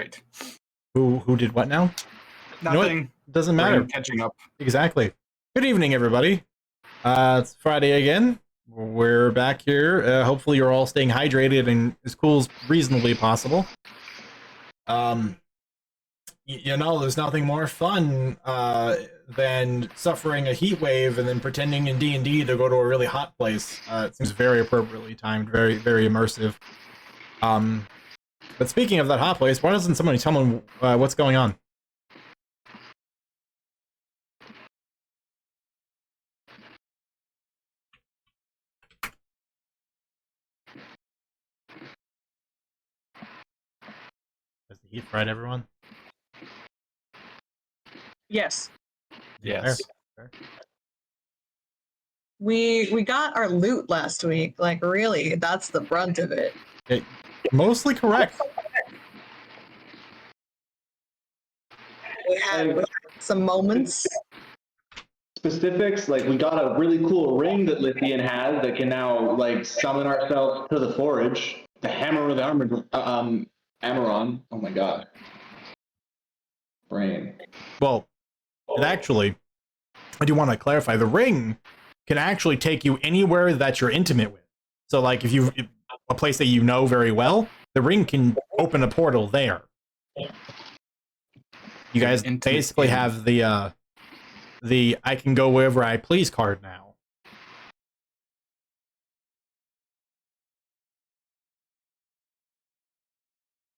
Great. Who did what now? Nothing. You know, doesn't matter. Catching up. Exactly. Good evening, everybody. It's Friday again. We're back here. Hopefully you're all staying hydrated and as cool as reasonably possible. You know, there's nothing more fun than suffering a heat wave and then pretending in D&D to go to a really hot place. It seems very appropriately timed, very, very immersive. But speaking of that hot place, why doesn't somebody tell me what's going on? Has the heat fried everyone? Yes. Yes. Fair. We got our loot last week. Like, really, that's the brunt of it. Mostly correct. We had some moments. Specifics, like we got a really cool ring that Lithian has that can now like summon ourselves to the forge. The hammer of the Amaron. Oh my god. Brain. Well, it actually, I do want to clarify, the ring can actually take you anywhere that you're intimate with. So like if a place that you know very well, the ring can open a portal there. You guys basically have the I can go wherever I please card now.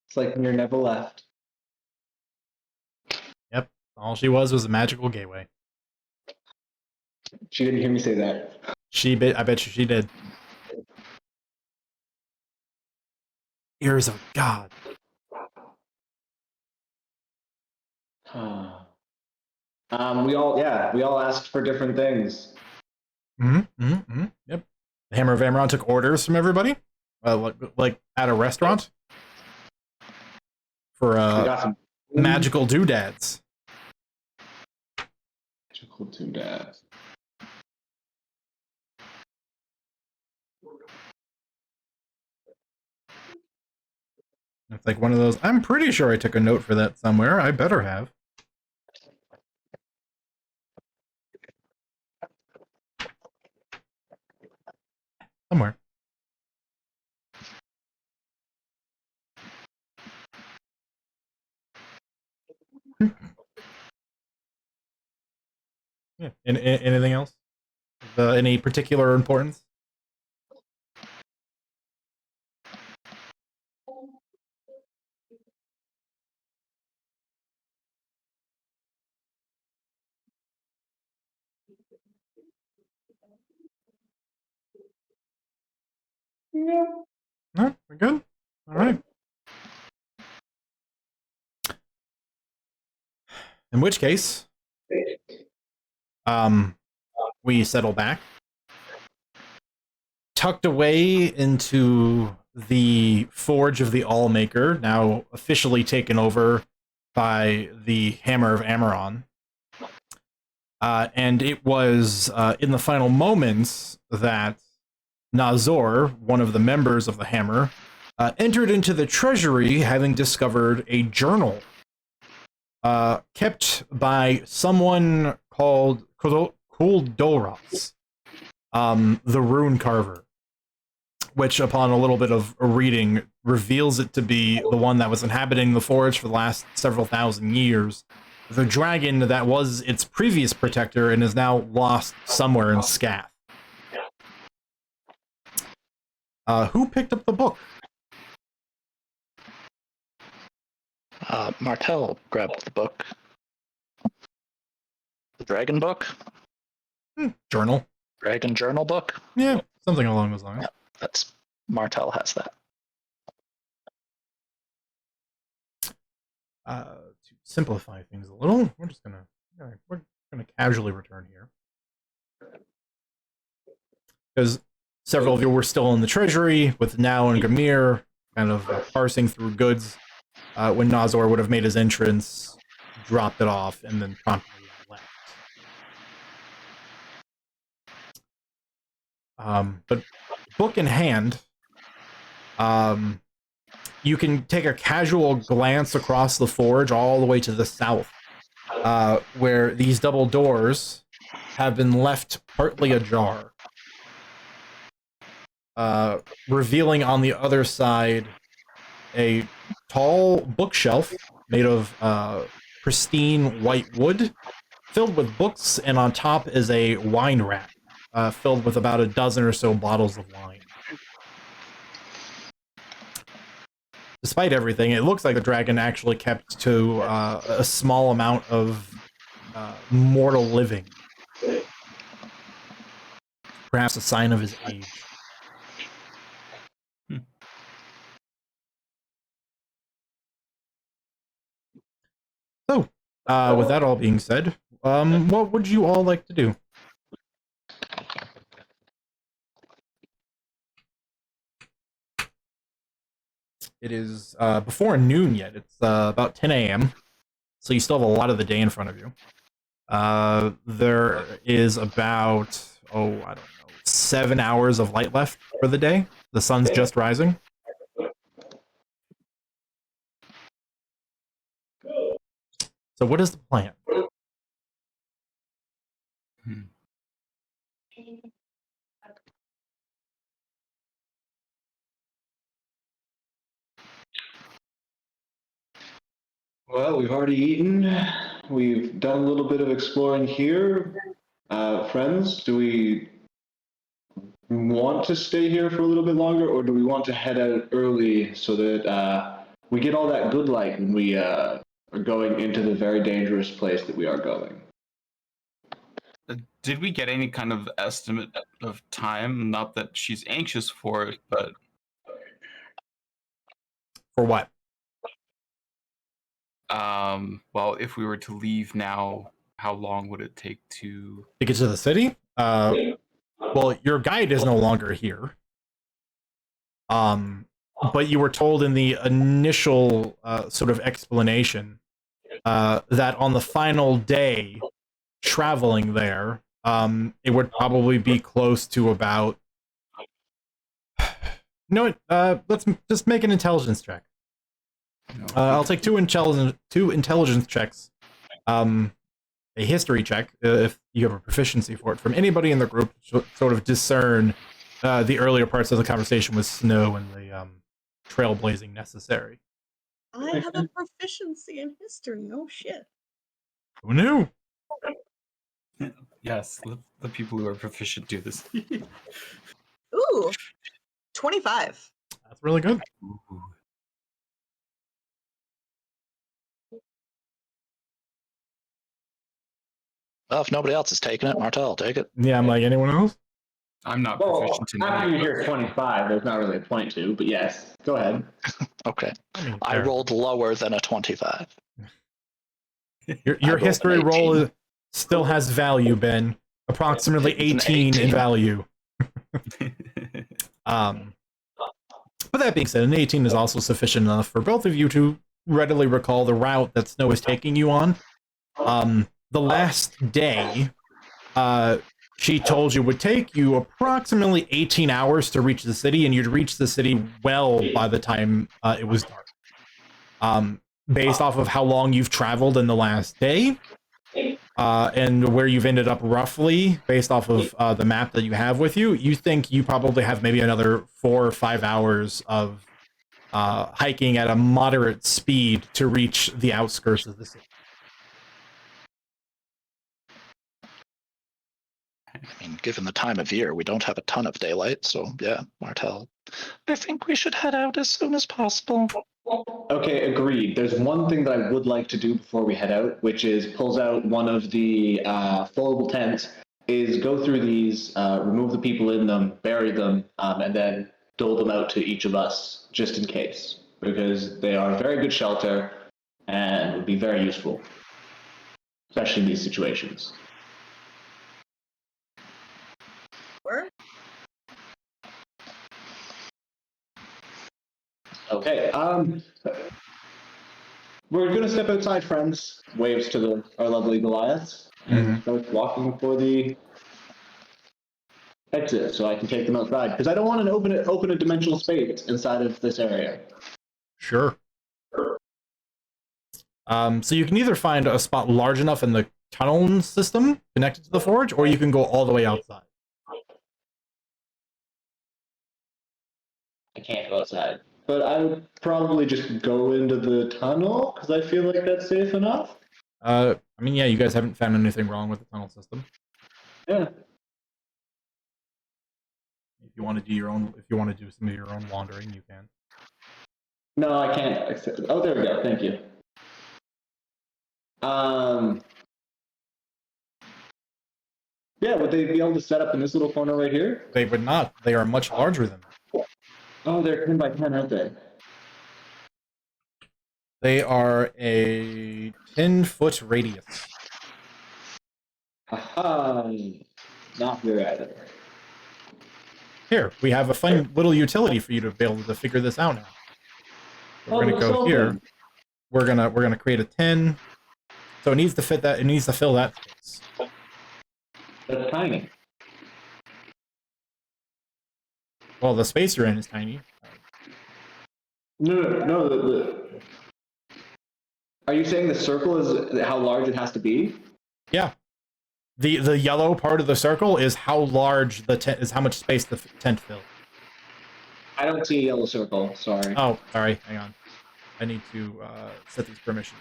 It's like you're never left. Yep. All she was a magical gateway. She didn't hear me say that. I bet you she did. Ears of God. We all asked for different things. Yep. The Hammer of Amaron took orders from everybody, like at a restaurant, for got some magical doodads. Magical doodads. It's like one of those. I'm pretty sure I took a note for that somewhere. I better have. Somewhere. Yeah. Anything else? Any particular importance? No, we're good. All right. In which case, we settle back, tucked away into the Forge of the Allmaker, now officially taken over by the Hammer of Amaron. And it was in the final moments that Nazor, one of the members of the Hammer, entered into the treasury having discovered a journal kept by someone called Kuldoras, the Rune Carver, which upon a little bit of a reading reveals it to be the one that was inhabiting the forge for the last several thousand years. The dragon that was its previous protector and is now lost somewhere in Scath. Who picked up the book? Martel grabbed the book. The dragon book? Journal. Dragon journal book? Yeah, something along those lines. Yeah, that's Martel has that. To simplify things a little, we're gonna casually return here, because several of you were still in the treasury with Now and Gamir kind of parsing through goods when Nazor would have made his entrance, dropped it off, and then promptly left. But book in hand, you can take a casual glance across the forge all the way to the south, where these double doors have been left partly ajar, revealing on the other side a tall bookshelf made of pristine white wood, filled with books, and on top is a wine rack filled with about a dozen or so bottles of wine. Despite everything, it looks like the dragon actually kept to a small amount of mortal living. Perhaps a sign of his age. So, with that all being said, what would you all like to do? It is before noon yet. It's about 10 a.m. So you still have a lot of the day in front of you. There is about, I don't know, 7 hours of light left for the day. The sun's just rising. So what is the plan? Well, we've already eaten. We've done a little bit of exploring here. Friends, do we want to stay here for a little bit longer, or do we want to head out early so that we get all that good light and we are going into the very dangerous place that we are going? Did we get any kind of estimate of time? Not that she's anxious for it, but For what? well, if we were to leave now, how long would it take to To get to the city? Well, your guide is no longer here. But you were told in the initial sort of explanation that on the final day traveling there, it would probably be close to about... No, let's just make an intelligence check. I'll take two intelligence checks. A history check, if you have a proficiency for it, from anybody in the group to sort of discern the earlier parts of the conversation with Snow and the trailblazing necessary. I have a proficiency in history. Oh shit. Who knew? Yes, the people who are proficient do this. Ooh, 25. That's really good. Ooh. Well, if nobody else is taking it, Martel will take it. Yeah, I'm like, anyone else? I'm not Well, proficient in after you any. hear 25, there's not really a point to, but yes, go ahead. Okay. I mean, I fair. rolled lower than a 25. Your rolled history an roll 18. still has value, Ben. Approximately It's an 18 in 18. value. But that being said, an 18 is also sufficient enough for both of you to readily recall the route that Snow is taking you on. The last day, she told you would take you approximately 18 hours to reach the city, and you'd reach the city well by the time it was dark. Based off of how long you've traveled in the last day, and where you've ended up roughly, based off of the map that you have with you, you think you probably have maybe another 4 or 5 hours of hiking at a moderate speed to reach the outskirts of the city. I mean, given the time of year, we don't have a ton of daylight, so yeah, Martel. I think we should head out as soon as possible. Okay, agreed. There's one thing that I would like to do before we head out, which is pulls out one of the foldable tents, is go through these, remove the people in them, bury them, and then dole them out to each of us, just in case, because they are very good shelter and would be very useful, especially in these situations. Where? Okay, we're gonna step outside, friends. Waves to our lovely Goliaths, and start walking for the exit, so I can take them outside. Because I don't want to open a dimensional space inside of this area. Sure. So you can either find a spot large enough in the tunnel system connected to the forge, or you can go all the way outside. I can't go outside. But I would probably just go into the tunnel because I feel like that's safe enough. I mean, yeah, you guys haven't found anything wrong with the tunnel system. Yeah. If you want to do your own, if you want to do some of your own wandering, you can. No, I can't accept. Oh, there we go. Thank you. Yeah, would they be able to set up in this little corner right here? They would not. They are much larger than that. Oh, they're 10 by 10, aren't they? They are a 10-foot radius. Aha! Not here either. Here, we have a fun little utility for you to be able to figure this out now. We're gonna let's go open. here. We're gonna create a 10. So it needs to fit that. It needs to fill that space. That's tiny. Well, the space you're in is tiny. No. Are you saying the circle is how large it has to be? Yeah. The yellow part of the circle is how large the tent is, how much space the tent fills. I don't see a yellow circle. Sorry. Oh, sorry. Hang on. I need to set these permissions.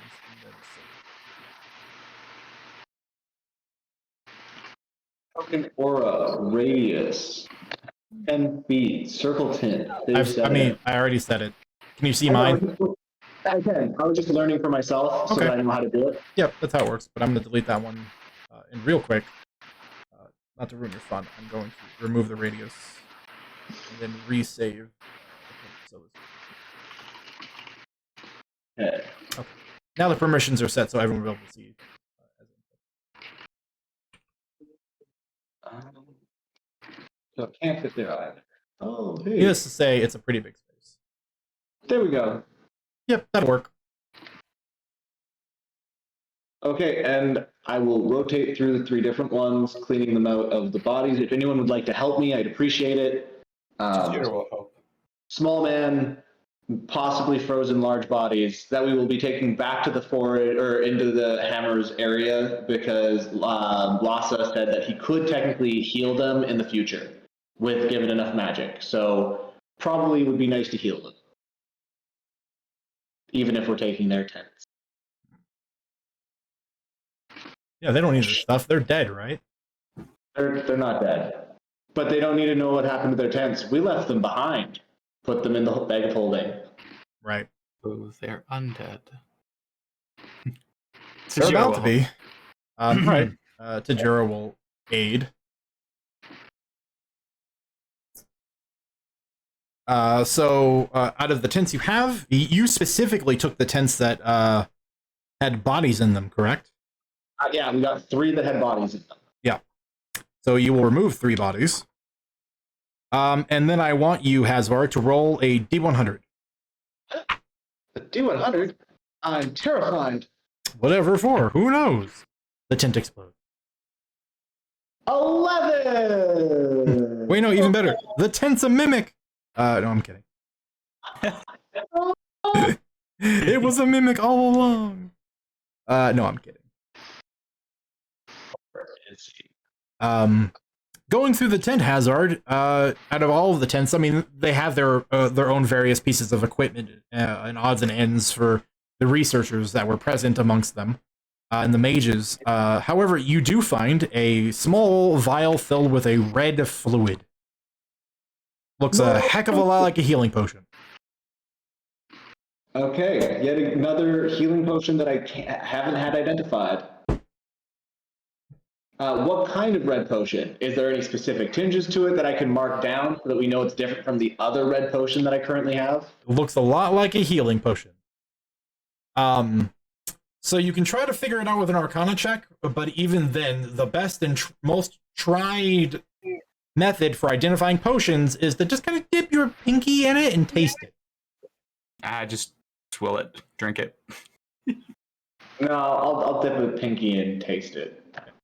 Token aura radius 10 feet. Circle tint. I already said it. Can you see I mine? I can. I was just learning for myself so Okay. that I know how to do it. Yep, that's how it works. But I'm going to delete that one and real quick. Not to ruin your fun, I'm going to remove the radius and then resave. Okay. Now the permissions are set, so everyone will be able to see. So it can't fit there either. Oh, hey. Needless to say, it's a pretty big space. There we go. Yep, that'll work. Okay, and I will rotate through the 3 different ones, cleaning them out of the bodies. If anyone would like to help me, I'd appreciate it. Zero will help. Small man, possibly frozen large bodies that we will be taking back to the forest or into the hammers area because Lhasa said that he could technically heal them in the future with given enough magic. So probably would be nice to heal them, even if we're taking their tents. Yeah, they don't need this stuff. They're dead, right? They're not dead, but they don't need to know what happened to their tents. We left them behind, put them in the bag of holding. Right. Oh, they're undead. They're about to be. Right. Tajura will aid. So out of the tents you have, you specifically took the tents that had bodies in them, correct? Yeah, we got 3 that had bodies in them. Yeah. So you will remove 3 bodies. And then I want you, Hasvar, to roll a D100. The D100? I'm terrified. Whatever for. Who knows? The tent explodes. 11! Wait, no, even better. The tent's a mimic. No, I'm kidding. It was a mimic all along. No, I'm kidding. Going through the tent hazard, out of all of the tents, I mean, they have their own various pieces of equipment and odds and ends for the researchers that were present amongst them and the mages. However, you do find a small vial filled with a red fluid. Looks a heck of a lot like a healing potion. Okay, yet another healing potion that I haven't had identified. What kind of red potion? Is there any specific tinges to it that I can mark down so that we know it's different from the other red potion that I currently have? It looks a lot like a healing potion. So you can try to figure it out with an Arcana check, but even then, the best and most tried method for identifying potions is to just kind of dip your pinky in it and taste it. Just swill it, drink it. No, I'll dip a pinky and taste it.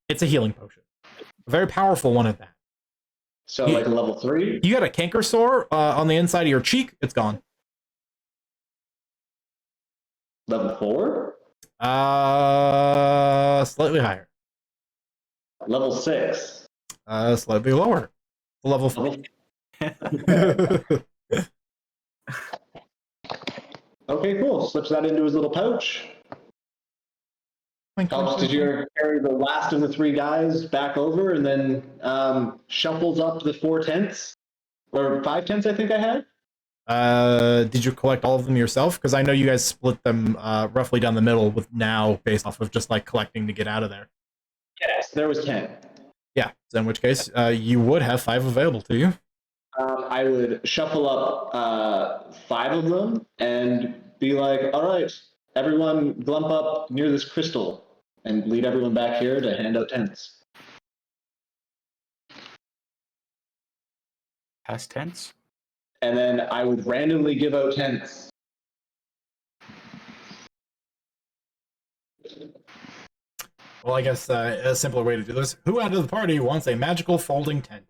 It's a healing potion. A very powerful one at that. So like a level 3? You got a canker sore on the inside of your cheek, it's gone. Level 4? Slightly higher. Level 6? Slightly lower. Level 5. Okay, cool. Slips that into his little pouch. Helps to carry the last of the 3 guys back over, and then shuffles up the 4 tents. Or 5 tents, I think I had. Did you collect all of them yourself? Because I know you guys split them roughly down the middle with now based off of just like collecting to get out of there. Yes, there was 10. Yeah, so in which case you would have 5 available to you. I would shuffle up 5 of them and be like, all right, everyone glump up near this crystal and lead everyone back here to hand out tents. Past tense? And then I would randomly give out tents. Well, I guess a simpler way to do this. Who out of the party wants a magical folding tent?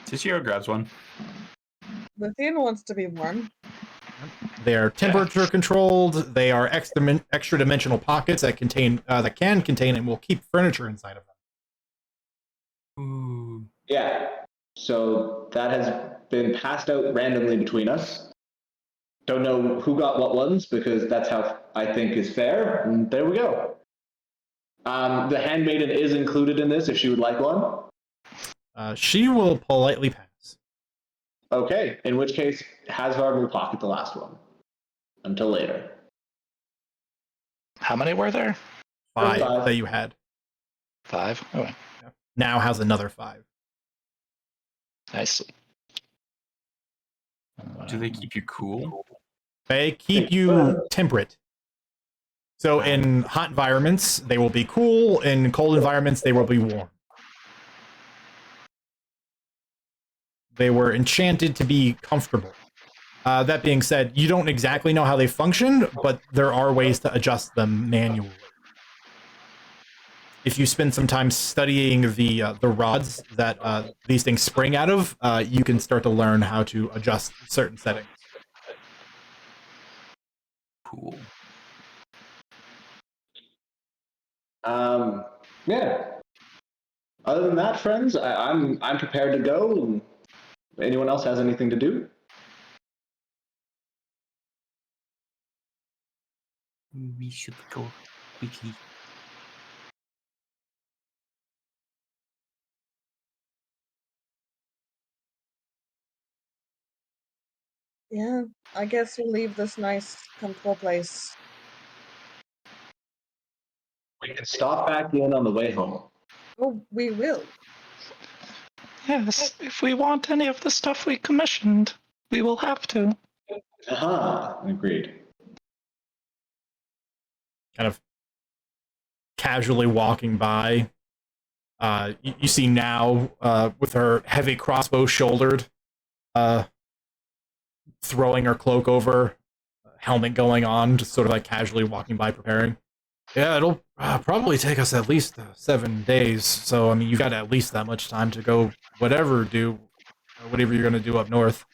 Tishiro grabs one. Lithian wants to be warm. They are temperature controlled. They are extra dimensional pockets that contain that can contain and will keep furniture inside of them. Ooh. Yeah. So that has been passed out randomly between us. Don't know who got what ones because that's how I think is fair. And there we go. The handmaiden is included in this if she would like one. She will politely pass. Okay, in which case, Hasvard will pocket the last one. Until later. How many were there? 5 5. that you had. 5? Oh, Yeah. Now has another 5. nicely. Do they keep you cool? They keep you temperate. So in hot environments, they will be cool. In cold environments, they will be warm. They were enchanted to be comfortable. That being said, you don't exactly know how they function, but there are ways to adjust them manually. If you spend some time studying the rods that these things spring out of, you can start to learn how to adjust certain settings. Cool. Yeah. Other than that, friends, I'm prepared to go. Anyone else has anything to do? We should go quickly. Yeah, I guess we'll leave this nice, comfortable place. We can stop back in on the way home. Oh, we will. Yes, if we want any of the stuff we commissioned, we will have to. Aha, agreed. Kind of casually walking by. You see now, with her heavy crossbow shouldered, throwing her cloak over, helmet going on, just sort of like casually walking by, preparing. Yeah, it'll probably take us at least 7 days. So, I mean, you've got at least that much time to go whatever you're going to do up north.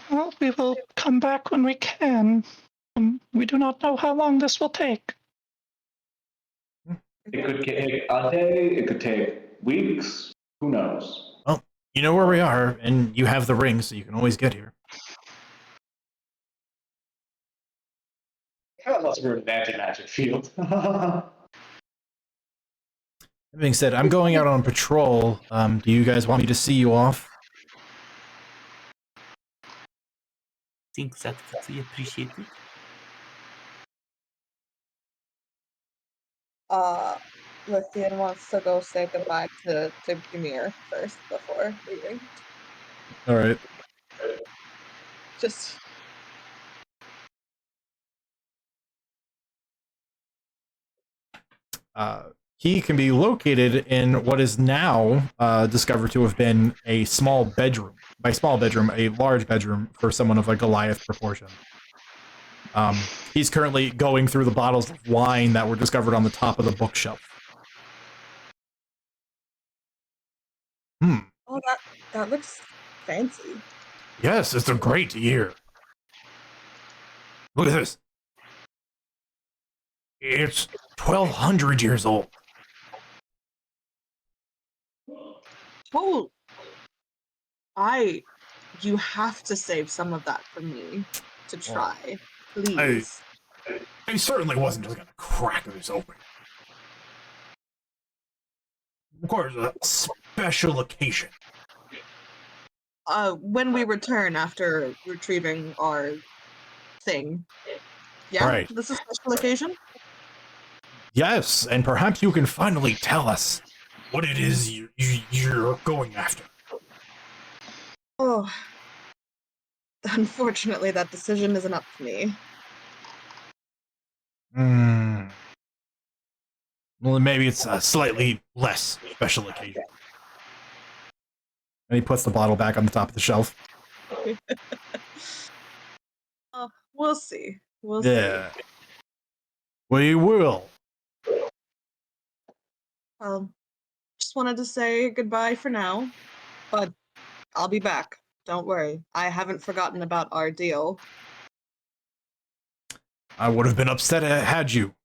Well, we will come back when we can. We do not know how long this will take. It could take a day, it could take weeks, who knows? Well, you know where we are, and you have the ring, so you can always get here. Unless we're in an anti-magic field. That being said, I'm going out on patrol. Do you guys want me to see you off? Think that would be appreciated. Lithian wants to go say goodbye to Ymir first before leaving. All right. Just He can be located in what is now discovered to have been a small bedroom. By small bedroom, a large bedroom for someone of a Goliath proportion. He's currently going through the bottles of wine that were discovered on the top of the bookshelf. Oh, that looks fancy. Yes, it's a great year. Look at this. It's 1,200 years old. Oh, you have to save some of that for me to try, please. I certainly wasn't just gonna crack this open. Of course, a special occasion. When we return after retrieving our thing. Yeah, Right. this is a special occasion. Yes, and perhaps you can finally tell us what it is you're going after. Oh, unfortunately, that decision isn't up to me. Hmm. Well, maybe it's a slightly less special occasion. And he puts the bottle back on the top of the shelf. We'll see. We'll Yeah. We will. see. Just wanted to say goodbye for now, but I'll be back. Don't worry. I haven't forgotten about our deal. I would have been upset had you.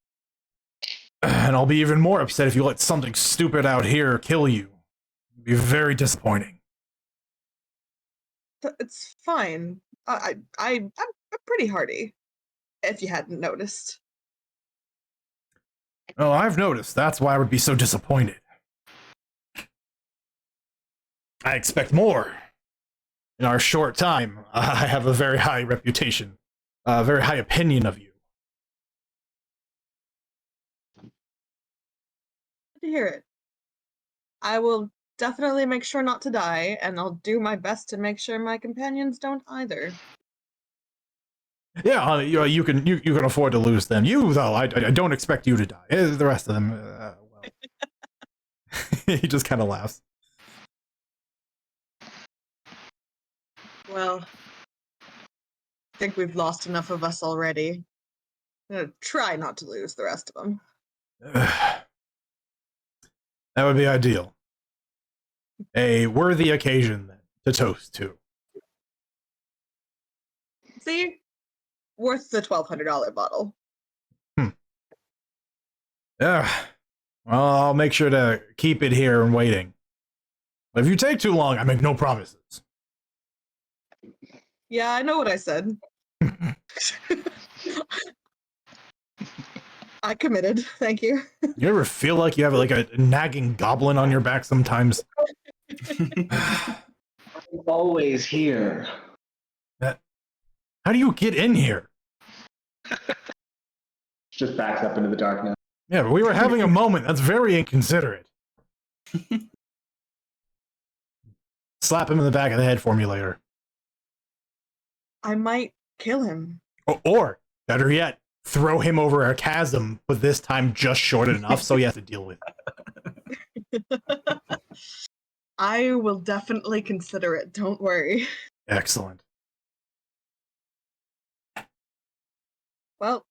And I'll be even more upset if you let something stupid out here kill you. It'd be very disappointing. It's fine. I'm pretty hardy, if you hadn't noticed. Oh, I've noticed. That's why I would be so disappointed. I expect more. In our short time, I have a very high reputation, a very high opinion of you. Good to hear it. I will definitely make sure not to die, and I'll do my best to make sure my companions don't either. Yeah, you can afford to lose them. You though, I don't expect you to die. The rest of them, well, he just kind of laughs. Well, I think we've lost enough of us already. I'm gonna try not to lose the rest of them. That would be ideal. A worthy occasion then to toast to. See? Worth the $1,200 bottle. Yeah. Well, I'll make sure to keep it here and waiting. But if you take too long, I make no promises. Yeah, I know what I said. I committed. Thank you. You ever feel like you have like a nagging goblin on your back sometimes? Always here. How do you get in here? Just backs up into the darkness. Yeah, but we were having a moment. That's very inconsiderate. Slap him in the back of the head for me later. I might kill him. Or, better yet, throw him over a chasm, but this time just short enough so he has to deal with it. I will definitely consider it. Don't worry. Excellent. Well,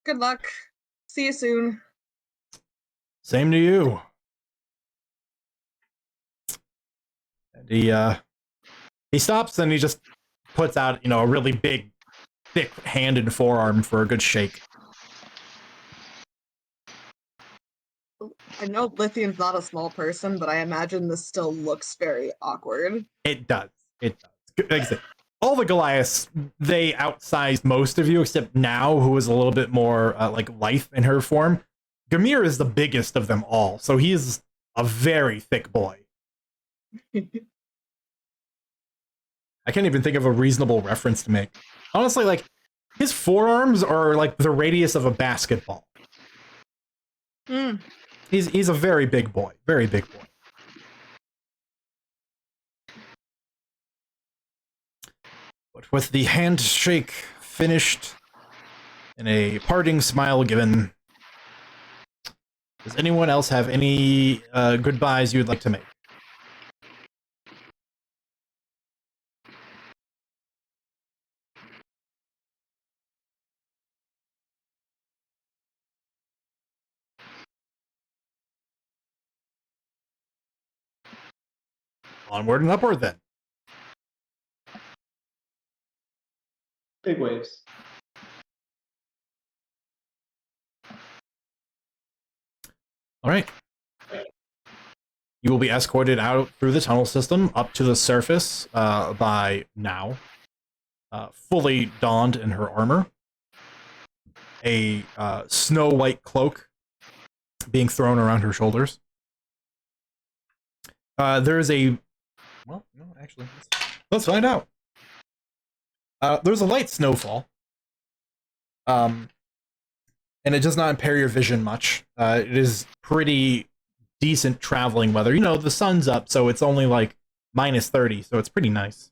good luck. See you soon. Same to you. And he stops and he just puts out, a really big, thick hand and forearm for a good shake. I know Lithium's not a small person, but I imagine this still looks very awkward. It does. It does. Like I said, all the Goliaths, they outsized most of you, except now, who is a little bit more like lithe in her form. Gamir is the biggest of them all, so he's a very thick boy. I can't even think of a reasonable reference to make. Honestly, like, his forearms are like the radius of a basketball. Hmm. He's a very big boy. Very big boy. But with the handshake finished and a parting smile given, does anyone else have any goodbyes you'd like to make? Onward and upward then. Big waves. All right. You will be escorted out through the tunnel system up to the surface by now, fully donned in her armor, a snow white cloak being thrown around her shoulders. There is a well, no, actually, let's find out. There's a light snowfall, and it does not impair your vision much. It is pretty decent traveling weather. You know, the sun's up, so it's only like minus 30, so it's pretty nice.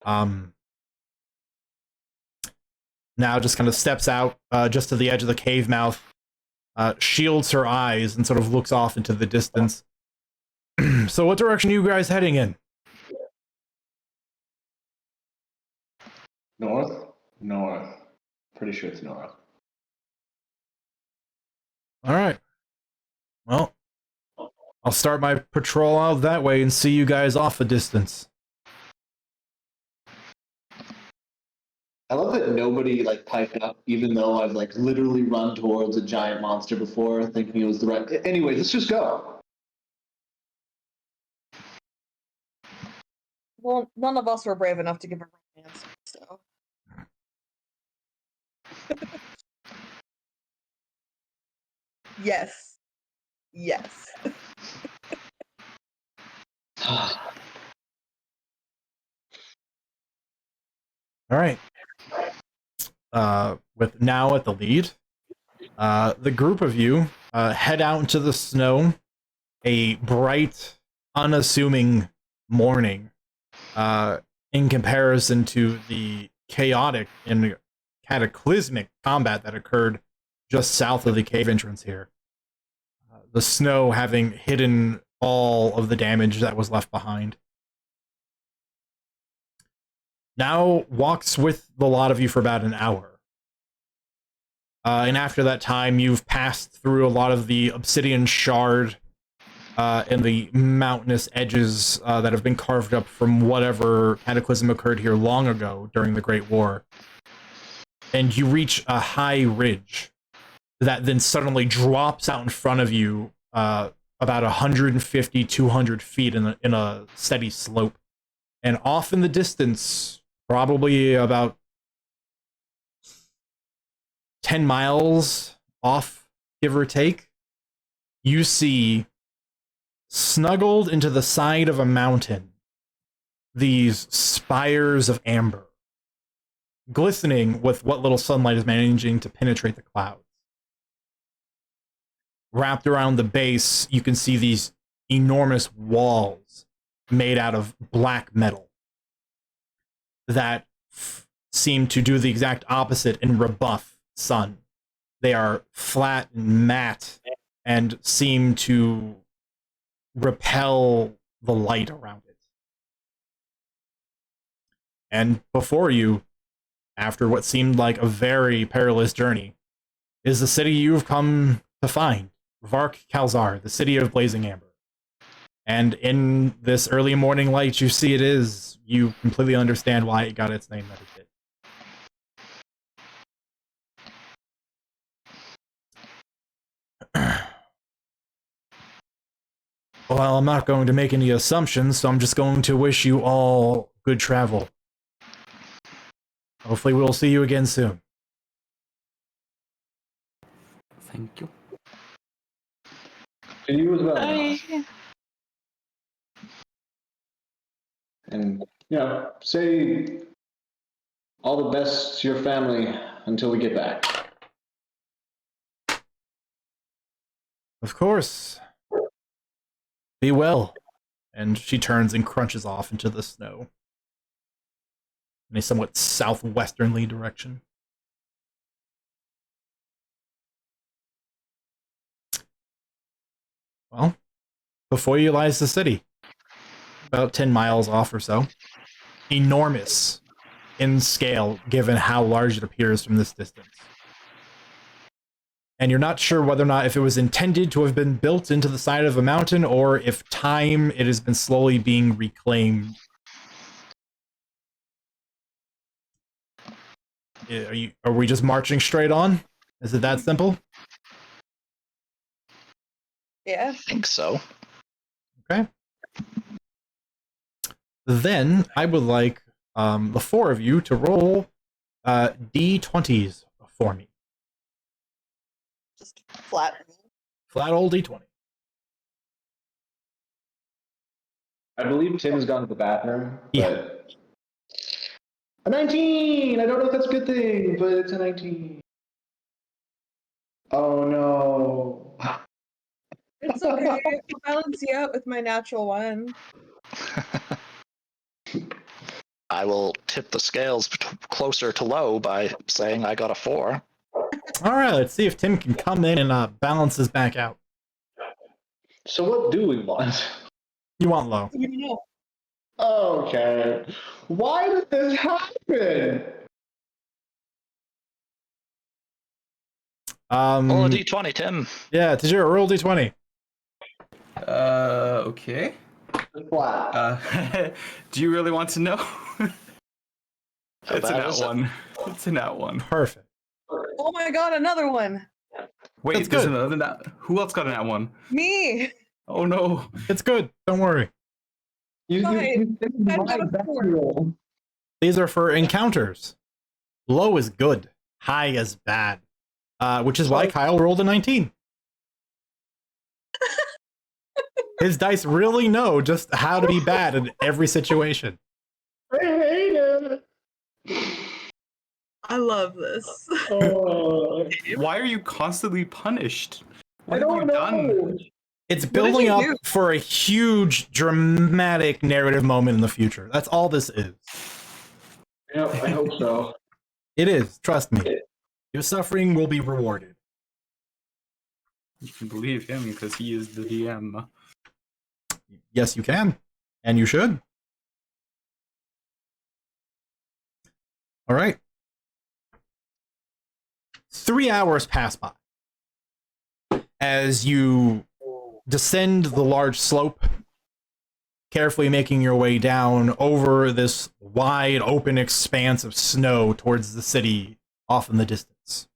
Now just kind of steps out just to the edge of the cave mouth, shields her eyes, and sort of looks off into the distance. So what direction are you guys heading in? North? North. Pretty sure it's north. All right. Well, I'll start my patrol out that way and see you guys off a distance. I love that nobody like piped up, even though I've like literally run towards a giant monster before, thinking it was the right. Anyway, let's just go. Well, none of us were brave enough to give a wrong answer, so. Yes. Yes. All right. With now at the lead, the group of you head out into the snow. A bright, unassuming morning, in comparison to the chaotic and cataclysmic combat that occurred just south of the cave entrance here. The snow having hidden all of the damage that was left behind. Now walks with the lot of you for about an hour. And after that time, you've passed through a lot of the obsidian shard and the mountainous edges that have been carved up from whatever cataclysm occurred here long ago during the Great War. And you reach a high ridge that then suddenly drops out in front of you about 150, 200 feet in a steady slope. And off in the distance, probably about 10 miles off, give or take, you see, snuggled into the side of a mountain, these spires of amber, glistening with what little sunlight is managing to penetrate the clouds. Wrapped around the base, you can see these enormous walls made out of black metal that seem to do the exact opposite and rebuff sun. They are flat and matte and seem to repel the light around it. And before you, after what seemed like a very perilous journey, is the city you've come to find, Vark Kalzar, the city of Blazing Amber. And in this early morning light, you see it is. You completely understand why it got its name that it did. Well, I'm not going to make any assumptions, so I'm just going to wish you all good travel. Hopefully we'll see you again soon. Thank you. And you as well. Bye. And, you know, say all the best to your family until we get back. Of course. Be well. And she turns and crunches off into the snow in a somewhat southwesternly direction. Well, before you lies the city, about 10 miles off or so. Enormous in scale, given how large it appears from this distance. And you're not sure whether or not if it was intended to have been built into the side of a mountain or if time it has been slowly being reclaimed. Are we just marching straight on? Is it that simple? Yeah. I think so. Okay. Then I would like the four of you to roll D20s for me. Just flat. Flat old D20. I believe Tim has gone to the bathroom. Yeah. But... A 19! I don't know if that's a good thing, but it's a 19. Oh no. It's okay. I'll balance you out with my natural one. I will tip the scales closer to low by saying I got a 4. All right, let's see if Tim can come in and balance this back out. So what do we want? You want low. You know. Okay. Why did this happen? Roll a d20, Tim. Yeah, Tajiro, roll D20. Okay. Flat. Do you really want to know? It's a bad nat is it? one. It's a nat one. Perfect. Oh my god, another one. Wait, That's there's good. another nat. Who else got a nat one? Me. Oh no. It's good. Don't worry. You Fine. I've got a 4. These are for encounters. Low is good. High is bad. Which is why Kyle rolled a 19. His dice really know just how to be bad in every situation. I hate it. I love this. Oh, Why are you constantly punished? What I have don't you know. done? It's did building you up do? for a huge, dramatic narrative moment in the future. That's all this is. Yep, I hope so. It is. Trust me. Your suffering will be rewarded. You can believe him because he is the DM. Yes, you can. And you should. All right. 3 hours pass by as you descend the large slope, carefully making your way down over this wide open expanse of snow towards the city off in the distance.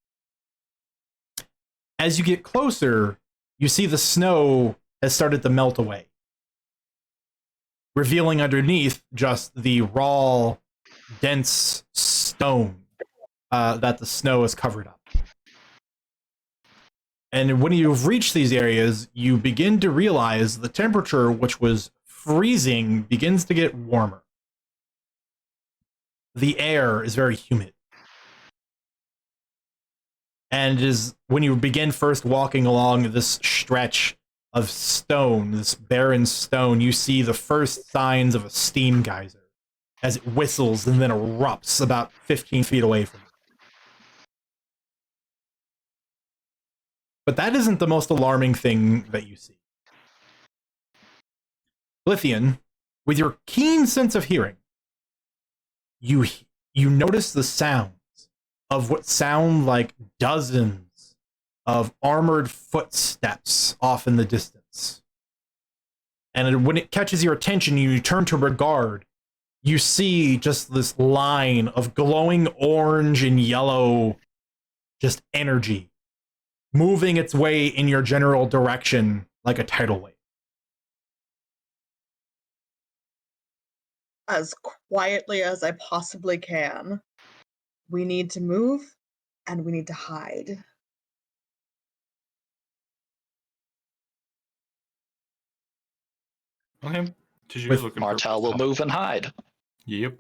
As you get closer, you see the snow has started to melt away, revealing underneath just the raw, dense stone that the snow has covered up. And when you've reached these areas, you begin to realize the temperature, which was freezing, begins to get warmer. The air is very humid. And it is when you begin first walking along this stretch of stone, this barren stone, you see the first signs of a steam geyser as it whistles and then erupts about 15 feet away from you. But that isn't the most alarming thing that you see. Lithian, with your keen sense of hearing, you notice the sounds of what sound like dozens of armored footsteps off in the distance. And when it catches your attention, you turn to regard, you see just this line of glowing orange and yellow, just energy, moving its way in your general direction like a tidal wave. As quietly as I possibly can. We need to move, and we need to hide. Okay. Tissue's With looking for Martel will move and hide. Yep.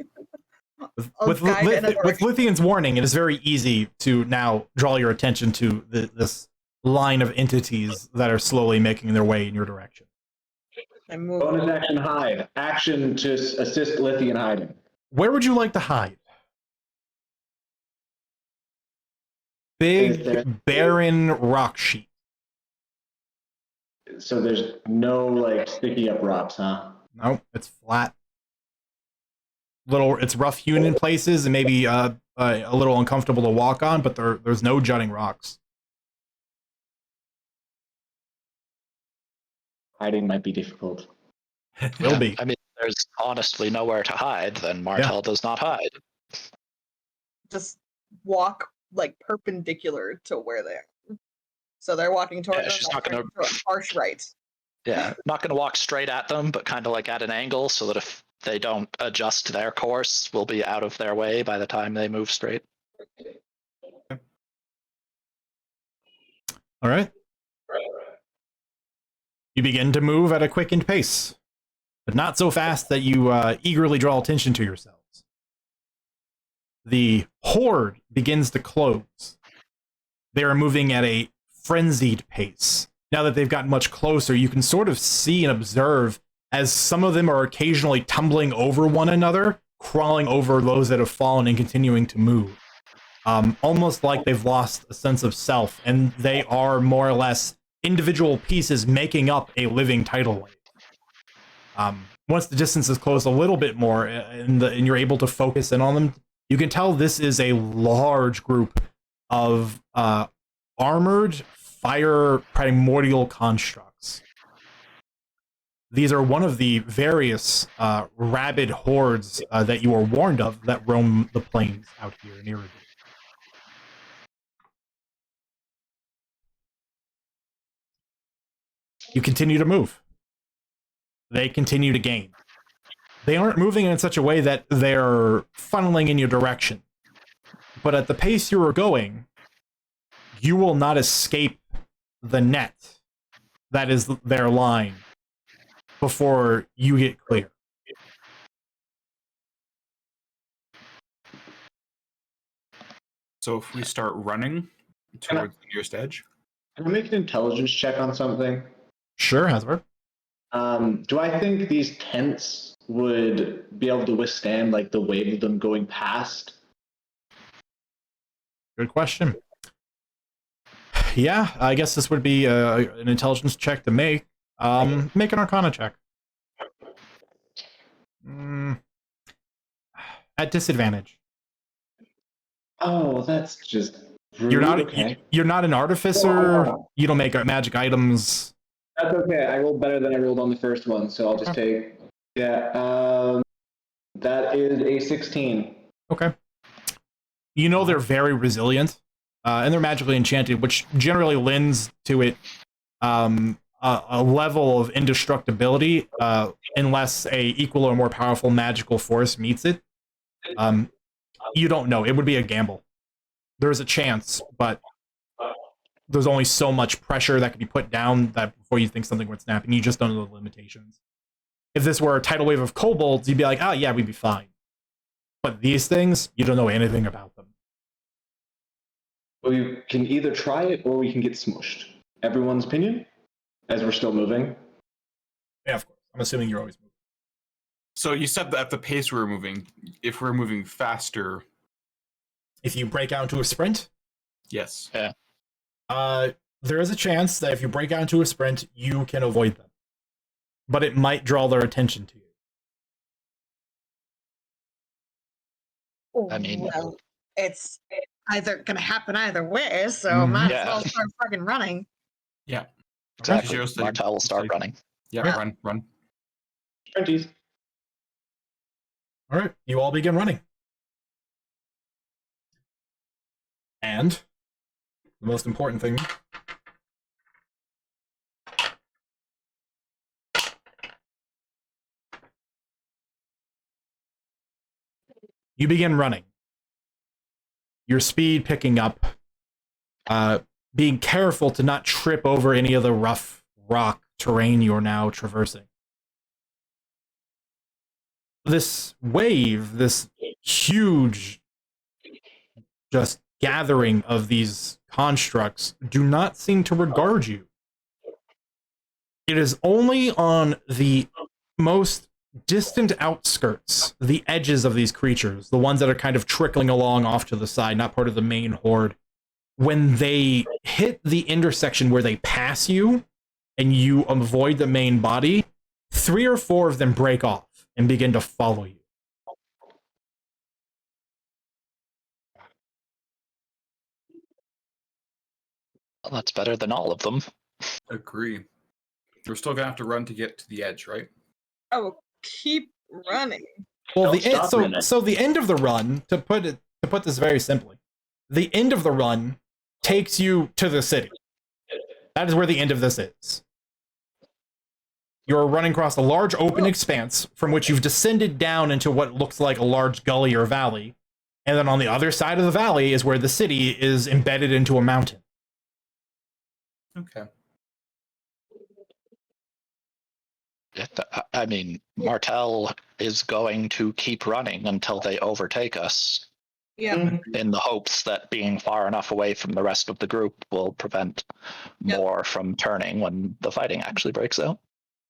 I'll guide it in a With direction. Lithian's warning, it is very easy to now draw your attention to this line of entities that are slowly making their way in your direction. I move. Bonus action hide. Action to assist Lithian hiding. Where would you like to hide? Is there- Big, barren rock sheet. So there's no like sticky up rocks, huh? No, it's flat. It's rough hewn in places and maybe a little uncomfortable to walk on, but there's no jutting rocks. Hiding might be difficult. Will be. I mean, there's honestly nowhere to hide, then Martel does not hide. Just walk like perpendicular to where they are. So they're walking towards Yeah, us. she's I'll not gonna- turn to a harsh right. Yeah, not going to walk straight at them, but kind of like at an angle so that if they don't adjust their course, we'll be out of their way by the time they move straight. All right. You begin to move at a quickened pace, but not so fast that you eagerly draw attention to yourselves. The horde begins to close. They are moving at a frenzied pace. Now that they've gotten much closer, you can sort of see and observe as some of them are occasionally tumbling over one another, crawling over those that have fallen and continuing to move. Almost like they've lost a sense of self, and they are more or less individual pieces making up a living tidal wave. Once the distance is closed a little bit more and you're able to focus in on them, you can tell this is a large group of armored fire primordial constructs. These are one of the various rabid hordes that you are warned of that roam the plains out here in Iridium. You continue to move. They continue to gain. They aren't moving in such a way that they're funneling in your direction. But at the pace you are going, you will not escape the net that is their line before you get clear. So if we start running towards the nearest edge, Can I make an intelligence check on something? Sure, Hasbro. Do I think these tents would be able to withstand like the wave of them going past? Good question. Yeah, I guess this would be an intelligence check to make. Make an Arcana check. At disadvantage. Oh, that's just rude. You're not. Okay. You're not an artificer. You don't make magic items. That's okay. I rolled better than I rolled on the first one, so I'll just take. Yeah. That is a 16. Okay. You know they're very resilient, and they're magically enchanted, which generally lends to it a level of indestructibility, unless a equal or more powerful magical force meets it. You don't know. It would be a gamble. There's a chance, but there's only so much pressure that can be put down that before you think something would snap, and you just don't know the limitations. If this were a tidal wave of kobolds, you'd be like, oh yeah, we'd be fine. But these things, you don't know anything about them. We can either try it or we can get smushed. Everyone's opinion? As we're still moving? Yeah, of course. I'm assuming you're always moving. so you said that at the pace we're moving, if we're moving faster, If you break out into a sprint, yes. there is a chance that if you break out into a sprint, you can avoid them. But it might draw their attention to you. I mean- well, it's either gonna happen either way, so might as well start fucking running. Exactly. Zero say- Martel will start say- running. Yeah, Yeah. run. Sprinties. All right, you all begin running. And the most important thing, you begin running. Your speed picking up, being careful to not trip over any of the rough rock terrain you're now traversing. This wave, this huge just gathering of these constructs do not seem to regard you. It is only on the most distant outskirts, the edges of these creatures, the ones that are kind of trickling along off to the side, not part of the main horde, when they hit the intersection where they pass you and you avoid the main body, 3 or 4 of them break off and begin to follow you. Well, that's better than all of them. Agree. We're still gonna have to run to get to the edge, right? Oh, keep running. Well, Don't the end, stop running. so the end of the run, to put this very simply, the end of the run takes you to the city. That is where the end of this is. You're running across a large open expanse from which you've descended down into what looks like a large gully or valley. And then on the other side of the valley is where the city is embedded into a mountain. Okay. I mean, Martel is going to keep running until they overtake us, Yep. in the hopes that being far enough away from the rest of the group will prevent more from turning when the fighting actually breaks out.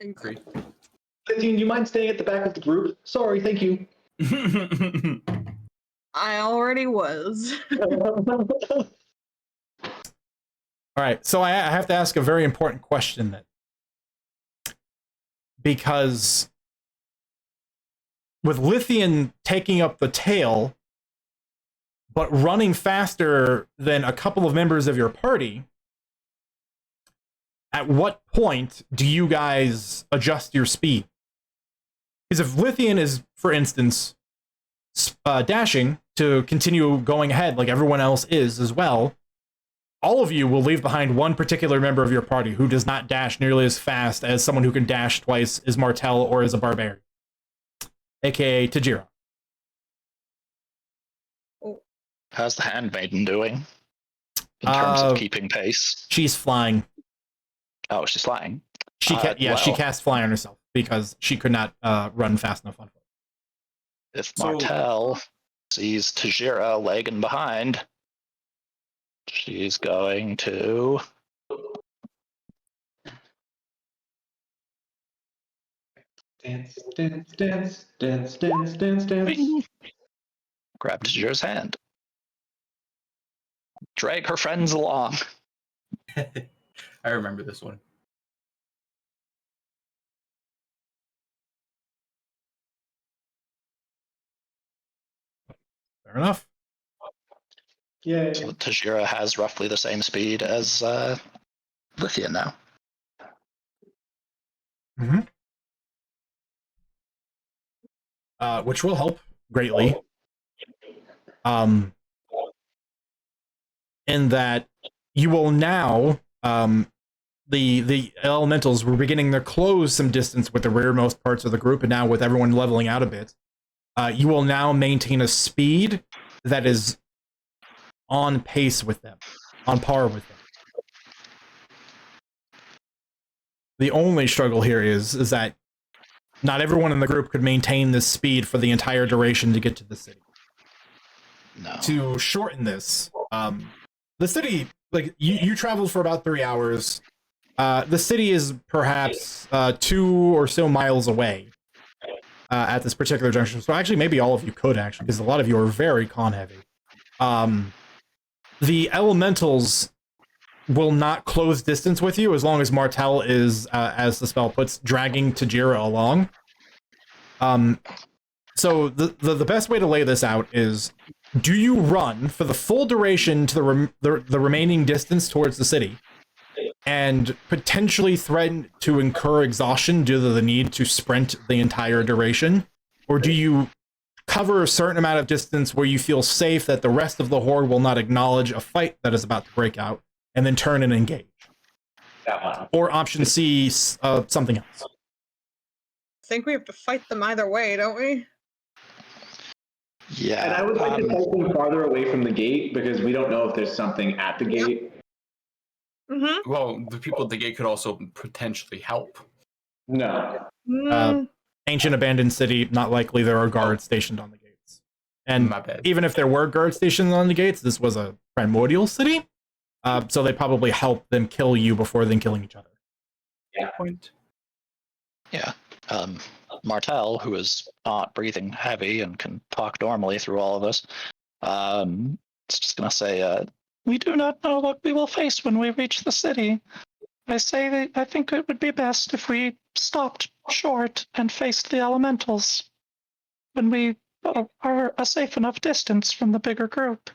Agreed. Lithian, do you mind staying at the back of the group? Sorry, thank you. I already was. All right, so I have to ask a very important question then. Because with Lithian taking up the tail, but running faster than a couple of members of your party, at what point do you guys adjust your speed? Because if Lithian is, for instance, dashing to continue going ahead like everyone else is as well, all of you will leave behind one particular member of your party who does not dash nearly as fast as someone who can dash twice as Martel or as a barbarian, aka Tajira. How's the handmaiden doing in terms of keeping pace? She's flying. Oh, she's flying. She she cast fly on herself because she could not run fast enough on foot. If Martel sees Tajira lagging behind, she's going to Dance, dance, dance, dance, dance, dance, dance. grab Tajira's hand, drag her friends along. I remember this one. Fair enough. Yeah. So Tajira has roughly the same speed as Lithian now. Mm-hmm. Which will help greatly. In that you will now, the elementals were beginning to close some distance with the rearmost parts of the group, and now with everyone leveling out a bit, you will now maintain a speed that is on pace with them, on par with them. The only struggle here is that not everyone in the group could maintain this speed for the entire duration to get to the city. No. To shorten this, the city, like, you traveled for about 3 hours. The city is perhaps 2 or so miles away at this particular junction. So actually, maybe all of you could, actually, because a lot of you are very con heavy. The elementals will not close distance with you as long as Martel is, as the spell puts, dragging Tajira along. So the best way to lay this out is, do you run for the full duration to the remaining distance towards the city and potentially threaten to incur exhaustion due to the need to sprint the entire duration? Or do you cover a certain amount of distance where you feel safe that the rest of the horde will not acknowledge a fight that is about to break out, and then turn and engage? That one. Or option C, something else. I think we have to fight them either way, don't we? Yeah. And I would like to take them farther away from the gate because we don't know if there's something at the Yep. gate. Mm-hmm. Well, the people at the gate could also potentially help. No. Ancient abandoned city, not likely there are guards stationed on the gates. And My bad. even if there were guards stationed on the gates, this was a primordial city, so they probably help them kill you before then killing each other. Yeah. Point. Yeah. Martel, who is not breathing heavy and can talk normally through all of this, is just going to say, we do not know what we will face when we reach the city. I think it would be best if we stopped short and faced the elementals when we are a safe enough distance from the bigger group.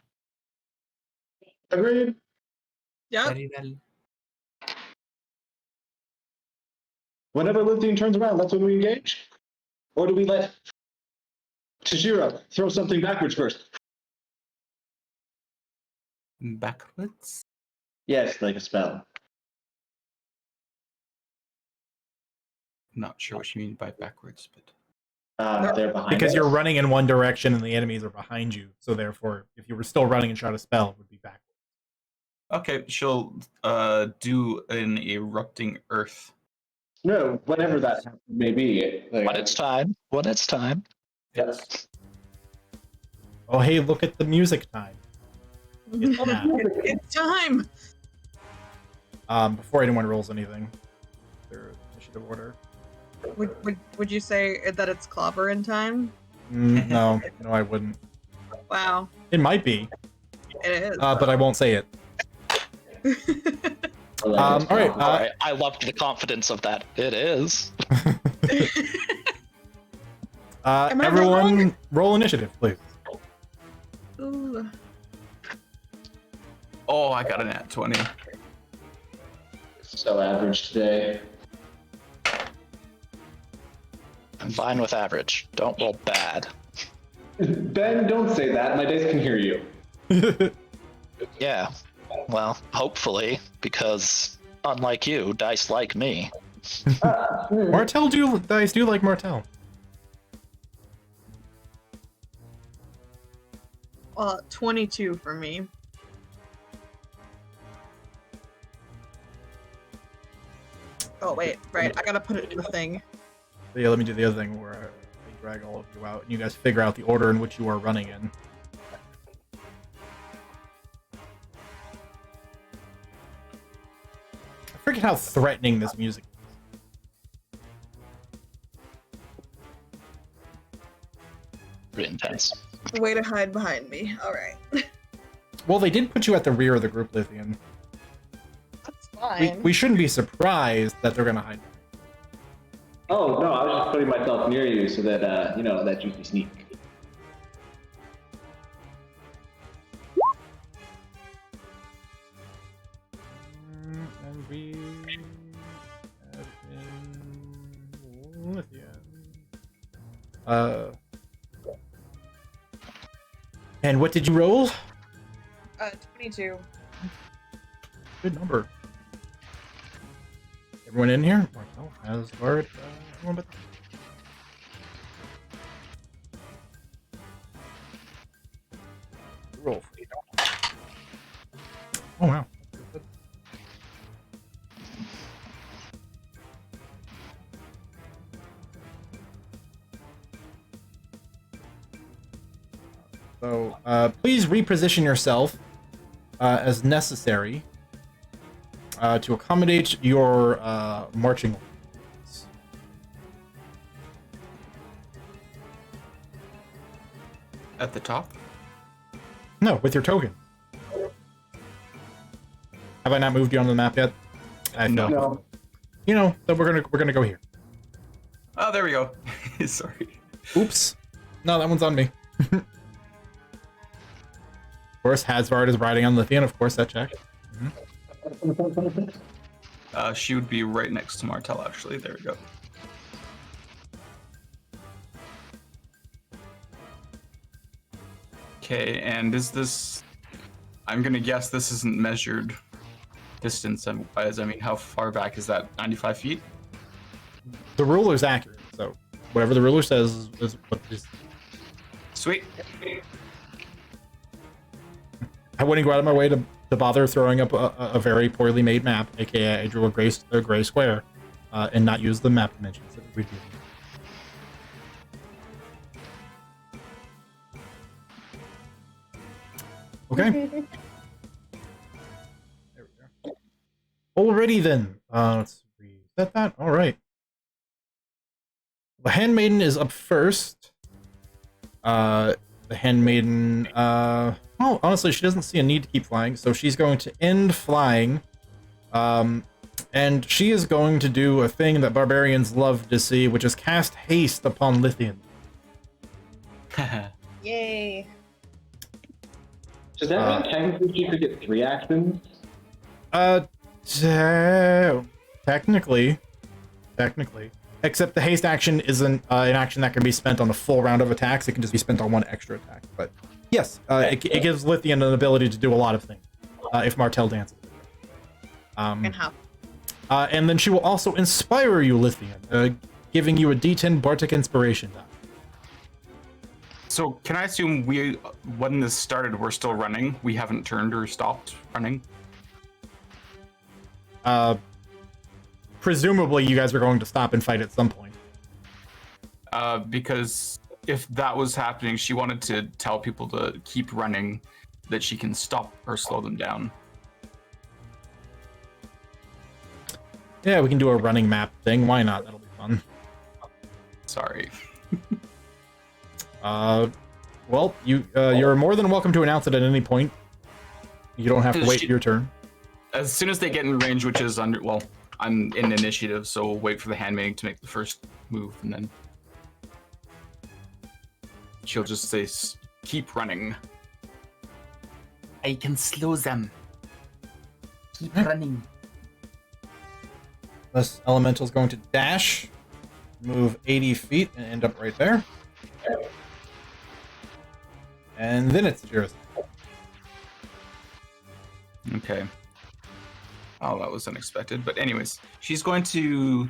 Agreed. Yep. Very well. Whenever Lithian turns around, that's when we engage? Or do we let Tajira throw something backwards first? Backwards? Yes, like a spell. Not sure what you mean by backwards, but They're behind Because us. you're running in one direction and the enemies are behind you, so therefore, if you were still running and shot a spell, it would be backwards. okay. She'll do an erupting earth. No, whatever that may be. Like, When it's time. When it's time. yes. Oh, hey, look at the music time. Yeah. It's time. Before anyone rolls anything, their initiative order. Would you say that it's clobber in time? No, I wouldn't. Wow, It might be, it is. but I won't say it. All right. Alright, I loved the confidence of that. It is. Am I Everyone, wrong? roll initiative, please. Ooh. Oh, I got an at 20. So average today. I'm fine with average. Don't roll bad. Ben, don't say that. My dice can hear you. Yeah. Well, hopefully, because unlike you, dice like me. Martel dice do like Martel. Well, 22 for me. Oh wait, right. I gotta put it in the thing. So yeah, let me do the other thing where I drag all of you out and you guys figure out the order in which you are running in. I forget how threatening this music is. Pretty intense. Way to hide behind me. All right. Well, they did put you at the rear of the group, Lithian. That's fine. We shouldn't be surprised that they're gonna hide. Oh, no, I was just putting myself near you so that, that juicy sneak. And we have been Lithian. And what did you roll? 22. Good number. Everyone in here? Marcel, Asgard, everyone but... Roll. Oh, wow. So, please reposition yourself as necessary to accommodate your marching orders. At the top? No, with your token. Have I not moved you on the map yet? I No. feel- No. You know, so we're gonna go here. Oh, there we go. Sorry. Oops. No, that one's on me. Of course, Hasvard is riding on Lithian. Of course, that check. She would be right next to Martel, actually. There we go. Okay, and is this... I'm gonna guess this isn't measured distance, as I mean, how far back is that? 95 feet? The ruler's accurate, so whatever the ruler says is what it is. Sweet. I wouldn't go out of my way to bother throwing up a very poorly made map, aka I drew a gray square, and not use the map dimensions that we do. Okay. There we go. Alrighty then. Let's reset that. All right. The Handmaiden is up first. The Handmaiden, well, honestly, she doesn't see a need to keep flying, so she's going to end flying. And she is going to do a thing that barbarians love to see, which is cast haste upon Lithian. Yay. Does that mean technically she could get 3 actions? Technically, technically. Except the haste action isn't an action that can be spent on a full round of attacks. It can just be spent on one extra attack. But yes, it gives Lithian an ability to do a lot of things if Martel dances. And how? And then she will also inspire you, Lithian, giving you a D10 Bardic Inspiration die. So can I assume when this started, we're still running? We haven't turned or stopped running? Presumably, you guys are going to stop and fight at some point. Because if that was happening, she wanted to tell people to keep running, that she can stop or slow them down. Yeah, we can do a running map thing. Why not? That'll be fun. Sorry. Well, you're more than welcome to announce it at any point. You don't have to wait your turn. As soon as they get in range, which is well, I'm in initiative, so we'll wait for the handmaiden to make the first move, and then she'll just say, keep running. I can slow them. Keep running. This elemental's going to dash, move 80 feet, and end up right there. And then it's Jira's. Okay. Oh, that was unexpected. But anyways, she's going to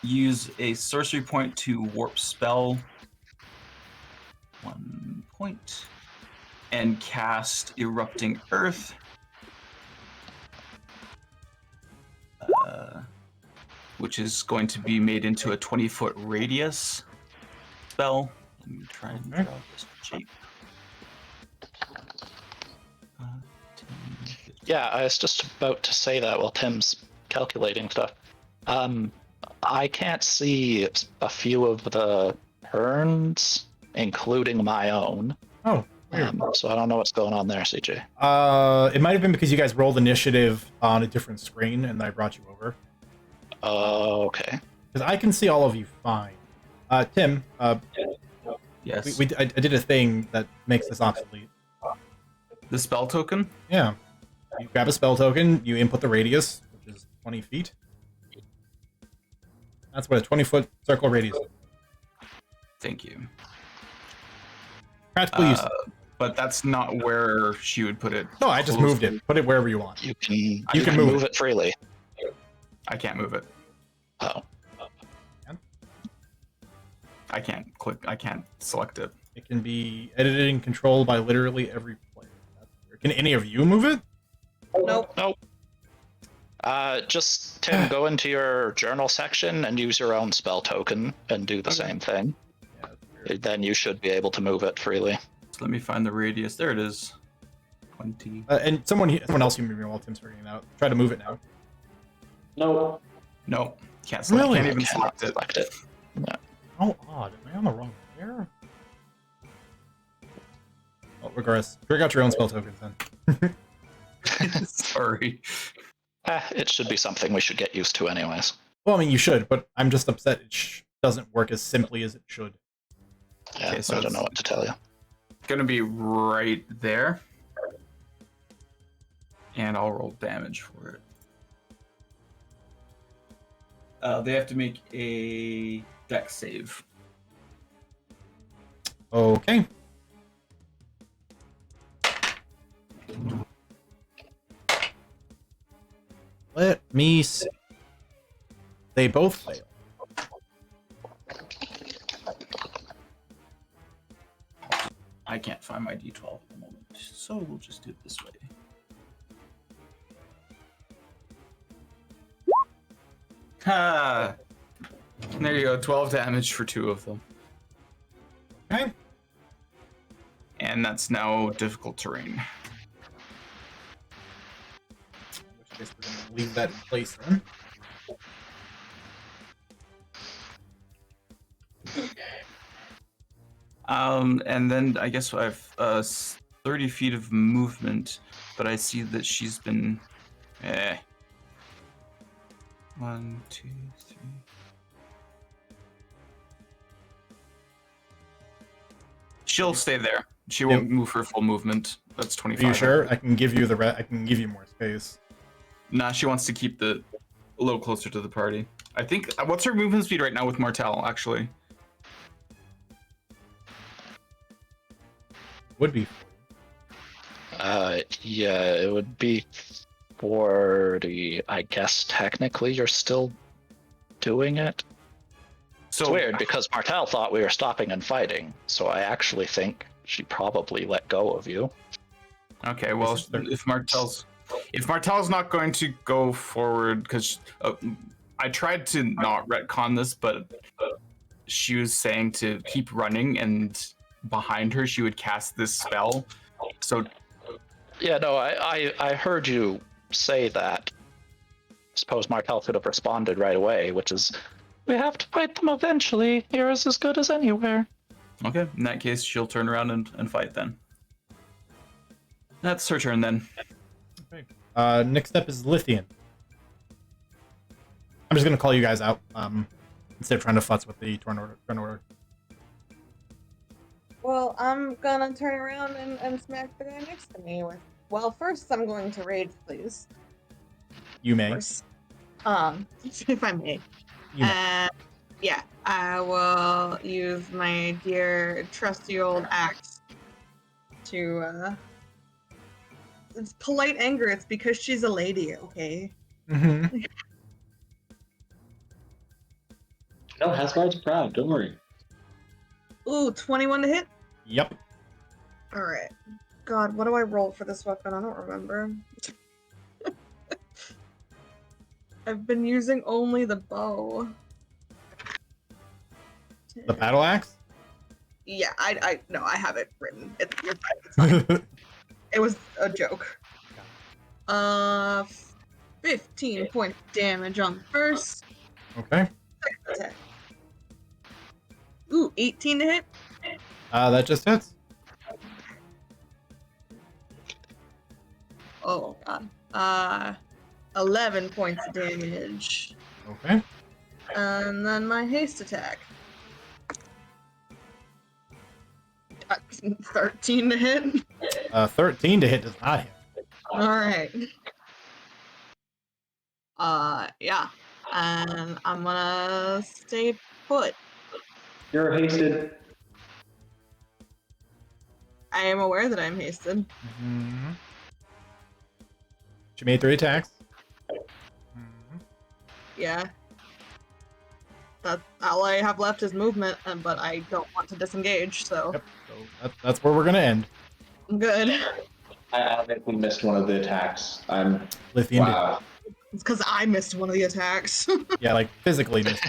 use a sorcery point to warp spell 1 point and cast Erupting Earth. Which is going to be made into a 20-foot radius spell. Let me try and draw this shape. Yeah, I was just about to say that while Tim's calculating stuff. I can't see a few of the turns, including my own. Oh, weird. So I don't know what's going on there, CJ. It might have been because you guys rolled initiative on a different screen, and I brought you over. Okay. Because I can see all of you fine. Tim, Yes. I did a thing that makes this obsolete. The spell token? Yeah. You grab a spell token, you input the radius, which is 20 feet. That's what a 20-foot circle radius is. Thank you. Practically useless. But that's not where she would put it. No, I just moved it. Put it wherever you want. You can move move it freely. I can't move it. Oh. I can't click. I can't select it. It can be edited and controlled by literally every player. Can any of you move it? Nope. Nope. Just, Tim, go into your journal section and use your own spell token and do the same thing. Yeah, that's weird. Then you should be able to move it freely. So let me find the radius. There it is. 20. And someone else, you move it while Tim's figuring it out. Try to move it now. No. No, can't select. Really? Can't even Cannot select it. select it. Oh, odd. Am I on the wrong layer? Oh, regardless. Figure out your own spell tokens then. Sorry. It should be something we should get used to anyways. Well, I mean, you should, but I'm just upset it doesn't work as simply as it should. Yeah, Okay, so I don't know what to tell you. Gonna be right there. And I'll roll damage for it. They have to make a dex save. Okay. Let me see. They both fail. I can't find my d12 at the moment, so we'll just do it this way. Ha! There you go, 12 damage for 2 of them. Okay. And that's now difficult terrain. In which case we're going to leave that in place then. And then I guess I have 30 feet of movement, but I see that she's been 1, 2, 3. She'll stay there. She won't move her full movement. That's 25. Are you sure? I can give you I can give you more space. Nah, she wants to keep a little closer to the party. I think. What's her movement speed right now with Martel? Actually, Would be. Yeah, it would be 40. I guess technically you're still doing it. so It's weird because Martel thought we were stopping and fighting, so I actually think she probably let go of you. Okay, well, This is 30. if Martel's not going to go forward, because I tried to not retcon this, but she was saying to keep running, and behind her she would cast this spell. So Yeah, no, I heard you say that. Suppose Martel could have responded right away, which is, we have to fight them eventually. Here is as good as anywhere. okay, in that case, she'll turn around and fight then. That's her turn then. Okay. Next up is Lithian. I'm just gonna call you guys out. Instead of trying to futz with the turn order. Well, I'm gonna turn around and smack the guy next to me with. Well, first I'm going to rage, please. You may. First. If I may. You may. Yeah, I will use my dear trusty old axe to it's polite anger, it's because she's a lady, okay? Mm-hmm. No, Hasgard's proud. Don't worry. Ooh, 21 to hit? Yep. Alright. God, what do I roll for this weapon? I don't remember. I've been using only the bow. The battle axe. Yeah, no, I have it written. You're fine. It's fine. It was a joke. 15 points of damage on the first. Okay. Attack. Ooh, 18 to hit. That just hits. Oh god. 11 points of damage. Okay. And then my haste attack. 13 to hit. 13 to hit does not hit. Alright. Yeah. And I'm gonna stay put. You're hasted. I am aware that I'm hasted. Mm-hmm. She made 3 attacks. Mm-hmm. Yeah. That's all I have left is movement, but I don't want to disengage, so Yep. So that's where we're gonna end. I'm good. I think we missed one of the attacks. I'm. Lithian Wow. It's because I missed one of the attacks. did. Yeah, like physically missed.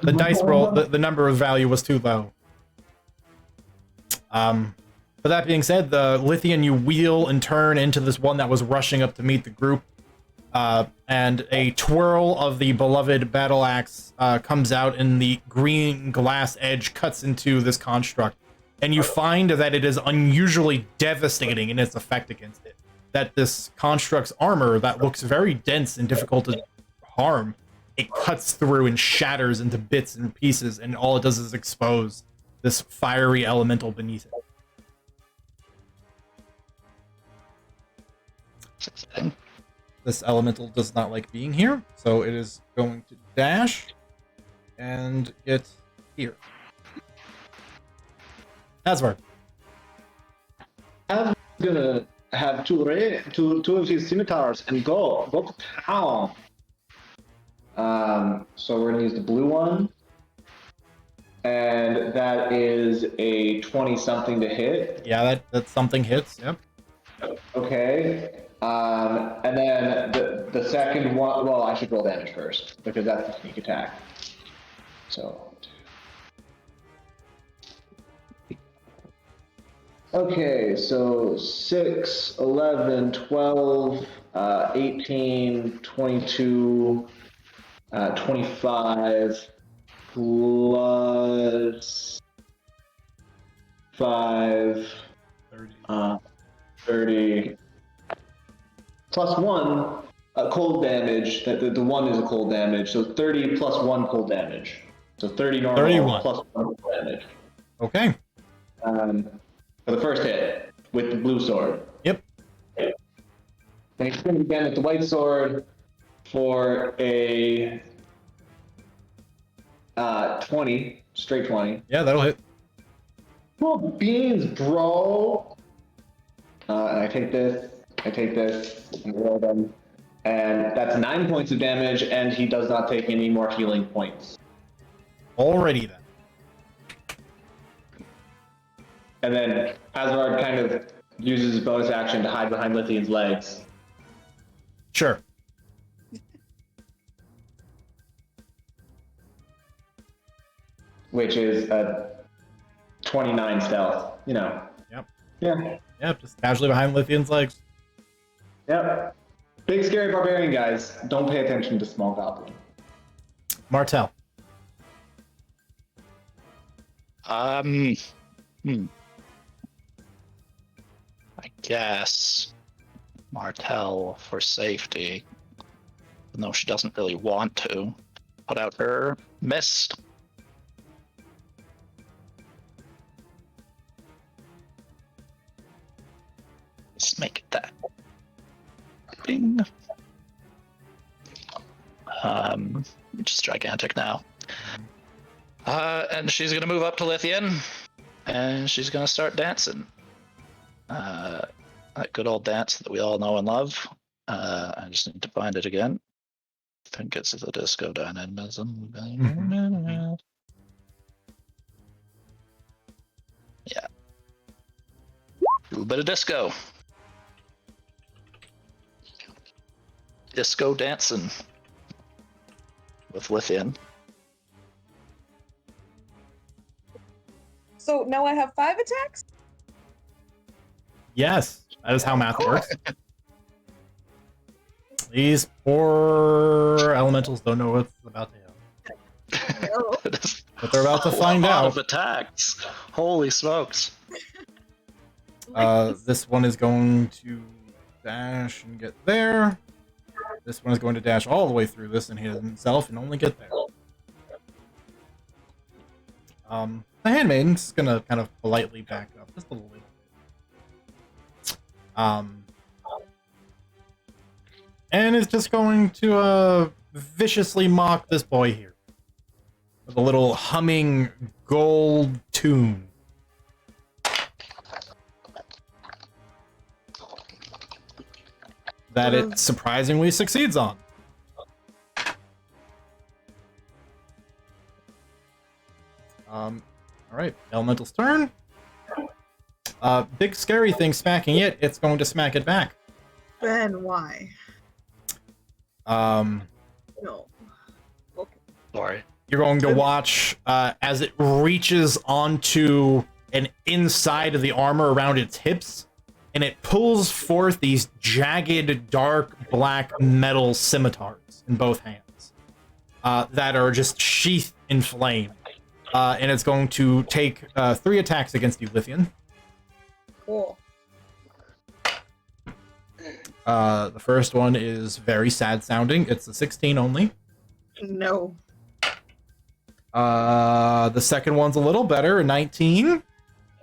The dice roll, the number of value was too low. But that being said, the Lithian, you wheel and turn into this one that was rushing up to meet the group. And a twirl of the beloved battle axe comes out, and the green glass edge cuts into this construct. And you find that it is unusually devastating in its effect against it. That this construct's armor, that looks very dense and difficult to harm, it cuts through and shatters into bits and pieces, and all it does is expose this fiery elemental beneath it. This elemental does not like being here, so it is going to dash and get here. Asvard. I'm gonna have two of his scimitars and go to town. So we're gonna use the blue one, and that is a 20-something to hit. Yeah, that something hits. Yep. Okay. And then the second one. Well, I should roll damage first because that's the sneak attack. So. Okay, so 6, 11, 12, 18, 22, 25, plus 5, 30, plus 1 cold damage. The 1 is a cold damage, so 30 plus 1 cold damage. So 30 normal 31. plus 1 cold damage. Okay. For the first hit with the blue sword. Yep. And he's going again with the white sword for a 20, straight 20. Yeah, that'll hit. Well, beans, bro. And I take this, and roll them. And that's 9 points of damage, and he does not take any more healing points. Alrighty then. And then Asgard kind of uses his bonus action to hide behind Lithian's legs. Sure. Which is a 29 stealth, you know. Yep. Yeah. Yep, just casually behind Lithian's legs. Yep. Big scary barbarian guys. Don't pay attention to small goblin. Martel. I guess Martel, for safety, even though she doesn't really want to, put out her mist. Let's make it that. Bing. Which is gigantic now. And she's gonna move up to Lithian, and she's gonna start dancing. That good old dance that we all know and love. I just need to find it again. I think it's the disco dynamism. Yeah. A little bit of disco. Disco dancing with Lithian. So now I have 5 attacks? Yes, that is how math works. These poor elementals don't know what's about to happen. Oh. But they're about to find A lot out. of attacks. Holy smokes. This one is going to dash and get there. This one is going to dash all the way through this and hit himself and only get there. The handmaiden's gonna kind of politely back up just a little bit. And is just going to viciously mock this boy here with a little humming gold tune. That it surprisingly succeeds on. Alright, Elemental's turn. Big scary thing smacking it, it's going to smack it back. Ben, why? No. Okay. Sorry. You're going to watch as it reaches onto an inside of the armor around its hips, and it pulls forth these jagged, dark, black metal scimitars in both hands that are just sheathed in flame. And it's going to take 3 attacks against you, Lithian. Cool. The first one is very sad sounding. It's a 16 only. No. The second one's a little better, a 19.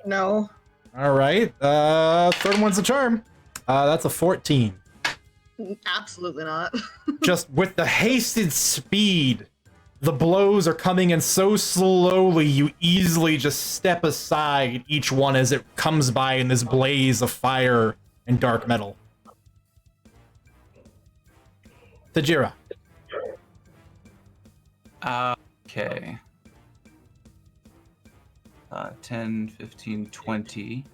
No. All right. Third one's a charm. That's a 14. Absolutely not. Just with the hasted speed, the blows are coming in so slowly, you easily just step aside each one as it comes by in this blaze of fire and dark metal. Tajira. Okay. 10, 15, 20.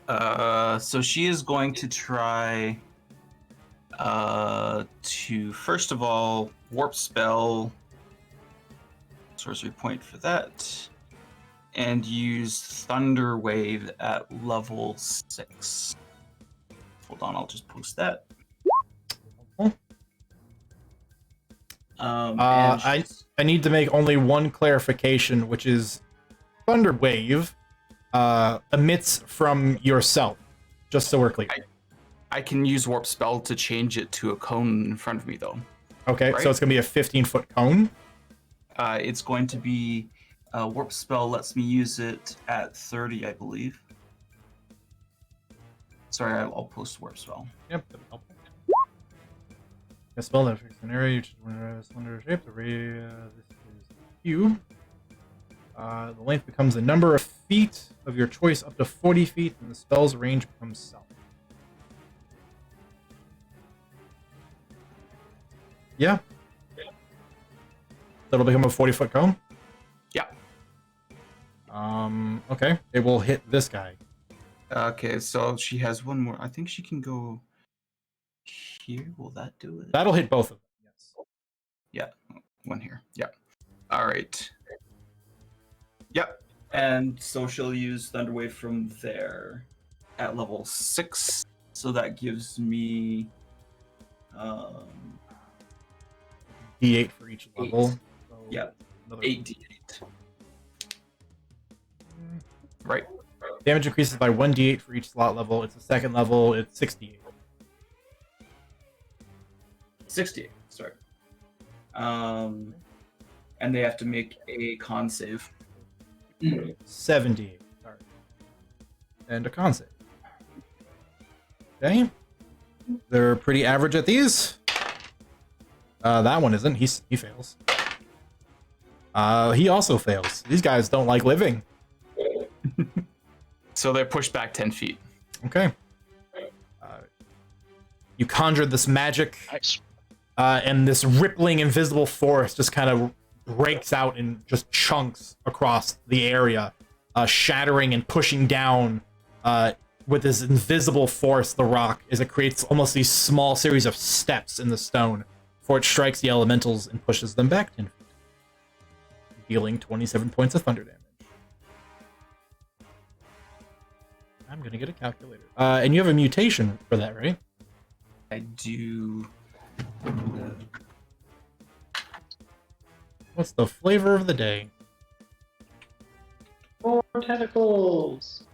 So she is going to try to, first of all, warp spell, sorcery point for that, and use Thunder Wave at level 6. Hold on, I'll just post that. I need to make only one clarification, which is Thunder Wave emits from yourself, just so we're clear. I can use warp spell to change it to a cone in front of me, though. Okay, right? so it's going to be a 15-foot cone. It's going to be warp spell lets me use it at 30, I believe. Sorry, I'll post warp spell. Yep, that'll help. A spell that affects an area, you just slender shape. This is cube. The length becomes the number of feet of your choice up to 40 feet, and the spell's range becomes self. Yeah. That'll become a 40-foot cone? Yeah. Okay. It will hit this guy. Okay, so she has one more. I think she can go here. Will that do it? That'll hit both of them, yes. Yeah, one here. Yeah. All right. Yep. And so she'll use Thunderwave from there at level 6. So that gives me D8 for each level. So yeah, another 8d8. Right. damage increases by 1d8 for each slot level. It's a second level, it's 68. 68. Sorry. And they have to make a con save. 78. Sorry. And a con save. Okay. They're pretty average at these. That one isn't. He fails. He also fails. These guys don't like living. So they're pushed back 10 feet. Okay. You conjured this magic, Nice. and this rippling invisible force just kind of breaks out in just chunks across the area, shattering and pushing down with this invisible force the rock as it creates almost these small series of steps in the stone before it strikes the elementals and pushes them back 10 feet, dealing 27 points of thunder damage. I'm gonna get a calculator. And you have a mutation for that, right? I do. What's the flavor of the day? More tentacles.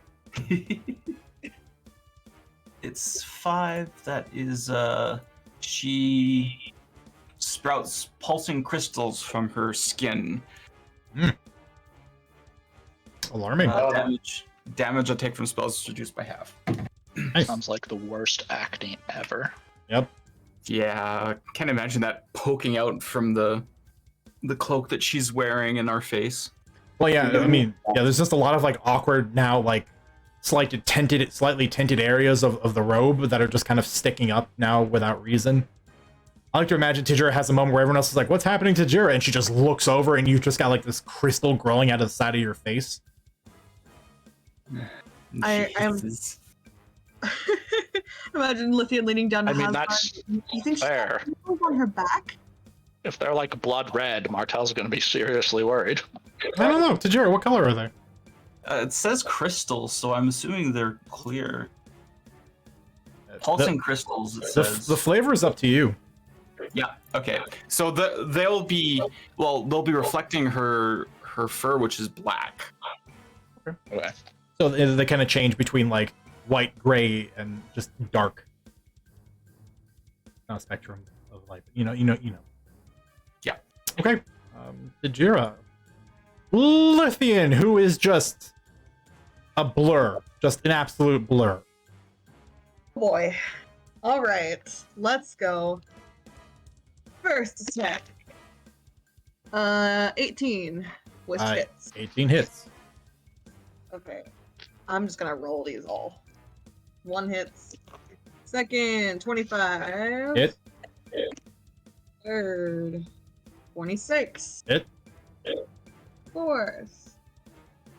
It's 5. That is, she sprouts pulsing crystals from her skin. Alarming. Damage I take from spells is reduced by half. Nice. Sounds like the worst acne ever. Yep. Yeah, can't imagine that poking out from the cloak that she's wearing in our face. Well, yeah, I mean, yeah, there's just a lot of like awkward now, like slightly tinted areas of the robe that are just kind of sticking up now without reason. I like to imagine Tajira has a moment where everyone else is like, "What's happening to Tajira?" And she just looks over, and you've just got like this crystal growing out of the side of your face. I'm imagine Lithia leaning down to I mean, Hazard. that's You think she's fair. got pimples on her back? If they're like blood red, Martel's going to be seriously worried. I don't know, Tajira, what color are they? It says crystals, so I'm assuming they're clear. Pulsing crystals, it says. The flavor is up to you. Yeah. Okay. So they'll be reflecting her fur, which is black. Okay. So they kind of change between like white, gray, and just dark. Not a spectrum of light. You know. Yeah. Okay. Tajira. Lithian, who is just a blur. Just an absolute blur. Boy. All right, let's go. First attack. 18, which hits. 18 hits. Okay, I'm just gonna roll these all. 1 hits. Second, 25. Hit. Third, 26. Hit. Fourth,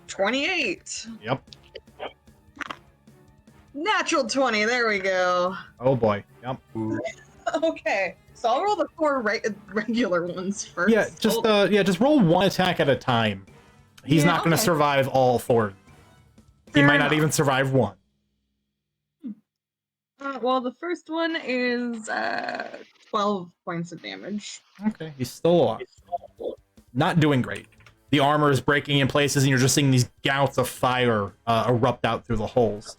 28. Yep. Natural 20. There we go. Oh boy. Yep. Okay, so I'll roll the 4 regular ones first. Yeah, just roll one attack at a time. He's Yeah, not going to okay. survive all 4. He Fair might not enough. even survive 1. Well, the first one is 12 points of damage. Okay, he's still alive. Not doing great. The armor is breaking in places, and you're just seeing these gouts of fire erupt out through the holes.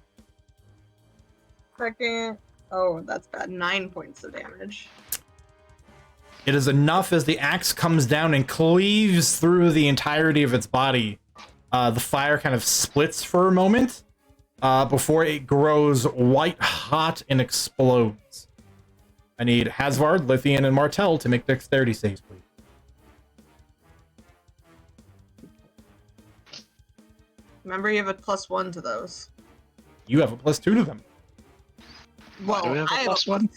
Second, oh, that's bad. 9 points of damage. It is enough as the axe comes down and cleaves through the entirety of its body. The fire kind of splits for a moment before it grows white hot and explodes. I need Hasvard, Lithian, and Martel to make dexterity saves, please. Remember, you have a +1 to those. You have a +2 to them. Well, do we have a I have +1?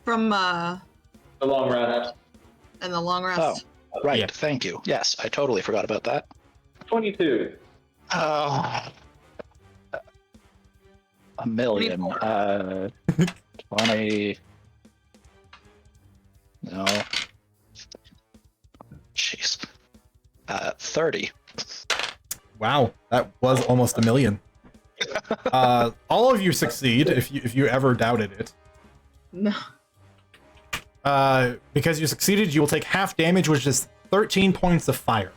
From The long rest. in the long rest. Oh, right. Yeah. Thank you. Yes, I totally forgot about that. 22. Oh. A million. 20. No. Jeez. 30. Wow, that was almost a million. All of you succeed if you ever doubted it. No. Because you succeeded, you will take half damage, which is 13 points of fire.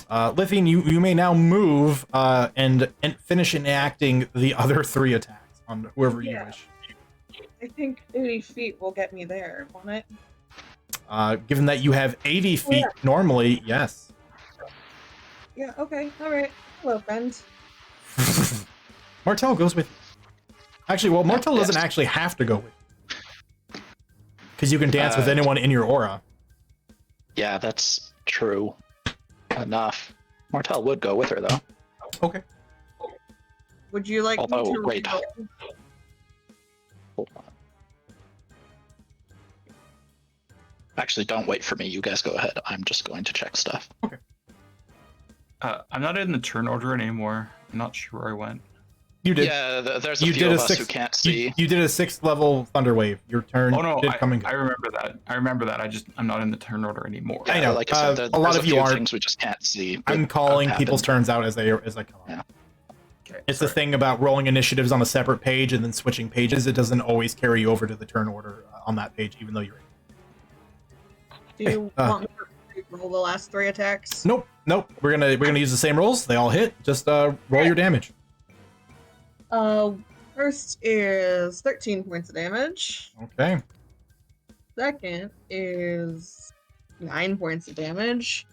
Lithian, you may now move and finish enacting the other 3 attacks on whoever you wish. I think 80 feet will get me there, won't it? Given that you have 80 feet normally, yes. Yeah, okay, alright. Hello, friend. Martel goes with you. Actually, well, Martel Yes. doesn't actually have to go with you. Because you can dance with anyone in your aura. Yeah, that's true. Enough. Martel would go with her, though. Okay. Would you like me Although, to wait. reroll? Hold on. Actually, don't wait for me. You guys go ahead. I'm just going to check stuff. I'm not in the turn order anymore. I'm not sure where I went. You did. Yeah, there's a You few did of a us 6th. who can't see. You did a 6th level Thunder Wave. Your turn Oh no, did come and go. I remember that. I remember that. I'm not in the turn order anymore. I know. Like I said, A lot there's of you few are. things we just can't see. I'm that calling happen. people's turns out as they come up. Yeah. Okay, It's the thing about rolling initiatives on a separate page and then switching pages. It doesn't always carry you over to the turn order on that page, even though you're in. Do you want me to roll the last 3 attacks? Nope. We're gonna use the same rolls. They all hit. Just roll your damage. First is 13 points of damage. Okay. Second is 9 points of damage.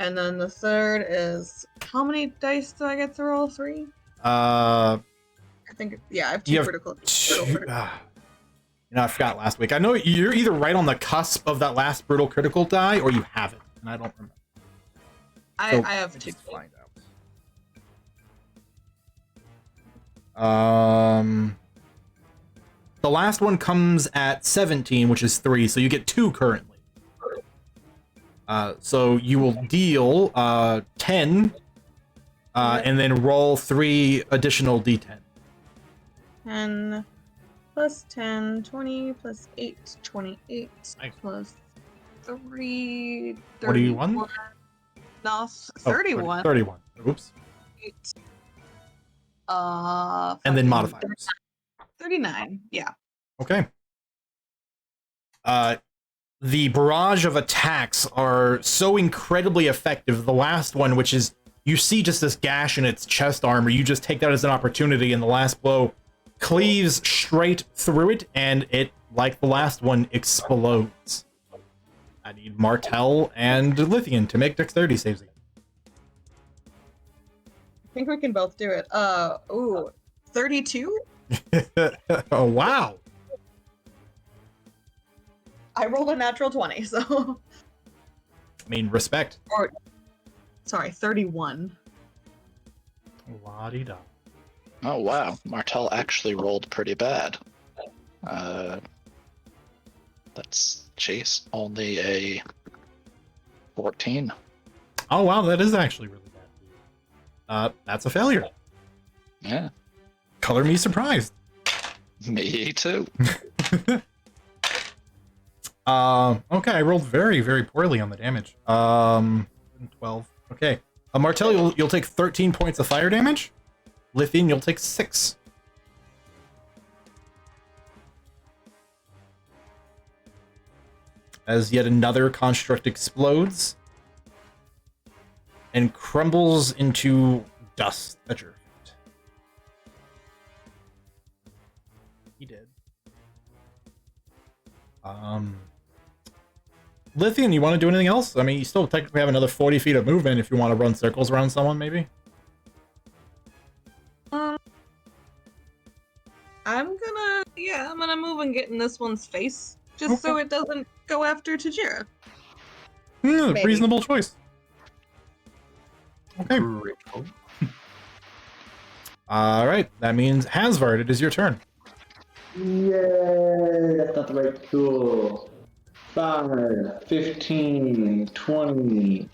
And then the third is, how many dice do I get to roll? 3? I think, yeah, I have 2 You have critical. I forgot last week. I know you're either right on the cusp of that last brutal critical die, or you haven't, and I don't remember. I have 2. Just find out. The last one comes at 17, which is 3, so you get 2 currently. So you will deal 10, and then roll 3 additional d10. 10 plus 10, 20 plus 8, 28 Nice. plus 3, 41? No, 31. 31. Oops. 8. And then fucking modifiers. 39, yeah. Okay. The barrage of attacks are so incredibly effective. The last one, which is, you see just this gash in its chest armor, you just take that as an opportunity, and the last blow cleaves straight through it, and it, like the last one, explodes. I need Martel and Lithian to make dexterity saves again. I think we can both do it. 32? Oh, wow. I rolled a natural 20, so... I mean, respect. Sorry, 31. La-di-da. Oh wow, Martel actually rolled pretty bad. That's only a 14. Oh, wow, that is actually really bad. That's a failure. Yeah, Color me surprised. me too. Okay, I rolled very, very poorly on the damage. 12. Okay. Martel, you'll take 13 points of fire damage. Lithian, you'll take 6. As yet another construct explodes and crumbles into dust at your feet. He did. Lithian, you want to do anything else? I mean, you still technically have another 40 feet of movement if you want to run circles around someone, maybe? I'm gonna move and get in this one's face, just so it doesn't go after Tajira. Maybe. Reasonable choice. Okay. Grateful. All right. That means Hasvard, it is your turn. Yay! That's not the right tool. 5, 15, 20,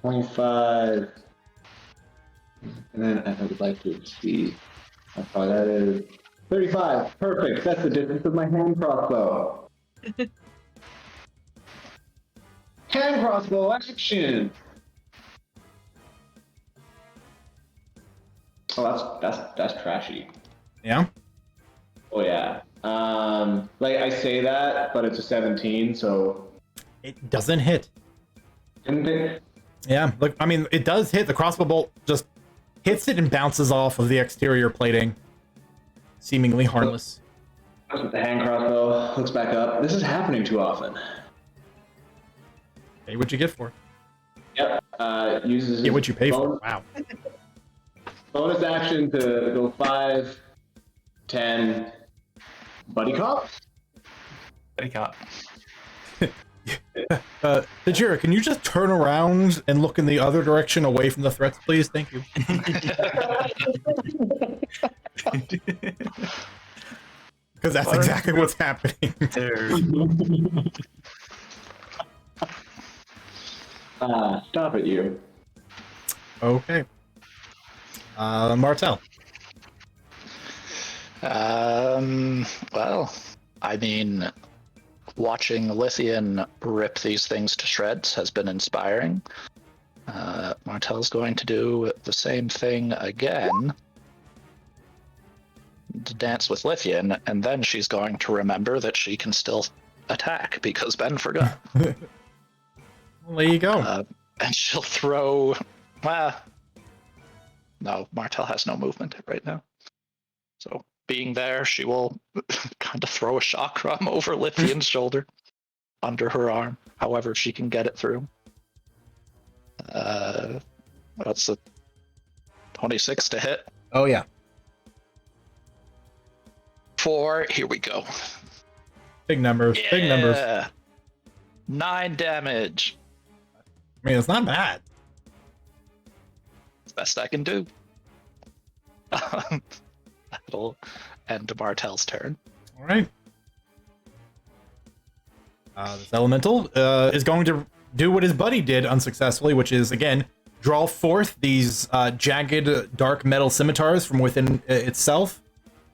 25. And then I would like to see how far that is. 35. Perfect. That's the distance of my hand crossbow. Hand crossbow action. Oh, that's trashy. Yeah. Oh yeah. Like I say that, but it's a 17, so It doesn't hit. didn't it? Yeah. Look, I mean, it does hit. The crossbow bolt just hits it and bounces off of the exterior plating, seemingly harmless. The hand crossbow looks back up. This is happening too often. Pay what you get for. Yep. Uses Get what you pay for. bonus, Wow. bonus action to go 5, 10. Buddy cop. Buddy cop. Tajira, can you just turn around and look in the other direction away from the threats, please? Thank you. Because that's exactly what's happening. Stop it, you. Okay. Martel. Well, I mean, watching Lithian rip these things to shreds has been inspiring. Martel's going to do the same thing again to dance with Lithian, and then she's going to remember that she can still attack because Ben forgot. Well, there you go. And she'll throw. No, Martel has no movement right now. So, being there, she will kind of throw a chakram over Lithian's shoulder, under her arm, however she can get it through. That's a 26 to hit. Oh, yeah. 4, here we go. Big numbers. Big numbers. 9 damage. I mean, it's not bad. It's the best I can do. That'll end Martel's turn. All right. This elemental is going to do what his buddy did unsuccessfully, which is, again, draw forth these jagged dark metal scimitars from within itself,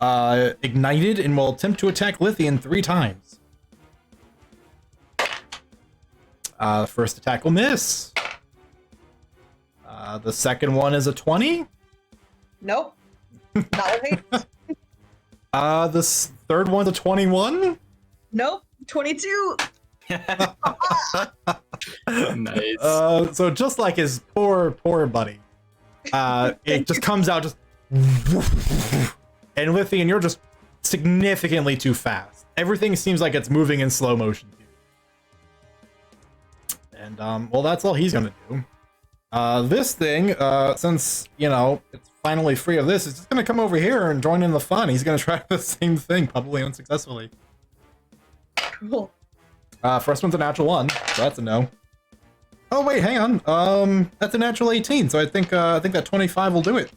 ignited, and will attempt to attack Lithian 3 times. First attack will miss. The second one is a 20. Nope. Not with me. The third one's a 21. Nope. 22. Nice. So just like his poor buddy, it just comes out just, and Lithian, you're just significantly too fast. Everything seems like it's moving in slow motion. And well, that's all he's gonna do. This thing, since you know it's finally free of this, it's just gonna come over here and join in the fun. He's gonna try the same thing, probably unsuccessfully. Cool. First one's a natural 1, so that's a no. Oh wait, hang on. That's a natural 18, so I think that 25 will do it.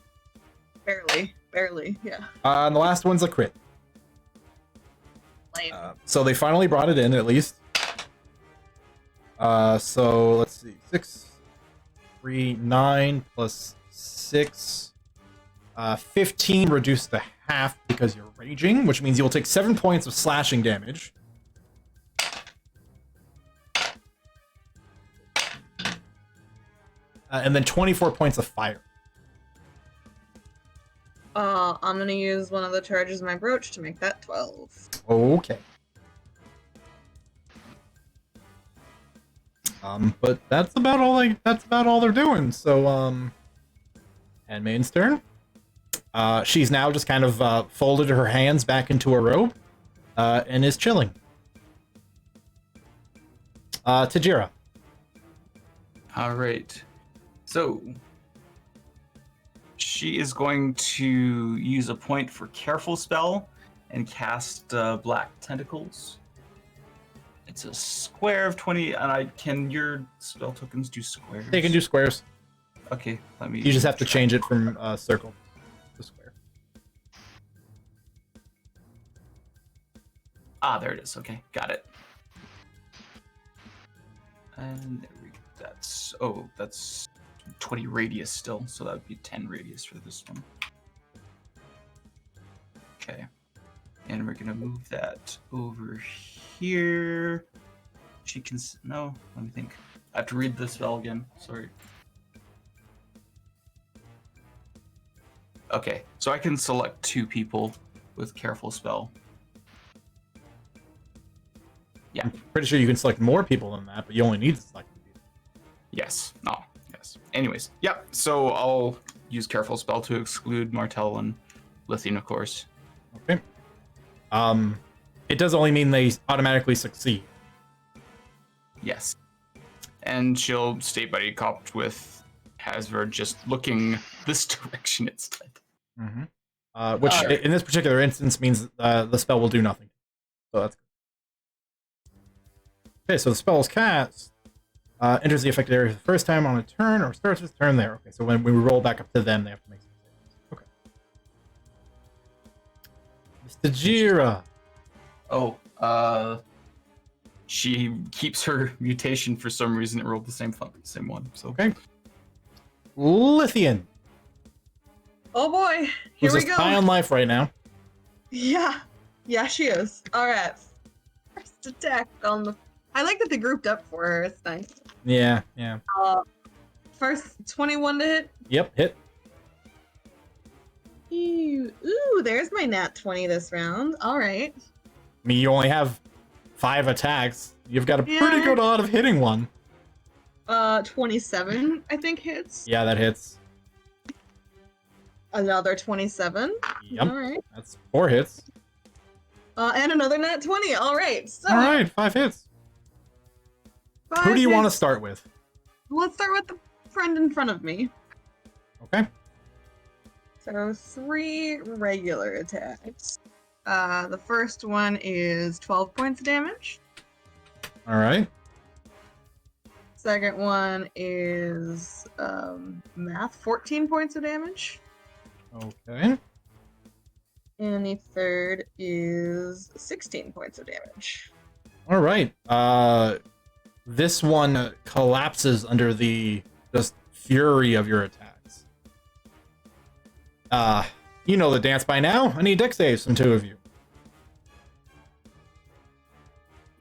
Barely, yeah. And the last one's a crit. Lame. So they finally brought it in, at least. So let's see, 6, 3, 9 plus 6, 15 reduced to half because you're raging, which means you will take 7 points of slashing damage. And then 24 points of fire. I'm gonna use one of the charges of my brooch to make that 12. Okay. But that's about all they're doing. So, Handmaid's turn. She's now just kind of folded her hands back into her robe, and is chilling. Tajira. All right. So She is going to use a point for Careful Spell and cast Black Tentacles. It's a square of 20, and can your spell tokens do squares? They can do squares. Okay, let me. You just have to change it from circle to square. Ah, there it is. Okay, got it. And that's 20 radius still, so that would be 10 radius for this one. Okay, and we're gonna move that over here. She can no. Let me think. I have to read the spell again. Sorry. Okay, so I can select 2 people with Careful Spell. Yeah. I'm pretty sure you can select more people than that, but you only need to select people. Yes. Oh, yes. Anyways, yeah. So I'll use Careful Spell to exclude Martel and Lithium, of course. Okay. It does only mean they automatically succeed. Yes. And she'll stay buddy copped with Hasver, just looking this direction instead. Mm-hmm. Which, in this particular instance, means the spell will do nothing. So that's good. Okay, so the spell is cast. Enters the affected area for the first time on a turn, or starts its turn there. Okay, so when we roll back up to them, they have to make some saves. Okay. Mr. Jira. Oh, she keeps her mutation for some reason. It rolled the same one. So Okay. Lithian. Oh boy, Who's here we just go. high on life right now. Yeah, she is. All right, first attack on the. I like that they grouped up for her. It's nice. Yeah. First 21 to hit. Yep, hit. Ooh, there's my nat 20 this round. All right. I mean, you only have 5 attacks. You've got a pretty good odd of hitting one. 27, I think hits. Yeah, that hits. Another 27. Yep. All right. That's 4 hits. And another nat 20. All right. So. All right, 5 hits. Who do you want to start with? Let's start with the friend in front of me. Okay. So 3 regular attacks. The first one is 12 points of damage. All right. Second one is 14 points of damage. Okay. And the third is 16 points of damage. All right. This one collapses under the just fury of your attacks. You know the dance by now. I need dex saves from 2 of you.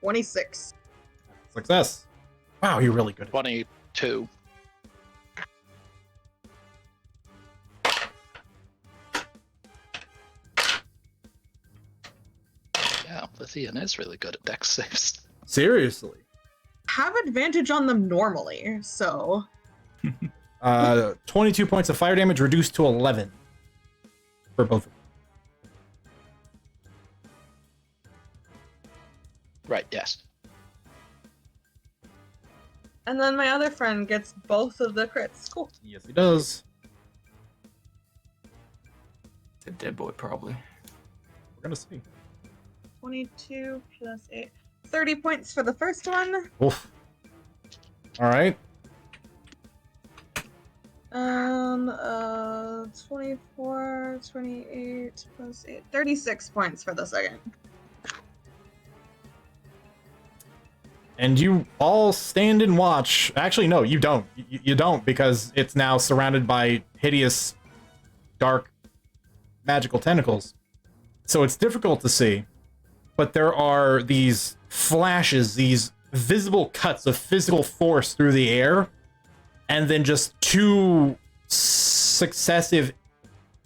26. Success. Wow, you're really good. 22. Yeah, Lithian is really good at dex saves. Seriously. Have advantage on them normally, so 22 points of fire damage reduced to 11 for both of them. Right, yes. and then my other friend gets both of the crits. Cool. Yes, he does. The dead boy, probably. We're gonna see. 22 plus 8. 30 points for the first one. Oof. All right. 24, 28 plus 8. 36 points for the second. And you all stand and watch. Actually, no, you don't. You don't, because it's now surrounded by hideous, dark, magical tentacles. So it's difficult to see. But there are these flashes, these visible cuts of physical force through the air, and then just 2 successive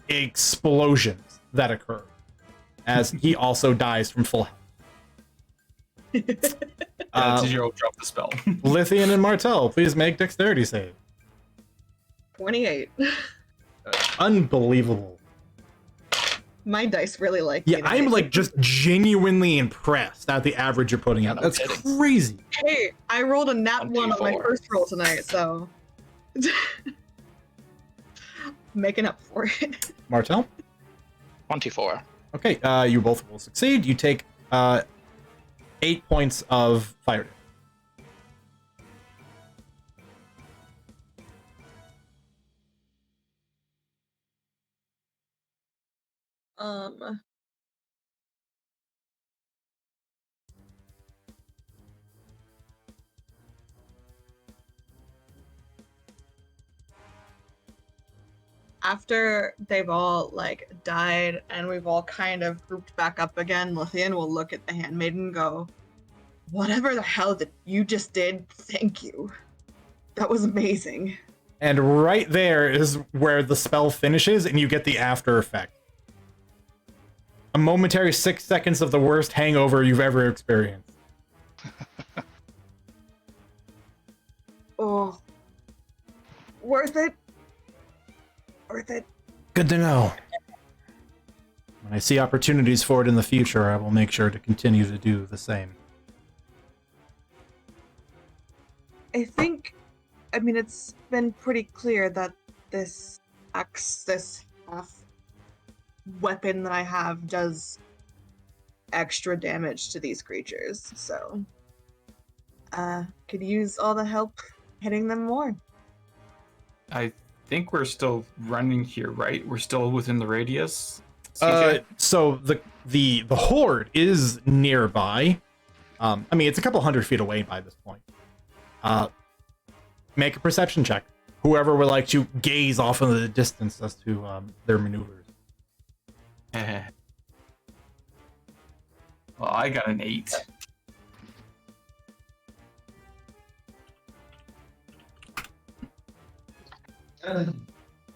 explosions that occur as he also dies from full health. That's your old drop the spell. Lithian and Martel, please make dexterity save. 28. Unbelievable. My dice really like Yeah, me I'm today. like just genuinely impressed at the average you're putting out. No That's kidding. crazy. Hey, I rolled a nat 1 on my 1d4. first roll tonight, so. making up for it. Martel? 24. Okay, you both will succeed. You take 8 points of fire damage. After they've all like died and we've all kind of grouped back up again, Lithian will look at the handmaiden and go, "Whatever the hell that you just did, thank you. That was amazing." And right there is where the spell finishes and you get the after effect. A momentary 6 seconds of the worst hangover you've ever experienced. Oh. Worth it. Worth it. Good to know. When I see opportunities for it in the future, I will make sure to continue to do the same. I mean, it's been pretty clear that this axe, this half weapon that I have does extra damage to these creatures, so could use all the help hitting them more. I think we're still running here, right? We're still within the radius. CJ? So the horde is nearby. I mean, it's a couple 100 feet away by this point. Make a perception check. Whoever would like to gaze off in the distance as to their maneuvers. Well, I got an 8.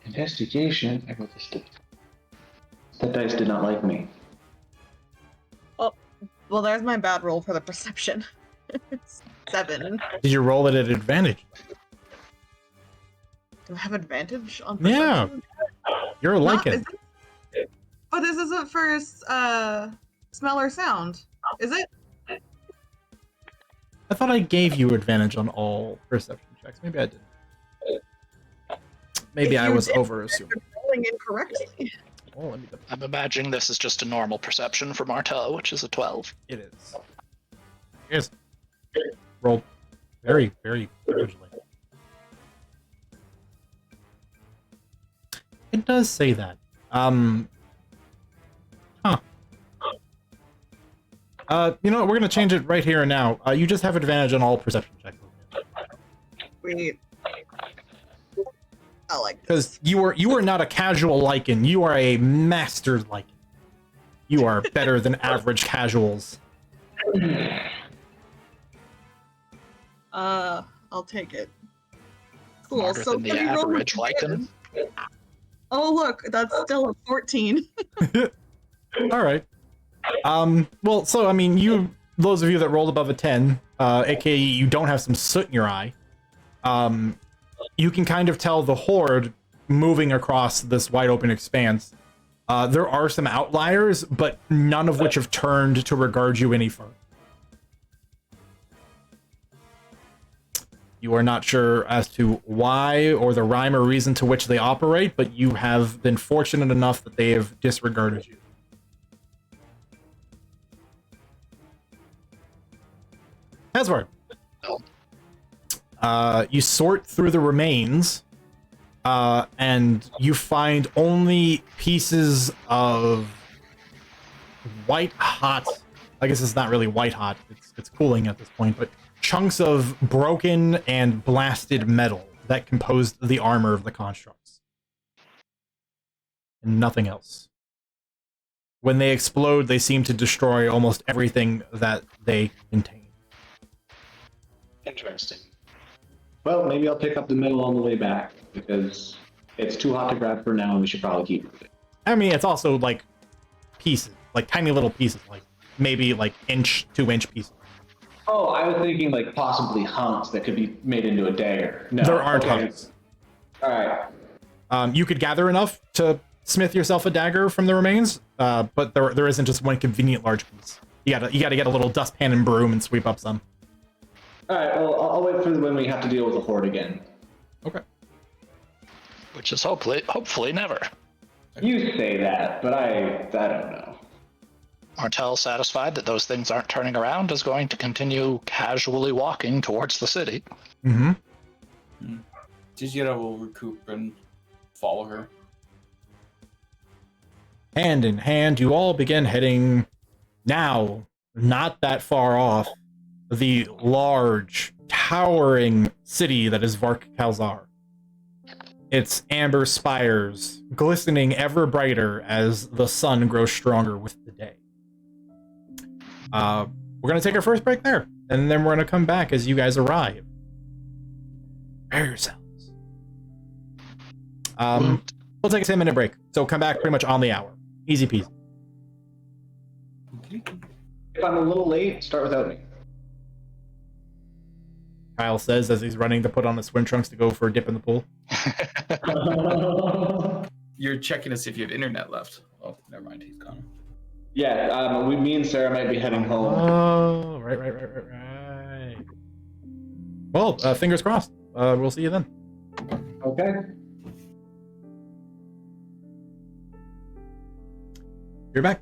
Investigation. I got this. That dice did not like me. Oh, well, there's my bad roll for the perception. It's 7. Did you roll it at advantage? Do I have advantage on Yeah. perception? You're a lichen. But this isn't for smell or sound, is it? I thought I gave you advantage on all perception checks. Maybe I didn't. Maybe If I you was did, over-assuming. you're rolling incorrectly. Oh, let me double- I'm imagining this is just a normal perception for Martel, which is a 12. It is. Yes. Roll very, very originally. It does say that. You know what? We're gonna change it right here and now. You just have advantage on all perception checks. Wait. I like Because you are not a casual lichen. You are a master lichen. You are better than average casuals. I'll take it. Cool. Smarter So than the can you roll average with lichen. Oh look, that's still a 14. All right. Well, so I mean, those of you that rolled above a 10, aka you don't have some soot in your eye, you can kind of tell the horde moving across this wide open expanse. There are some outliers, but none of which have turned to regard you any further. You are not sure as to why or the rhyme or reason to which they operate, but you have been fortunate enough that they have disregarded you. Hasward. You sort through the remains, and you find only pieces of white hot. I guess it's not really white hot. It's cooling at this point, but chunks of broken and blasted metal that composed the armor of the constructs, and nothing else. When they explode, they seem to destroy almost everything that they contain. Interesting. Well, maybe I'll pick up the metal on the way back because it's too hot to grab for now, and we should probably keep it. I mean, it's also like pieces, like tiny little pieces, like maybe like 2-inch pieces. Oh, I was thinking like possibly hunks that could be made into a dagger. No, There aren't okay. hunks. All right. You could gather enough to smith yourself a dagger from the remains, but there isn't just one convenient large piece. You gotta get a little dustpan and broom and sweep up some. All right. Well, I'll wait for when we have to deal with the horde again. Okay. Which is hopefully never. You say that, but I don't know. Martel, satisfied that those things aren't turning around, is going to continue casually walking towards the city. Mm-hmm. Jijira will recoup and follow her. Hand in hand, you all begin heading now, not that far off, the large, towering city that is Vark Kalzar. Its amber spires glistening ever brighter as the sun grows stronger with the day. We're going to take our first break there, and then we're going to come back as you guys arrive. Prepare yourselves. We'll take a 10-minute break, so come back pretty much on the hour. Easy peasy. If I'm a little late, start without me. Kyle says as he's running to put on his swim trunks to go for a dip in the pool. You're checking to see if you have internet left. Oh, never mind. He's gone. Yeah, me and Sarah might be heading home. Oh, right. Well, fingers crossed. We'll see you then. Okay. You're back.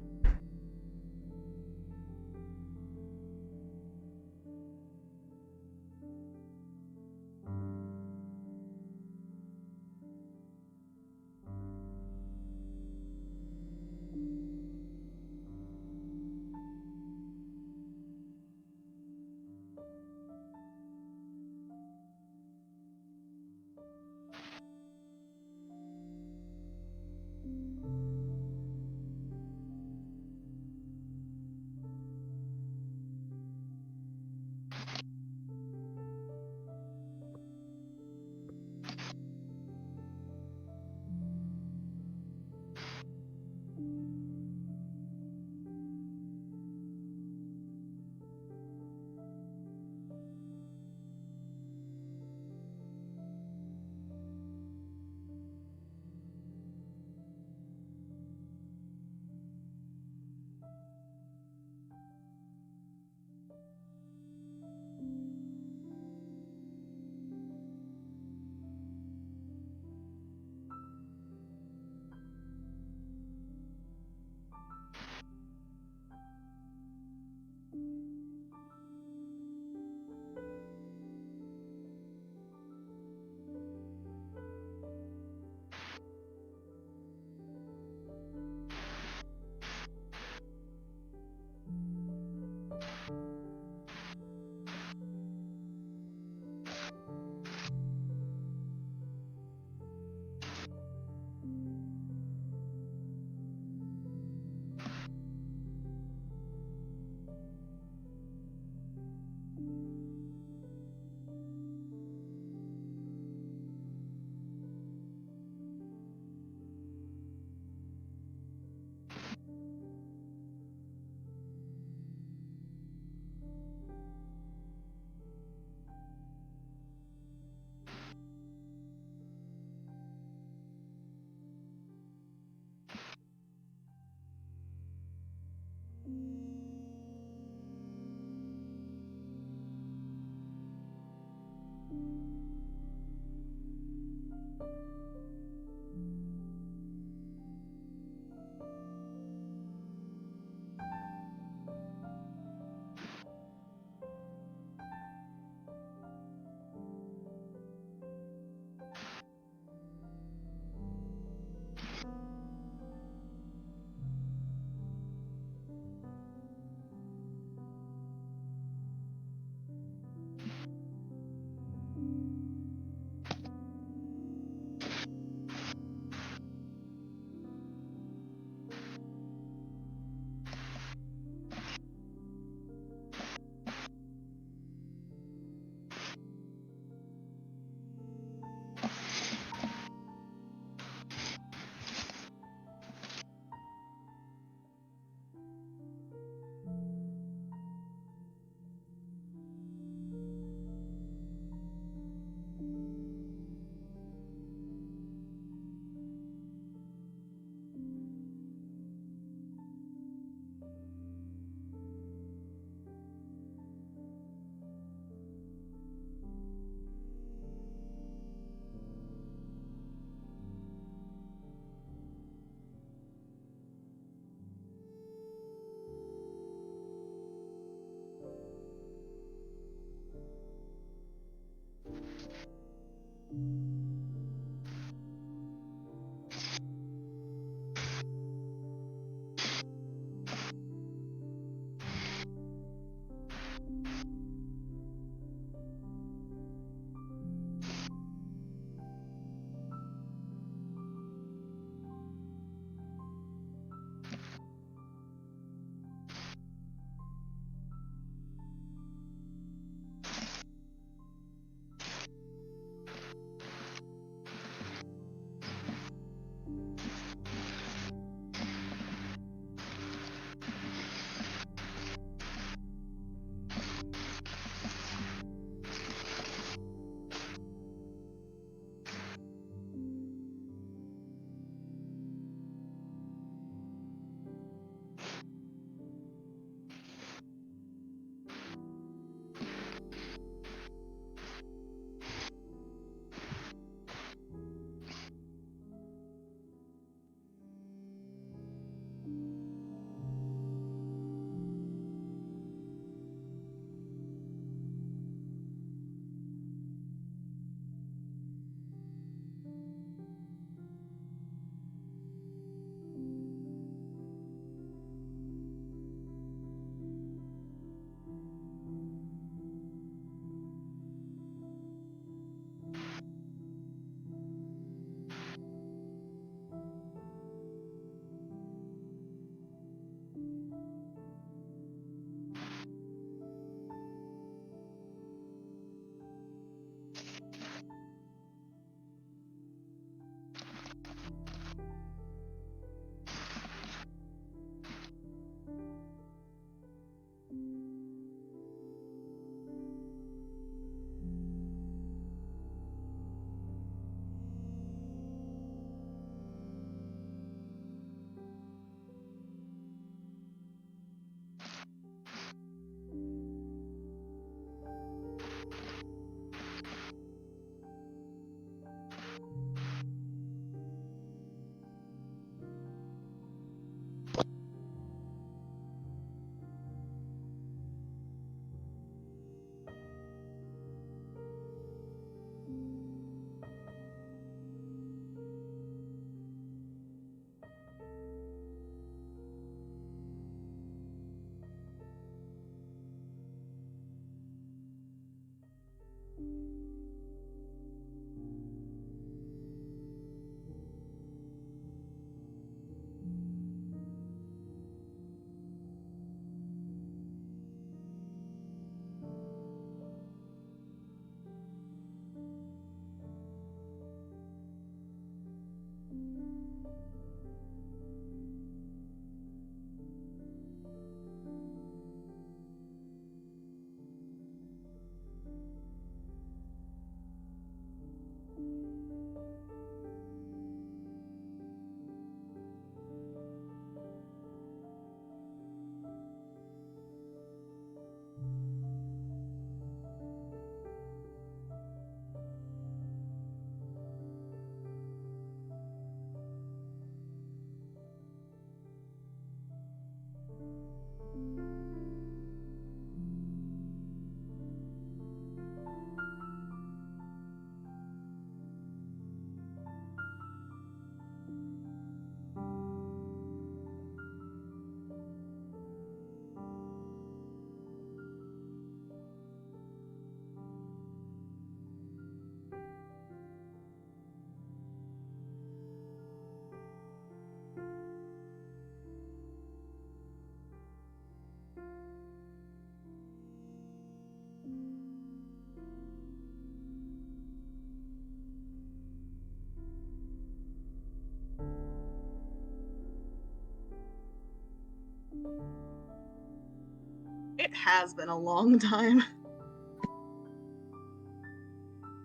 It has been a long time.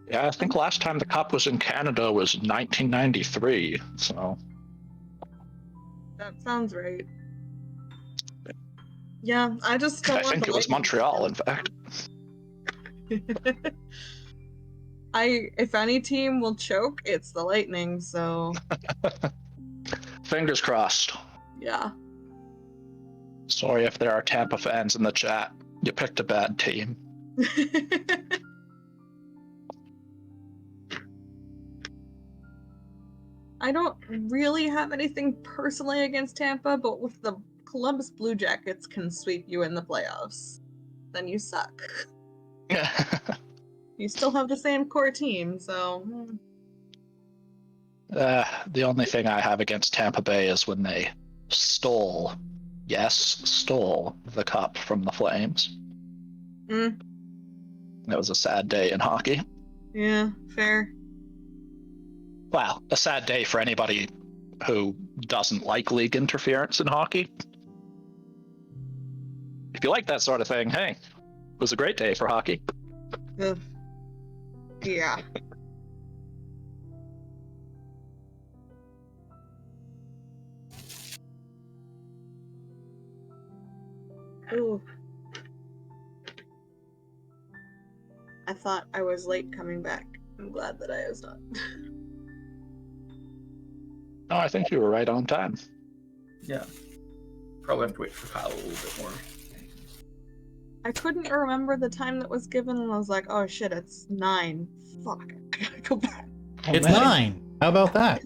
Yeah, I think last time the Cup was in Canada was 1993. So That sounds right. Yeah, I just don't I want think the it was Lightning Montreal, in to fact. if any team will choke, it's the Lightning, so Fingers crossed. yeah. Sorry if there are Tampa fans in the chat. You picked a bad team. I don't really have anything personally against Tampa, but if the Columbus Blue Jackets can sweep you in the playoffs, then you suck. You still have the same core team, so. The only thing I have against Tampa Bay is when they stole, yes, stole the Cup from the Flames. Mm, It was a sad day in hockey. yeah, fair. Well, a sad day for anybody who doesn't like league interference in hockey. If you like that sort of thing, hey, it was a great day for hockey. Ugh. Yeah. Ooh. I thought I was late coming back. I'm glad that I was not. No, I think you were right on time. Yeah. Probably have to wait for Kyle a little bit more. I couldn't remember the time that was given, and I was like, oh shit, it's 9. Fuck. I gotta go back. Oh, It's man. 9. How about that?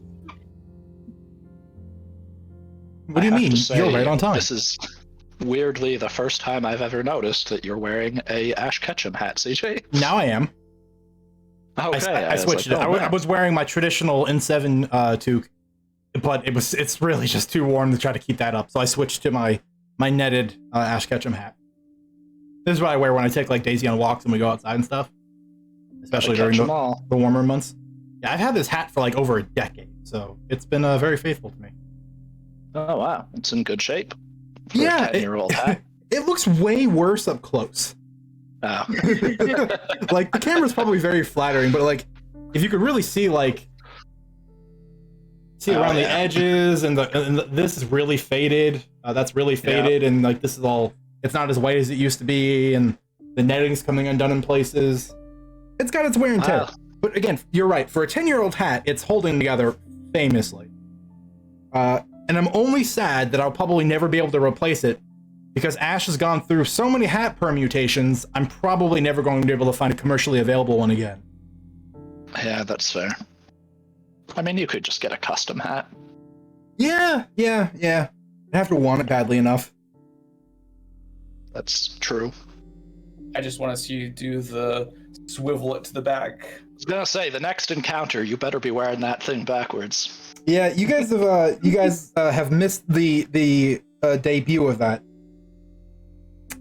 What do I you have mean? to say, You're right on time. This is weirdly the first time I've ever noticed that you're wearing a Ash Ketchum hat, CJ. Now I am. Okay, I switched like, it. I was wearing my traditional N7 toque, but it's really just too warm to try to keep that up. So I switched to my netted Ash Ketchum hat. This is what I wear when I take like Daisy on walks and we go outside and stuff, especially during the warmer months. Yeah, I've had this hat for like over a decade, so it's been very faithful to me. Oh wow, it's in good shape. For Yeah, a 10-year-old hat. It looks way worse up close. Oh. Like the camera's probably very flattering, but like if you could really see like around the edges and this is really faded. That's really faded, and like this is all. It's not as white as it used to be, and the netting's coming undone in places. It's got its wear and tear. But again, you're right. For a 10-year-old hat, it's holding together famously. And I'm only sad that I'll probably never be able to replace it because Ash has gone through so many hat permutations, I'm probably never going to be able to find a commercially available one again. Yeah, that's fair. I mean, you could just get a custom hat. Yeah. I have to want it badly enough. That's true. I just want to see you do the swivel it to the back. I was gonna say, the next encounter, you better be wearing that thing backwards. Yeah, you guys have missed the debut of that.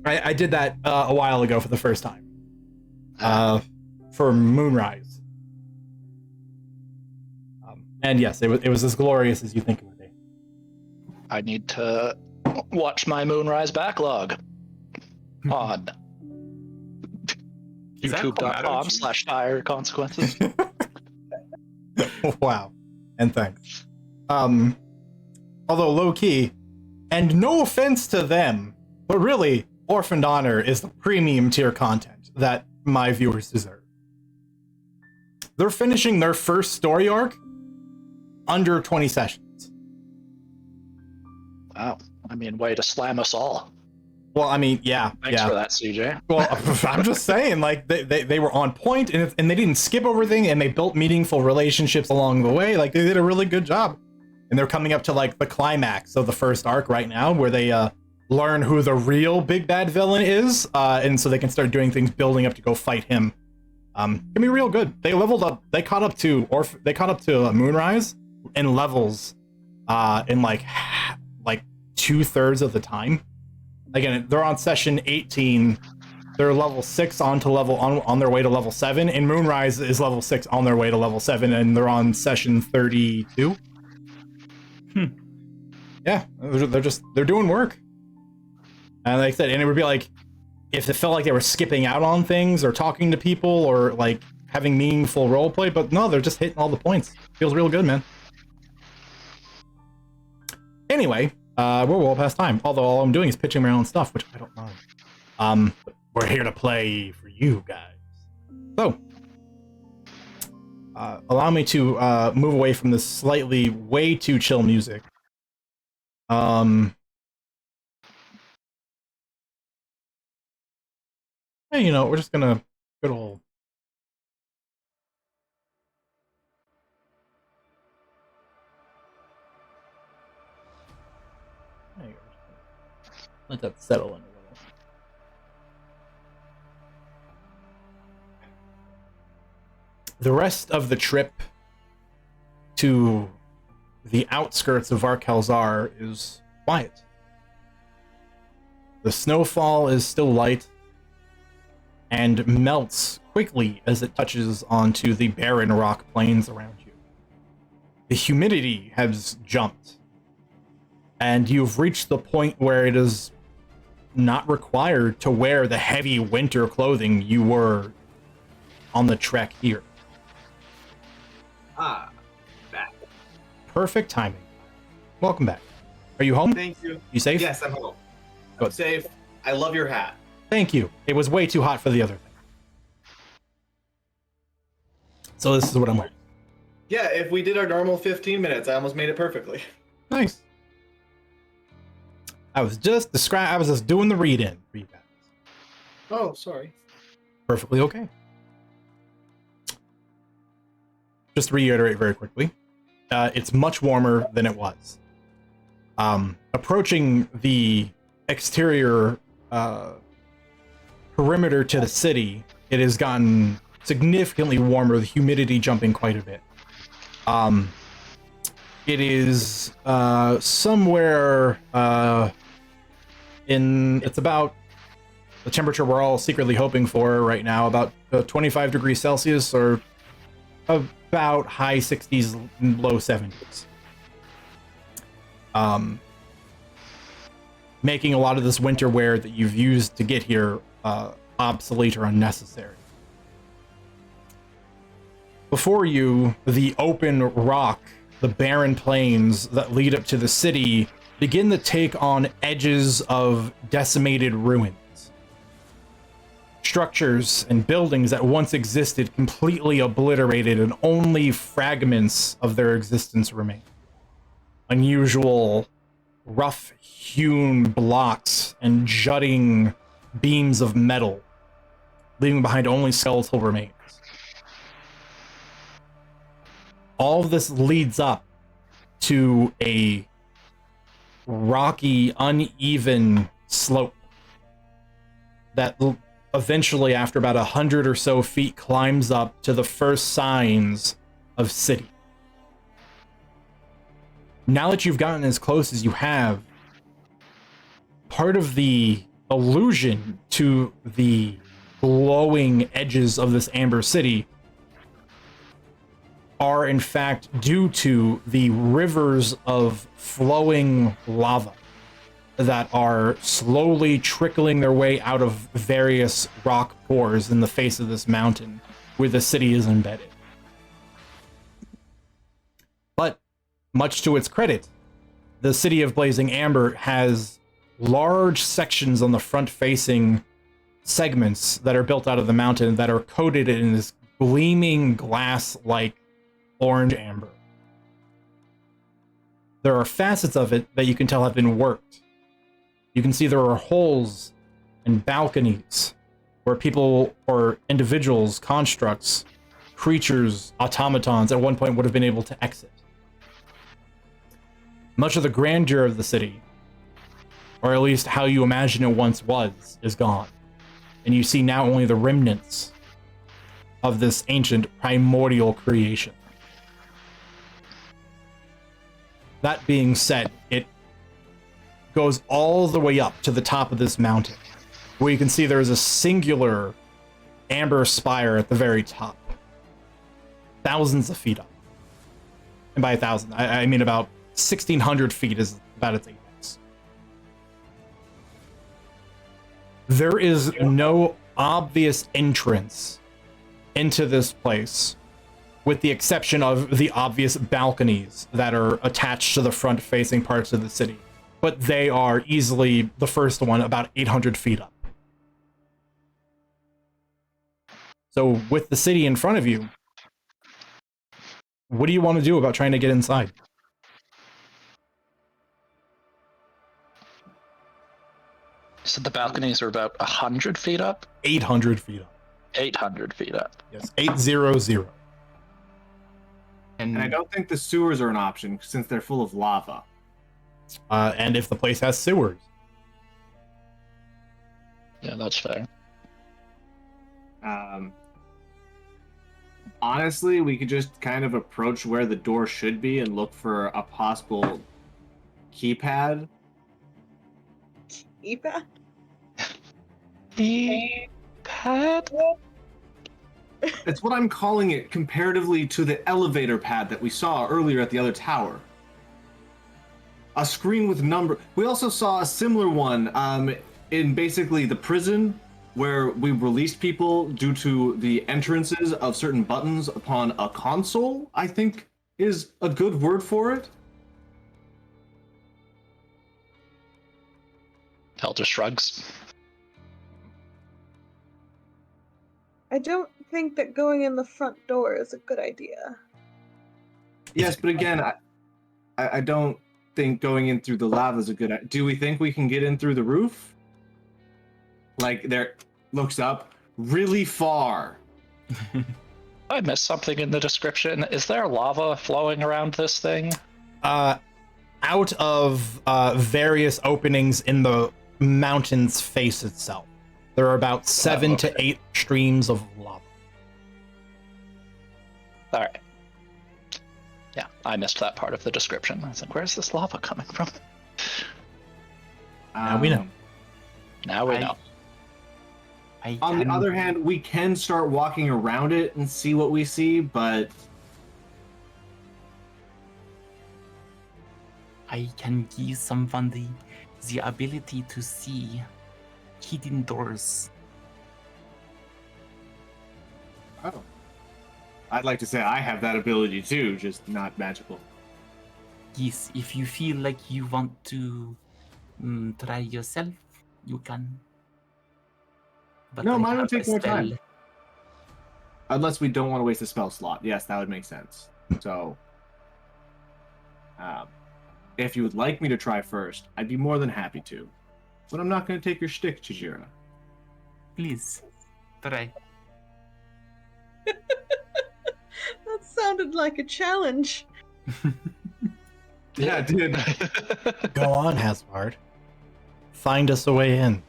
I did that a while ago for the first time. For Moonrise. And yes, it was as glorious as you think it would be. I need to watch my Moonrise backlog on youtube.com/dire consequences. Wow. And thanks. Although low key, and no offense to them, but really, Orphaned Honor is the premium tier content that my viewers deserve. They're finishing their first story arc under 20 sessions. Wow. I mean, way to slam us all. Well, I mean, yeah. Thanks for that, CJ. Well, I'm just saying, like, they were on point, and they didn't skip everything, and they built meaningful relationships along the way. Like, they did a really good job. And they're coming up to, like, the climax of the first arc right now, where they learn who the real big bad villain is, and so they can start doing things building up to go fight him. Gonna be real good. They leveled up. They caught up to Moonrise in levels in like 2/3 of the time. Again, they're on session 18. They're level 6 on their way to level 7, and Moonrise is level 6 on their way to level 7, and they're on session 32. Yeah, they're doing work. And like I said, and it would be like if it felt like they were skipping out on things or talking to people or like having meaningful roleplay, but no, they're just hitting all the points. Feels real good, man. Anyway, we're well past time. Although all I'm doing is pitching my own stuff, which I don't mind. We're here to play for you guys. So, allow me to move away from this slightly way too chill music. Hey, you know, we're just gonna good old. There you go. Let that settle in a little. The rest of the trip to the outskirts of Varkalzar is quiet. The snowfall is still light and melts quickly as it touches onto the barren rock plains around you. The humidity has jumped, and you've reached the point where it is not required to wear the heavy winter clothing you were on the trek here. Back. Perfect timing. Welcome back. Are you home? Thank you. You safe? Yes, I'm home. Good. I'm safe. I love your hat. Thank you. It was way too hot for the other thing. So this is what I'm wearing. Yeah, if we did our normal 15 minutes, I almost made it perfectly. Nice. I was just doing the read-in for you guys. Oh, sorry. Perfectly okay. Just to reiterate very quickly, it's much warmer than it was. Approaching the exterior perimeter to the city, it has gotten significantly warmer, the humidity jumping quite a bit. It is somewhere it's about the temperature we're all secretly hoping for right now, about 25 degrees Celsius, or about high 60s, low 70s. Making a lot of this winter wear that you've used to get here obsolete or unnecessary. Before you, the open rock, the barren plains that lead up to the city begin to take on edges of decimated ruins. Structures and buildings that once existed completely obliterated, and only fragments of their existence remain. Unusual, rough-hewn blocks and jutting beams of metal, leaving behind only skeletal remains. All of this leads up to a rocky, uneven slope that eventually, after about 100 or so feet, climbs up to the first signs of city. Now that you've gotten as close as you have, part of the illusion to the glowing edges of this amber city are in fact due to the rivers of flowing lava that are slowly trickling their way out of various rock pores in the face of this mountain where the city is embedded. But much to its credit, the city of Blazing Amber has large sections on the front-facing segments that are built out of the mountain that are coated in this gleaming glass-like orange amber. There are facets of it that you can tell have been worked. You can see there are holes and balconies where people or individuals, constructs, creatures, automatons at one point would have been able to exit. Much of the grandeur of the city, or at least how you imagine it once was, is gone. And you see now only the remnants of this ancient primordial creation. That being said, it goes all the way up to the top of this mountain, where you can see there is a singular amber spire at the very top, thousands of feet up. And by 1,000, I mean about 1,600 feet is about its apex. There is no obvious entrance into this place, with the exception of the obvious balconies that are attached to the front-facing parts of the city. But they are easily the first one about 800 feet up. So with the city in front of you, what do you want to do about trying to get inside? So the balconies are about 100 feet up? 800 feet up. 800 feet up. Yes, 800. And I don't think the sewers are an option since they're full of lava. And if the place has sewers. Yeah, that's fair. Honestly, we could just kind of approach where the door should be and look for a possible keypad. Keypad? Keypad? It's what I'm calling it comparatively to the elevator pad that we saw earlier at the other tower. A screen with number. We also saw a similar one in basically the prison where we released people due to the entrances of certain buttons upon a console, I think is a good word for it. Elder shrugs. I don't think that going in the front door is a good idea. Yes, but again, I don't think going in through the lava is a good idea. Do we think we can get in through the roof? Like, there, looks up really far. I missed something in the description. Is there lava flowing around this thing? Out of various openings in the mountain's face itself. There are about 7 to 8 streams of lava. All right. Yeah, I missed that part of the description. I was like, where's this lava coming from? Now we know. Now we know. On the other hand, we can start walking around it and see what we see, but I can give someone the ability to see hidden doors. oh, I'd like to say I have that ability too, just not magical. Yes, if you feel like you want to try yourself, you can. But No, I mine would have a take more spell. time. Unless we don't want to waste a spell slot. Yes, that would make sense. So, if you would like me to try first, I'd be more than happy to. But I'm not going to take your shtick, Chijira. Please, try. That sounded like a challenge. Yeah, dude. Go on, Hasbard. Find us a way in.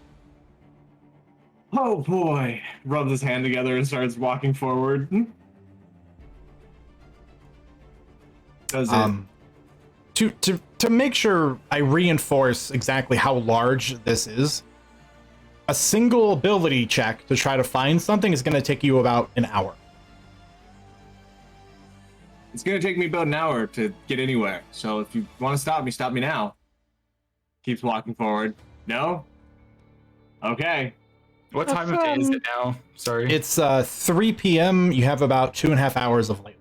Oh boy. Rubs his hand together and starts walking forward. Does it? To make sure I reinforce exactly how large this is, a single ability check to try to find something is going to take you about an hour. It's going to take me about an hour to get anywhere. So if you want to stop me now. Keeps walking forward. No? Okay. What time of day is it now? Sorry. It's 3 p.m. You have about 2.5 hours of light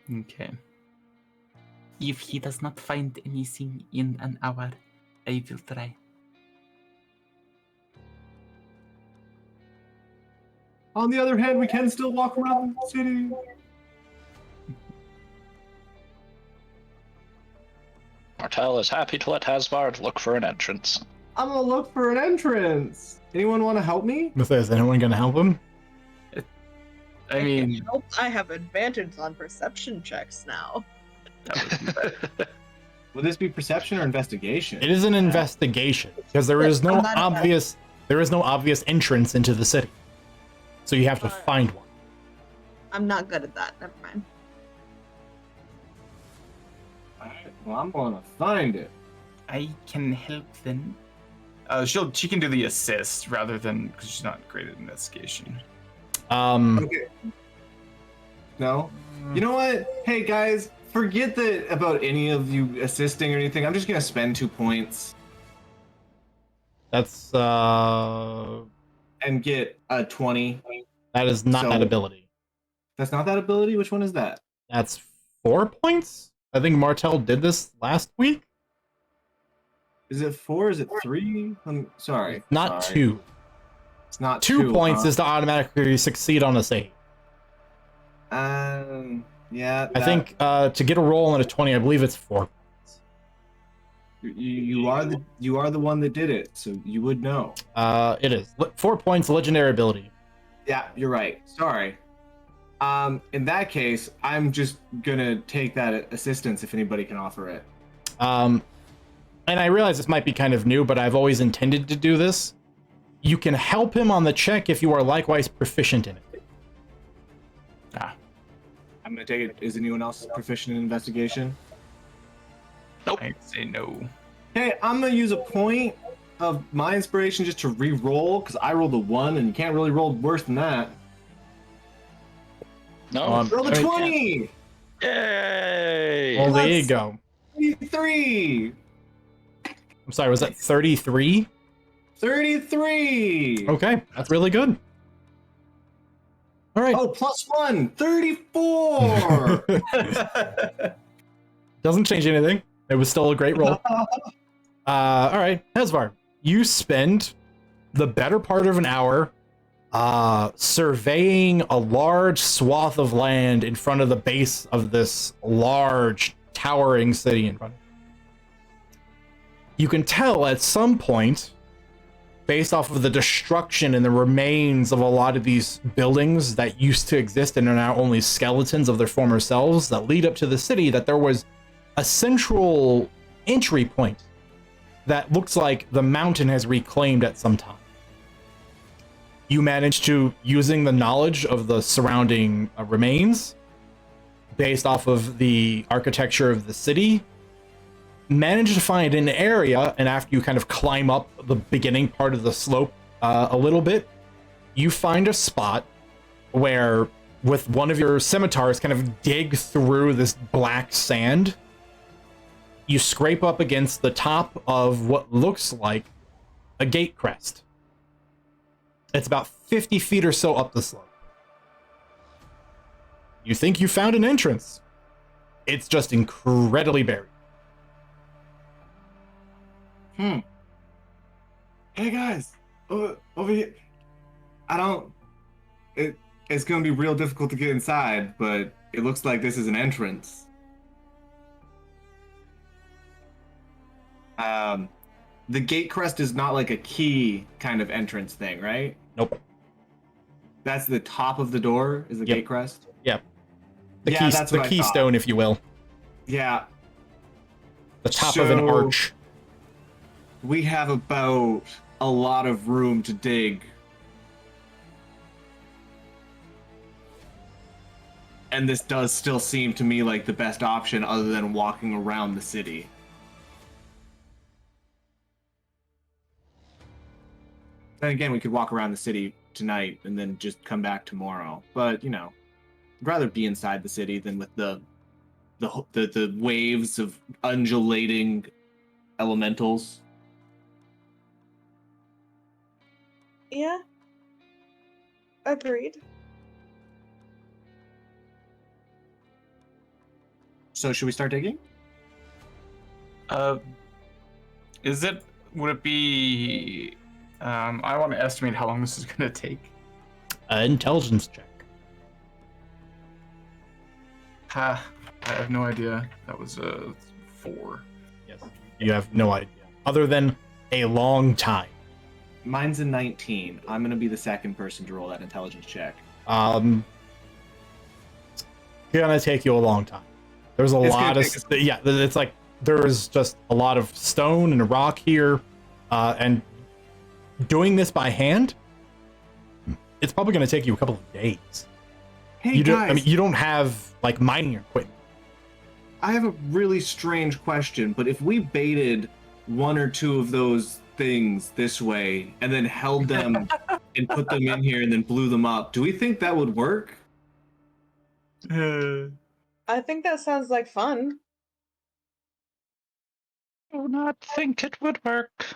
left. Okay. If he does not find anything in an hour, I will try. On the other hand, we can still walk around the city. Martel is happy to let Hasbard look for an entrance. I'm gonna look for an entrance. Anyone want to help me? Is anyone going to help him? I mean, Nope, I have advantage on perception checks now. that would be better. Would this be perception or investigation? It is an investigation because there is no obvious entrance into the city. So you have to find one. I'm not good at that. Never mind. Alright, well, I'm gonna find it. I can help then. She can do the assist rather than because she's not great at investigation. Okay. No? You know what? Hey guys, forget that about any of you assisting or anything. I'm just gonna spend 2 points. That's and get a 20. that is not that So- ability. That's not that ability? Which one is that? That's 4 points. I think Martel did this last week. Is it 4? Is it 3? I'm sorry. Not sorry. 2. It's not 2 points huh? is to automatically succeed on a save. Yeah. I think to get a roll on a 20, I believe it's 4 points. You are the one that did it, so you would know. It is 4 points legendary ability. Yeah, you're right. Sorry. In that case, I'm just gonna take that assistance if anybody can offer it. And I realize this might be kind of new, but I've always intended to do this. You can help him on the check if you are likewise proficient in it. I'm gonna take it. Is anyone else proficient in investigation? I'd say no. Okay, I'm gonna use a point of my inspiration just to re-roll because I rolled a 1 and you can't really roll worse than that. No. Roll a 20! Yay! Well, there you Let's- go. 33! I'm sorry, was that 33? 33! Okay, that's really good. All right. Oh, plus 1! 34! Doesn't change anything. It was still a great roll. All right, Hezvar, you spend the better part of an hour surveying a large swath of land in front of the base of this large, towering city in front of you. You can tell at some point, based off of the destruction and the remains of a lot of these buildings that used to exist and are now only skeletons of their former selves that lead up to the city, that there was a central entry point that looks like the mountain has reclaimed at some time. You managed to, using the knowledge of the surrounding remains, based off of the architecture of the city, manage to find an area, and after you kind of climb up the beginning part of the slope a little bit, you find a spot where, with one of your scimitars, kind of dig through this black sand. You scrape up against the top of what looks like a gate crest. It's about 50 feet or so up the slope. You think you found an entrance. It's just incredibly buried. Hey guys, over here. It's gonna be real difficult to get inside, but it looks like this is an entrance. The gate crest is not like a key kind of entrance thing, right? Nope. That's the top of the door, is the Yep. gate crest? Yep. Yeah, that's The what I keystone, if you will. Yeah, The top of an So- arch. we have about a lot of room to dig. And this does still seem to me like the best option other than walking around the city. Then again, we could walk around the city tonight and then just come back tomorrow. But, I'd rather be inside the city than with the waves of undulating elementals. Yeah. Agreed. So should we start digging? Would it be, I want to estimate how long this is going to take. Intelligence check. I have no idea. That was a 4. Yes. You have no idea. Other than a long time. Mine's a 19. I'm gonna be the second person to roll that intelligence check. Gonna take you a long time. There's a It's lot gonna of take us- yeah. It's like there's just a lot of stone and rock here, and doing this by hand, it's probably gonna take you a couple of days. Hey You don't. guys, I mean, you don't have like mining equipment. I have a really strange question, but if we baited one or two of those things this way and then held them and put them in here and then blew them up, do we think that would work? I think that sounds like fun. Do not think it would work.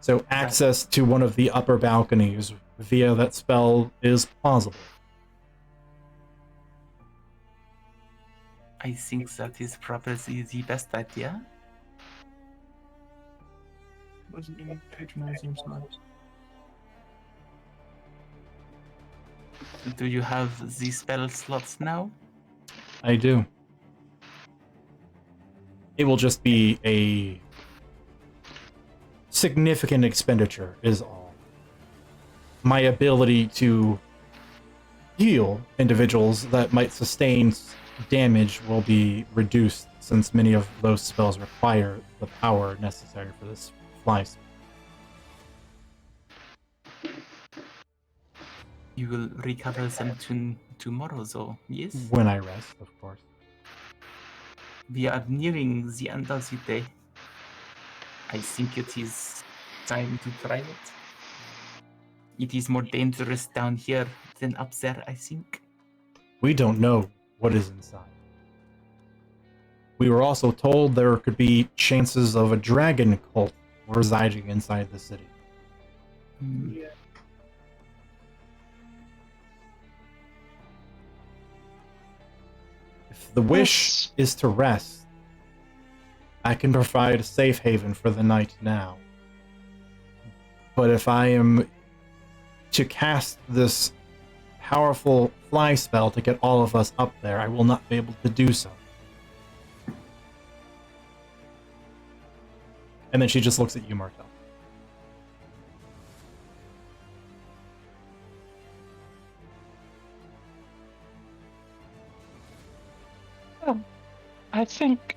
So access to one of the upper balconies via that spell is plausible. I think that is probably the best idea. Wasn't even patronizing signs. Do you have the spell slots now? I do. It will just be a significant expenditure, is all. My ability to heal individuals that might sustain damage will be reduced, since many of those spells require the power necessary for this fly spell. You will recover them tomorrow, though, yes? When I rest, of course. We are nearing the end of the day. I think it is time to try it. It is more dangerous down here than up there, I think. We don't know what is inside. We were also told there could be chances of a dragon cult residing inside the city. Yeah. If the wish is to rest, I can provide a safe haven for the night now. But if I am to cast this powerful fly spell to get all of us up there, I will not be able to do so. And then she just looks at you, Martel. I think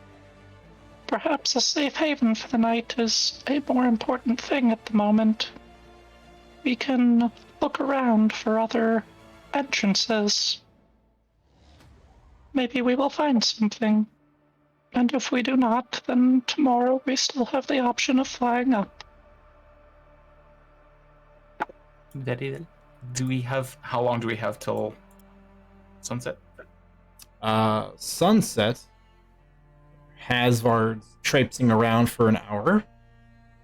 perhaps a safe haven for the night is a more important thing at the moment. We can look around for other entrances. Maybe we will find something. And if we do not, then tomorrow we still have the option of flying up. Very well. How long do we have till sunset? Sunset. Hasvard's traipsing around for an hour.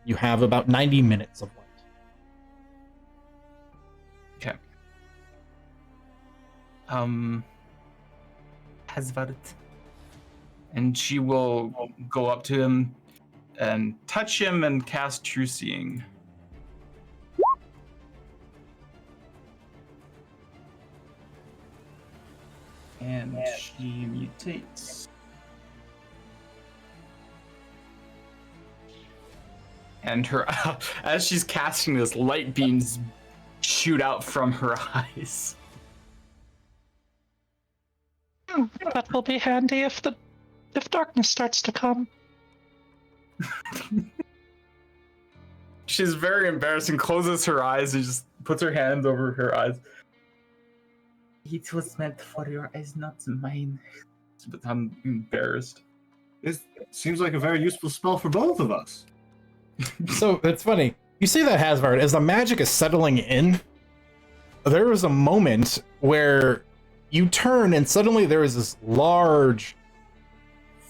You have about 90 minutes of light. Okay. Hasvard. And she will go up to him and touch him and cast True Seeing. And she mutates. And her, as she's casting this, light beams shoot out from her eyes. That will be handy if darkness starts to come. She's very embarrassed and closes her eyes and just puts her hands over her eyes. It was meant for your eyes, not mine. But I'm embarrassed. This seems like a very useful spell for both of us. So it's funny. You see that, Hasvard, as the magic is settling in, there was a moment where you turn and suddenly there is this large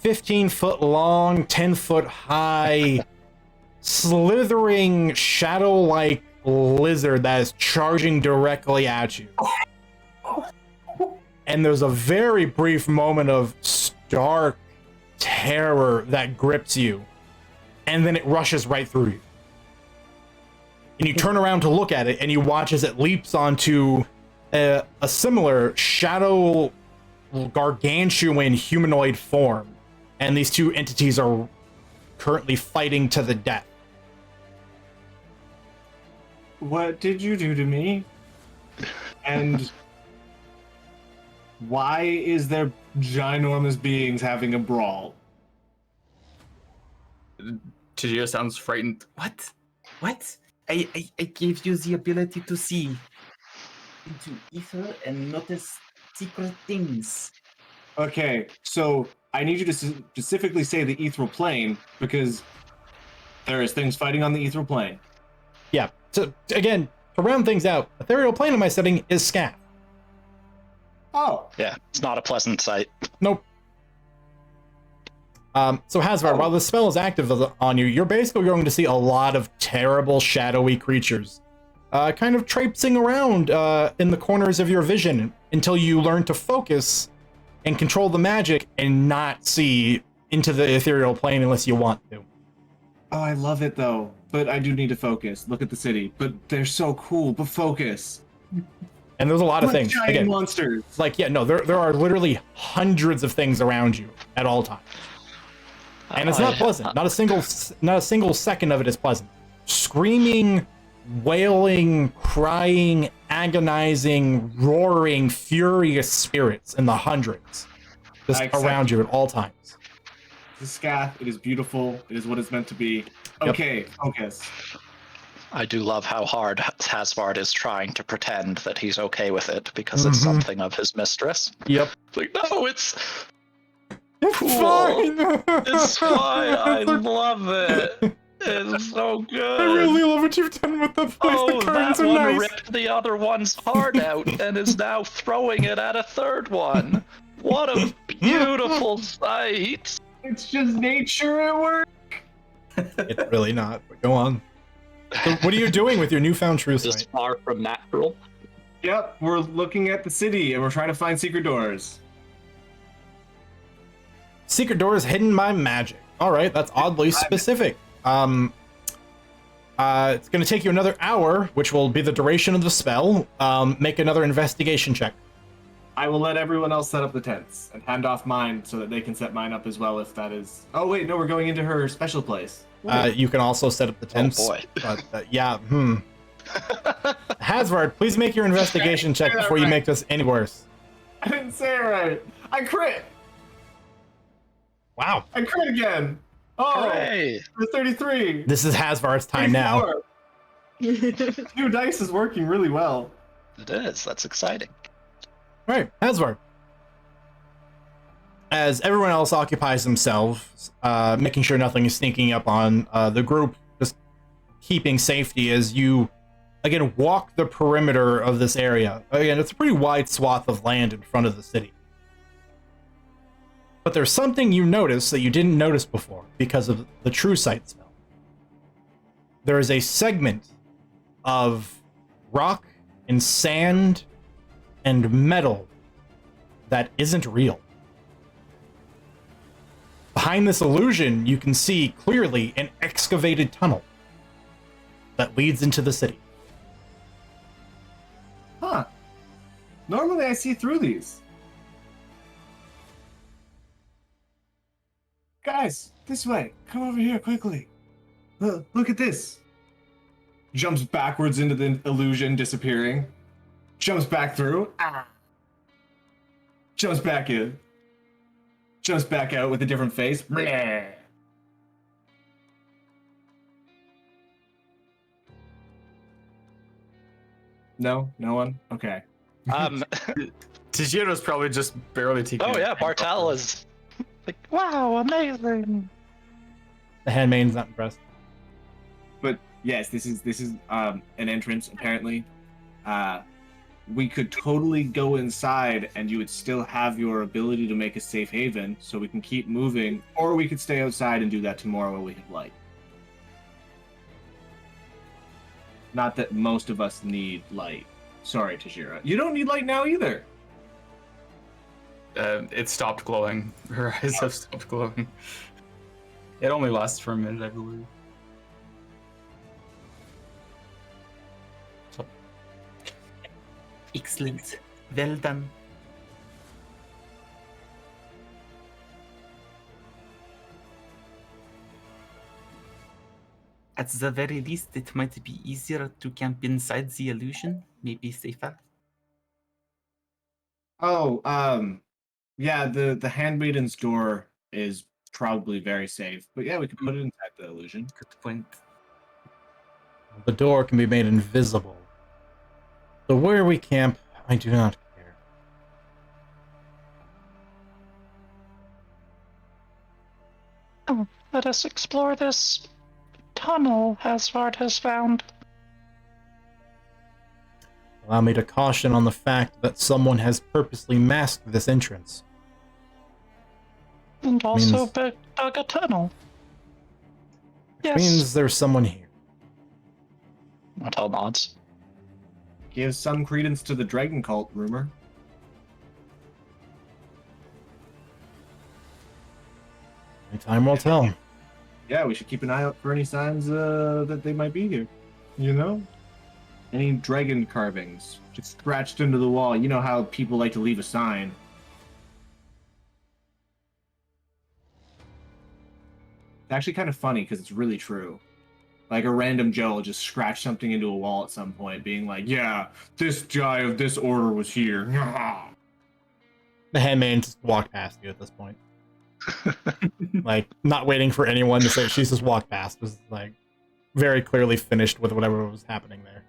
15-foot long, 10-foot high, slithering, shadow-like lizard that is charging directly at you. And there's a very brief moment of stark terror that grips you. And then it rushes right through you. And you turn around to look at it, and you watch as it leaps onto a similar shadow gargantuan humanoid form. And these two entities are currently fighting to the death. What did you do to me? And why is there ginormous beings having a brawl? Tajir sounds frightened. What? What? I gave you the ability to see into ether and notice secret things. Okay, so I need you to specifically say the ethereal plane, because there is things fighting on the ethereal plane. Yeah. So again, to round things out, ethereal plane in my setting is Scaff. Oh, Yeah, it's not a pleasant sight. Nope. So Hasvar, while the spell is active on you, you're basically going to see a lot of terrible, shadowy creatures kind of traipsing around in the corners of your vision until you learn to focus and control the magic and not see into the ethereal plane unless you want to. Oh, I love it though, but I do need to focus. Look at the city, but they're so cool. But focus. And there's a lot of What things. giant Again, monsters. like, yeah, no, there are literally hundreds of things around you at all times. And it's not pleasant. Not a single second of it is pleasant. Screaming, wailing, crying, agonizing, roaring, furious spirits in the hundreds just around you at all times. The scath, it is beautiful. It is what it's meant to be. Okay, focus. I do love how hard Hasvard is trying to pretend that he's okay with it because it's something of his mistress. Yep. Like, no, it's cool. Fine. It's fine. I love it. It's so good. I really love what you've done with the place. Oh, The curtains that are one nice. ripped the other one's heart out and is now throwing it at a third one. What a beautiful sight. It's just nature at work. It's really not, but go on. So what are you doing with your newfound true This sight? far from natural. Yep, we're looking at the city and we're trying to find secret doors. Secret doors hidden by magic. All right, that's oddly specific. It's going to take you another hour, which will be the duration of the spell. Make another investigation check. I will let everyone else set up the tents and hand off mine so that they can set mine up as well if that is... Oh wait, no, we're going into her special place. You can also set up the tents. Oh boy. But, yeah, Hasvard, please make your investigation check before you make this any worse. I didn't say it right. I crit. Wow. I crit again. Oh, Hooray! the 33. This is Hasvard's time now. 34. New dice is working really well. It is. That's exciting. All right, Hasvard. As everyone else occupies themselves, making sure nothing is sneaking up on the group, just keeping safety as you, again, walk the perimeter of this area. Again, it's a pretty wide swath of land in front of the city. But there's something you notice that you didn't notice before because of the true sight spell. There is a segment of rock and sand and metal that isn't real. Behind this illusion, you can see clearly an excavated tunnel that leads into the city. Huh. Normally I see through these. Guys, this way. Come over here quickly. Look at this. Jumps backwards into the illusion, disappearing. Jumps back through. Jumps back in. Jumps back out with a different face. No? No one? Okay. Tajiro's probably just barely taking. Oh a yeah, hand Bartel off. is like, wow, amazing. The handmaiden's not impressed. But yes, this is an entrance apparently. We could totally go inside and you would still have your ability to make a safe haven so we can keep moving, or we could stay outside and do that tomorrow when we have light. Not that most of us need light. Sorry, Tajira. You don't need light now either. It stopped glowing. Her eyes have stopped glowing. It only lasts for a minute, I believe. So. Excellent. Well done. At the very least, it might be easier to camp inside the illusion. Maybe safer. Oh, yeah, the handmaiden's door is probably very safe. But yeah, we could put it inside the illusion. Good point. The door can be made invisible. So where we camp, I do not care. Oh, let us explore this tunnel Hasvard has found. Allow me to caution on the fact that someone has purposely masked this entrance. And also Means- dug a tunnel. Which Yes. means there's someone here. Martel nods. Give some credence to the dragon cult rumor. And time will tell. Yeah, we should keep an eye out for any signs that they might be here. You know? Any dragon carvings just scratched into the wall. You know how people like to leave a sign. It's actually kind of funny because it's really true. Like a random Joe will just scratch something into a wall at some point, being like, yeah, this guy of this order was here. The handmaiden just walked past you at this point. Like, not waiting for anyone to say, she's just walked past. Was like very clearly finished with whatever was happening there.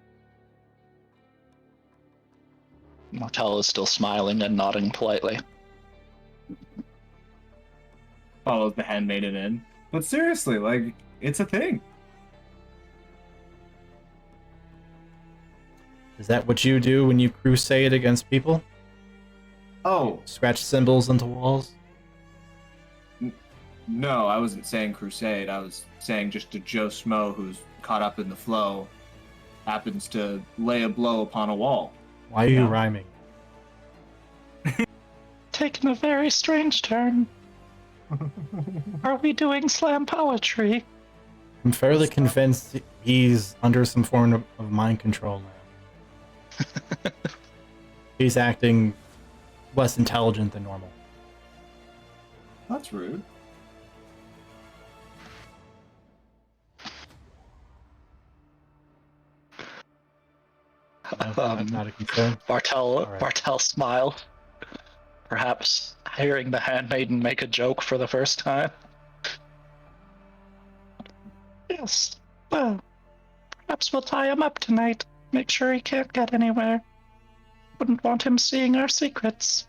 Martel is still smiling and nodding politely. Follows the handmaiden in. But seriously, like, it's a thing. Is that what you do when you crusade against people? Oh, Scratch symbols into walls? no, I wasn't saying crusade. I was saying just a Joe Smo who's caught up in the flow happens to lay a blow upon a wall. Why are you Yeah. rhyming? Taking a very strange turn. Are we doing slam poetry? I'm fairly convinced he's under some form of mind control now. He's acting less intelligent than normal. That's rude. No, not a concern. Bartel right. Bartel smiled. Perhaps hearing the handmaiden make a joke for the first time. Yes. Well, perhaps we'll tie him up tonight. Make sure he can't get anywhere. Wouldn't want him seeing our secrets.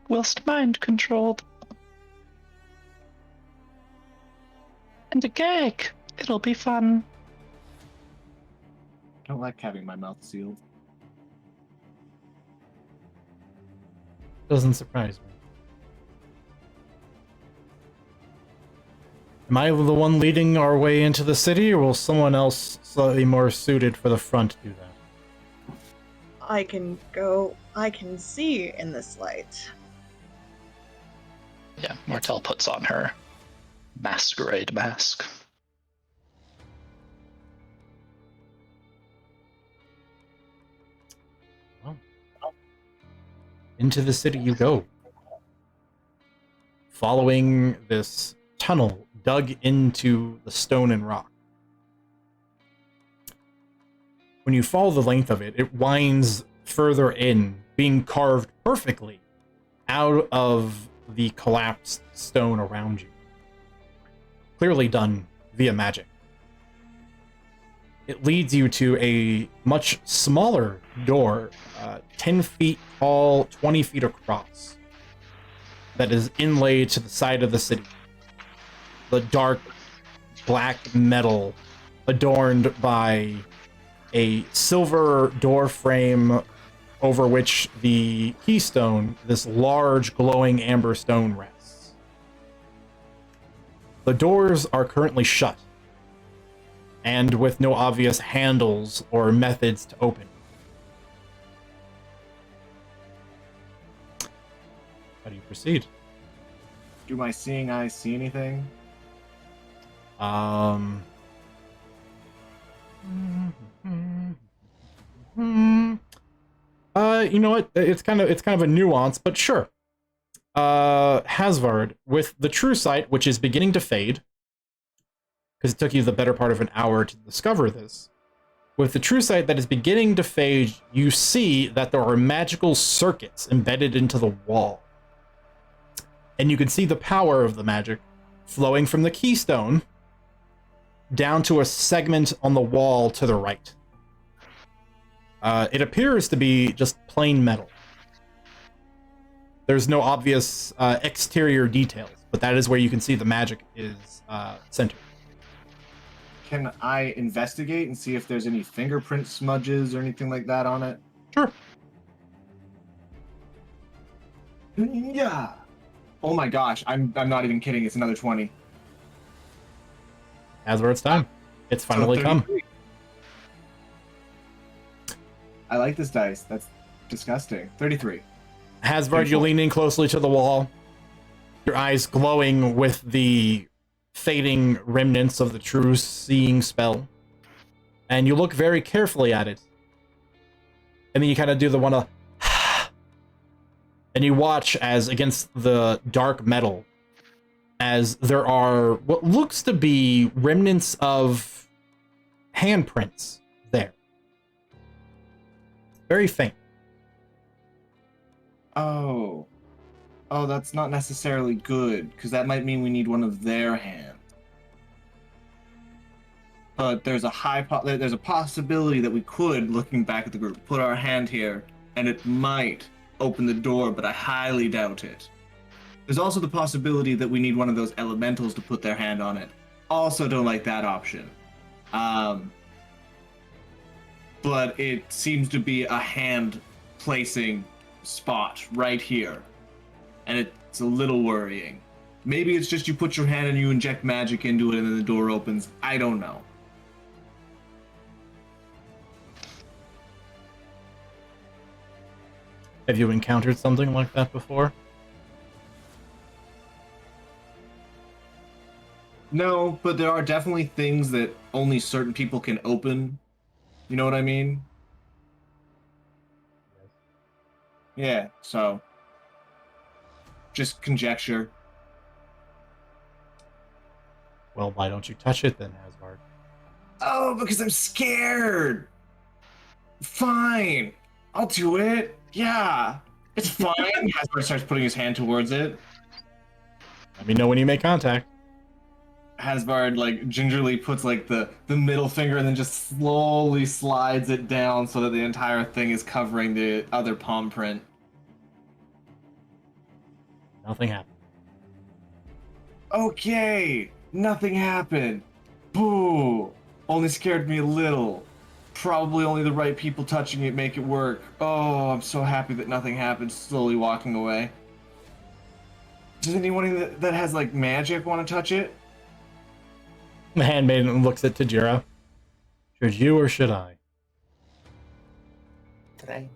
Whilst mind controlled. And a gag. It'll be fun. I don't like having my mouth sealed. Doesn't surprise me. Am I the one leading our way into the city, or will someone else slightly more suited for the front do that? I can see in this light. Yeah, Martel puts on her masquerade mask. Into the city you go. Following this tunnel dug into the stone and rock. When you follow the length of it, it winds further in, being carved perfectly out of the collapsed stone around you. Clearly done via magic. It leads you to a much smaller door, 10 feet tall, 20 feet across, that is inlaid to the side of the city. The dark black metal adorned by a silver door frame over which the keystone, this large glowing amber stone, rests. The doors are currently shut, and with no obvious handles or methods to open. How do you proceed? Do my seeing eyes see anything? You know what? It's kind of a nuance, but sure. Hasvard, with the true sight, which is beginning to fade, because it took you the better part of an hour to discover this. With the true sight that is beginning to fade, you see that there are magical circuits embedded into the wall. And you can see the power of the magic flowing from the keystone down to a segment on the wall to the right. It appears to be just plain metal. There's no obvious exterior details, but that is where you can see the magic is centered. Can I investigate and see if there's any fingerprint smudges or anything like that on it? Sure. Yeah. Oh my gosh, I'm not even kidding. It's another 20. Asgard's time. It's finally So come. 33. I like this dice. That's disgusting. 33. Hasvard, you lean in closely to the wall, your eyes glowing with the fading remnants of the true seeing spell. And you look very carefully at it. And then you kind of do the one of... and you watch as against the dark metal, as there are what looks to be remnants of handprints there. Very faint. Oh, that's not necessarily good, because that might mean we need one of their hands. But there's there's a possibility that we could, looking back at the group, put our hand here, and it might open the door, but I highly doubt it. There's also the possibility that we need one of those elementals to put their hand on it. Also don't like that option. But it seems to be a hand placing spot right here. And it's a little worrying. Maybe it's just you put your hand and you inject magic into it and then the door opens. I don't know. Have you encountered something like that before? No, but there are definitely things that only certain people can open. You know what I mean? Yeah, so just conjecture. Well, why don't you touch it then, Asgard? Oh, because I'm scared. Fine. I'll do it. Yeah. It's fine. Hasbro starts putting his hand towards it. Let me know when you make contact. Hasbard like gingerly puts like the middle finger and then just slowly slides it down so that the entire thing is covering the other palm print. Nothing happened. Okay, nothing happened. Boo! Only scared me a little. Probably only the right people touching it make it work. Oh, I'm so happy that nothing happened. Slowly walking away. Does anyone that has like magic want to touch it? The handmaiden looks at Tajira. Should you or should I? Today.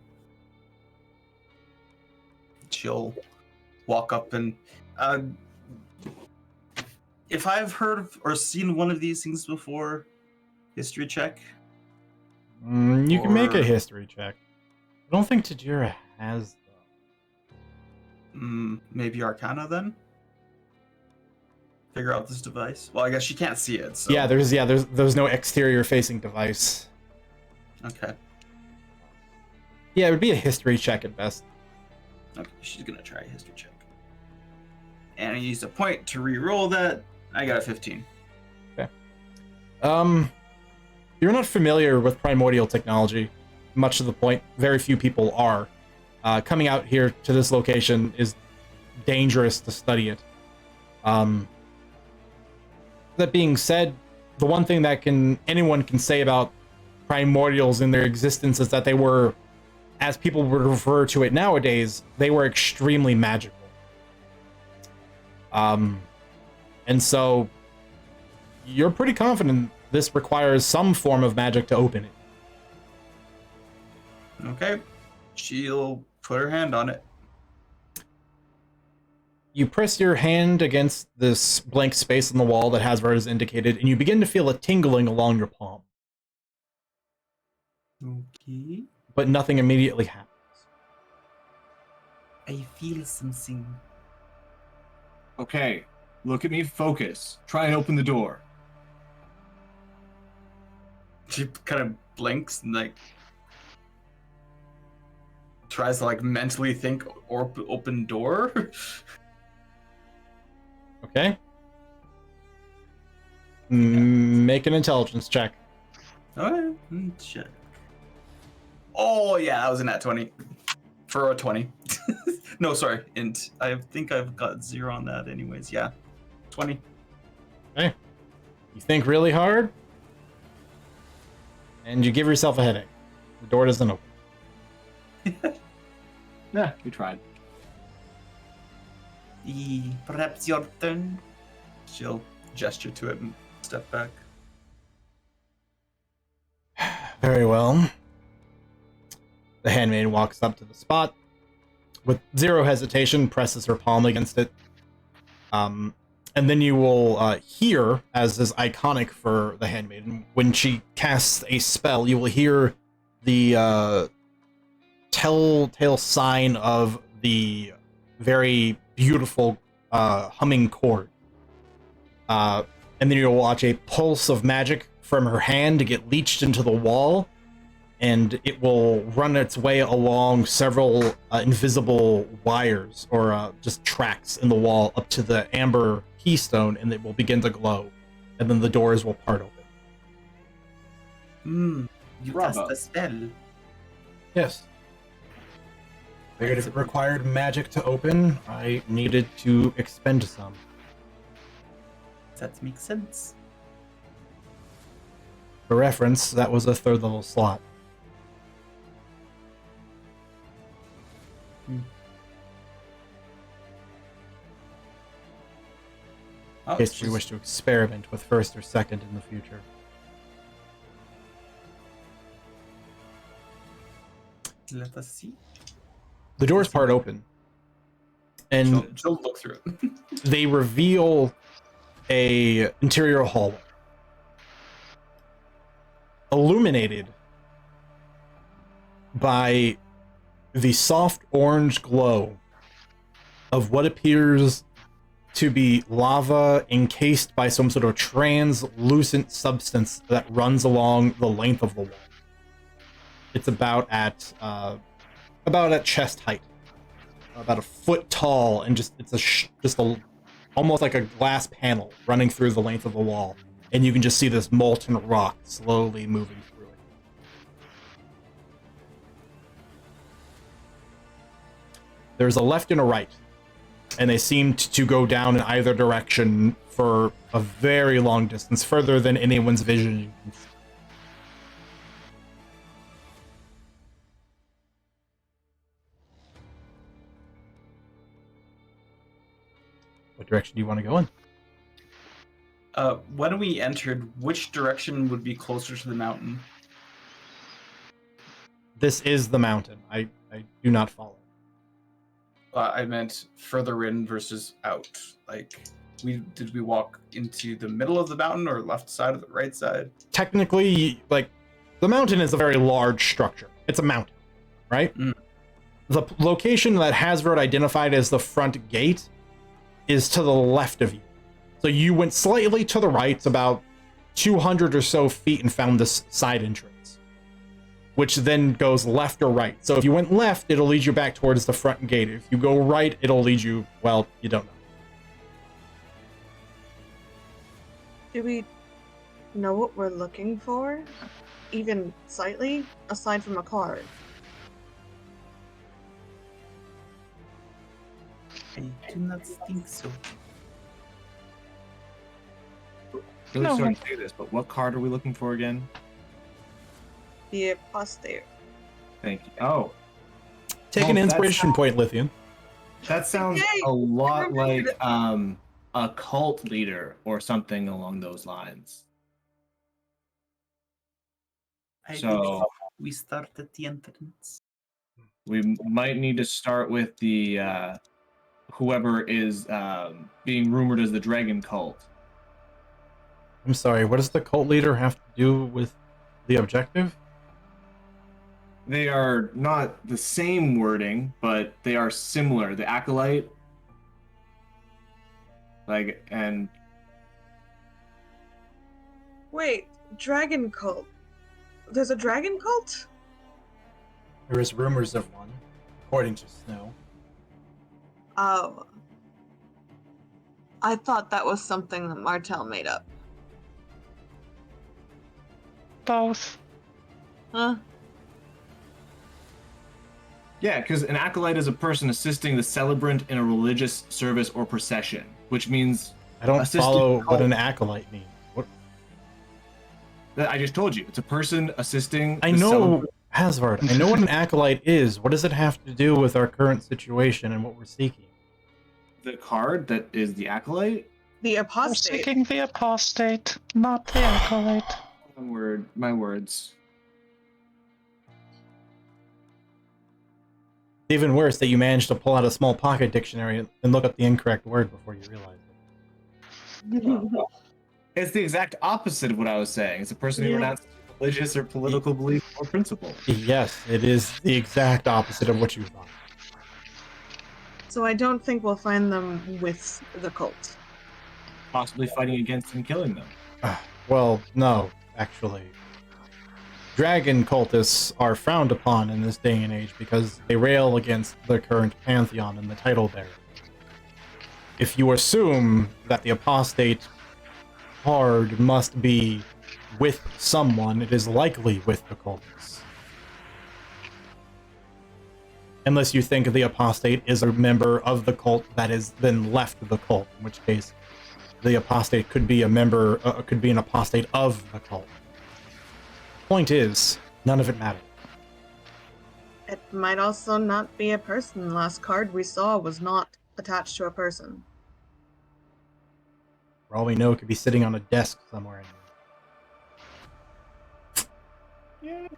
She'll walk up and if I've heard of or seen one of these things before, history check. You can make a Or- history check. I don't think Tajira has them. Maybe Arcana then. Figure out this device. Well, I guess she can't see it. So. Yeah, there's no exterior facing device. Okay. Yeah, it would be a history check at best. Okay, she's gonna try a history check. And I used a point to re-roll that. I got a 15. You're not familiar with primordial technology, much to the point very few people are. Coming out here to this location is dangerous to study it. That being said, the one thing that anyone can say about primordials in their existence is that they were, as people would refer to it nowadays, they were extremely magical. And so you're pretty confident this requires some form of magic to open it. Okay. She'll put her hand on it. You press your hand against this blank space on the wall that Hasvard has indicated, and you begin to feel a tingling along your palm. Okay. But nothing immediately happens. I feel something. Okay, look at me, focus. Try and open the door. She kind of blinks and like tries to like mentally think or open door. Okay? Make an intelligence check. Alright, check. Oh yeah, that was a nat 20 for a 20. No, sorry, int. I think I've got 0 on that anyways. Yeah, 20. Okay. You think really hard, and you give yourself a headache. The door doesn't open. Yeah, we tried. Perhaps your turn. She'll gesture to it and step back. Very well. The handmaid walks up to the spot. With zero hesitation, presses her palm against it. And then you will hear, as is iconic for the handmaiden, when she casts a spell, you will hear the telltale sign of the very beautiful humming chord. And then you'll watch a pulse of magic from her hand get leached into the wall, and it will run its way along several invisible wires or just tracks in the wall up to the amber keystone, and it will begin to glow, and then the doors will part open. You Bravo. cast a spell. Yes. Figured if it required magic to open, I needed to expend some. That makes sense. For reference, that was a third level slot. Oh, In case we wish to experiment with first or second in the future. Let us see. The doors part open, and She'll look through it. they reveal a interior hallway, illuminated by the soft orange glow of what appears to be lava encased by some sort of translucent substance that runs along the length of the wall. It's about at chest height, about a foot tall, and just a almost like a glass panel running through the length of the wall, and you can just see this molten rock slowly moving through it. There's a left and a right, and they seem to go down in either direction for a very long distance, further than anyone's vision can see. What direction do you want to go in? When we entered, which direction would be closer to the mountain? This is the mountain. I do not follow. I meant further in versus out. Like, did we walk into the middle of the mountain or left side or the right side? Technically, like, the mountain is a very large structure. It's a mountain, right? Mm. The location that Hasbro identified as the front gate is to the left of you. So you went slightly to the right, about 200 or so feet, and found this side entrance, which then goes left or right. So if you went left, it'll lead you back towards the front gate. If you go right, it'll lead you, well, you don't know. Do we know what we're looking for? Even slightly? Aside from a card. I do not think so. Really No. sorry to say this, but what card are we looking for again? The apostate. Thank you. Oh, Take Oh, an that's inspiration point, Lithium. that sounds Yay! a lot Remembered like a cult leader or something along those lines. I So- think we start at the entrance. We might need to start with the whoever is being rumored as the dragon cult. I'm sorry, what does the cult leader have to do with the objective? They are not the same wording, but they are similar. The acolyte, like, and Wait, dragon cult. There's a dragon cult? There is rumors of one, according to Snow. Oh. I thought that was something that Martel made up. Both. Huh? yeah, because an acolyte is a person assisting the celebrant in a religious service or procession, which means I don't Assistant follow what cult. an acolyte means. What? that I just told you. It's a person assisting. I the know, celebrant. Hasvard, I know what an acolyte is. What does it have to do with our current situation and what we're seeking? The card that is the acolyte? The We're apostate. seeking the apostate, not the acolyte. My words. Even worse that you managed to pull out a small pocket dictionary and look up the incorrect word before you realized it. It's the exact opposite of what I was saying. It's a person who Yeah. renounces religious or political belief or principle. Yes, it is the exact opposite of what you thought. So I don't think we'll find them with the cult. Possibly fighting against and killing them. Well, no, actually. Dragon cultists are frowned upon in this day and age because they rail against the current pantheon and the title bearer. If you assume that the apostate card must be with someone, it is likely with the cultists. Unless you think the apostate is a member of the cult that has then left the cult, in which case the apostate could be a member, could be an apostate of the cult. Point is, none of it mattered. It might also not be a person. The last card we saw was not attached to a person. For all we know, it could be sitting on a desk somewhere in here.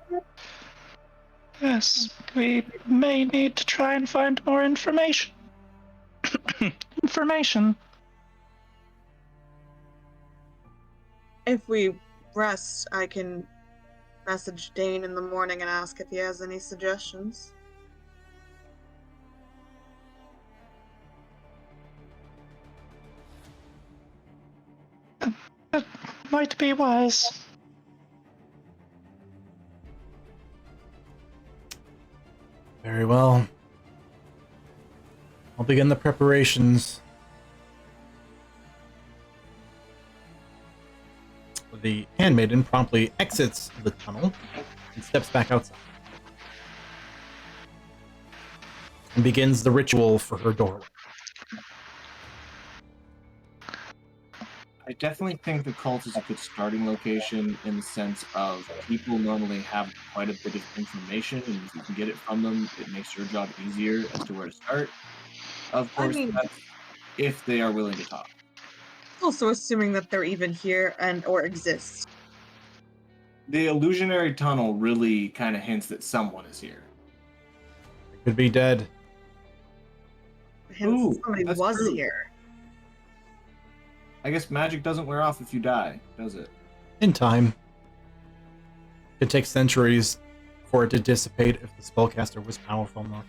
Yes, we may need to try and find more information. Information. If we rest, I can message Dane in the morning and ask if he has any suggestions. That might be wise. Very well. I'll begin the preparations. The handmaiden promptly exits the tunnel and steps back outside. And begins the ritual for her doorway. I definitely think the cult is a good starting location in the sense of people normally have quite a bit of information, and if you can get it from them, it makes your job easier as to where to start. Of course, that's if they are willing to talk. Also assuming that they're even here and or exist. The illusionary tunnel really kind of hints that someone is here. It could be dead. Hence, Ooh, somebody that's was true. here. I guess magic doesn't wear off if you die, does it? In time. It takes centuries for it to dissipate if the spellcaster was powerful enough.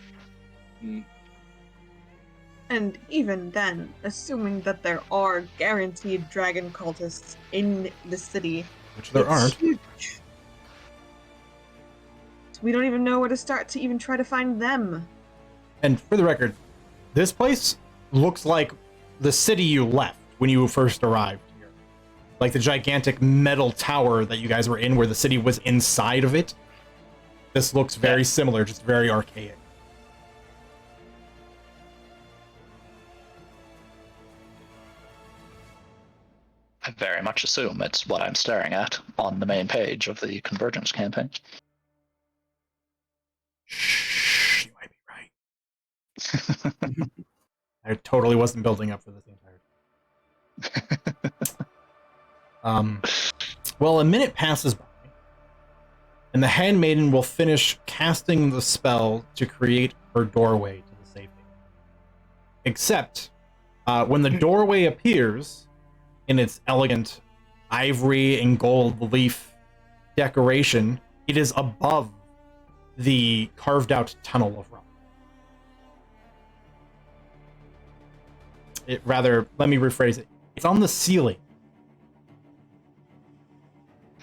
And even then, assuming that there are guaranteed dragon cultists in the city, Which there it's aren't. huge. So we don't even know where to start to even try to find them. And for the record, this place looks like the city you left when you first arrived here. Like the gigantic metal tower that you guys were in where the city was inside of it. This looks very similar, just very archaic. I very much assume it's what I'm staring at on the main page of the Convergence campaign. Shh, you might be right. I totally wasn't building up for this the entire time. Well, a minute passes by, and the handmaiden will finish casting the spell to create her doorway to the safe haven. Except, when the doorway appears in its elegant ivory and gold leaf decoration, it is above the carved-out tunnel of rock. Let me rephrase it. It's on the ceiling.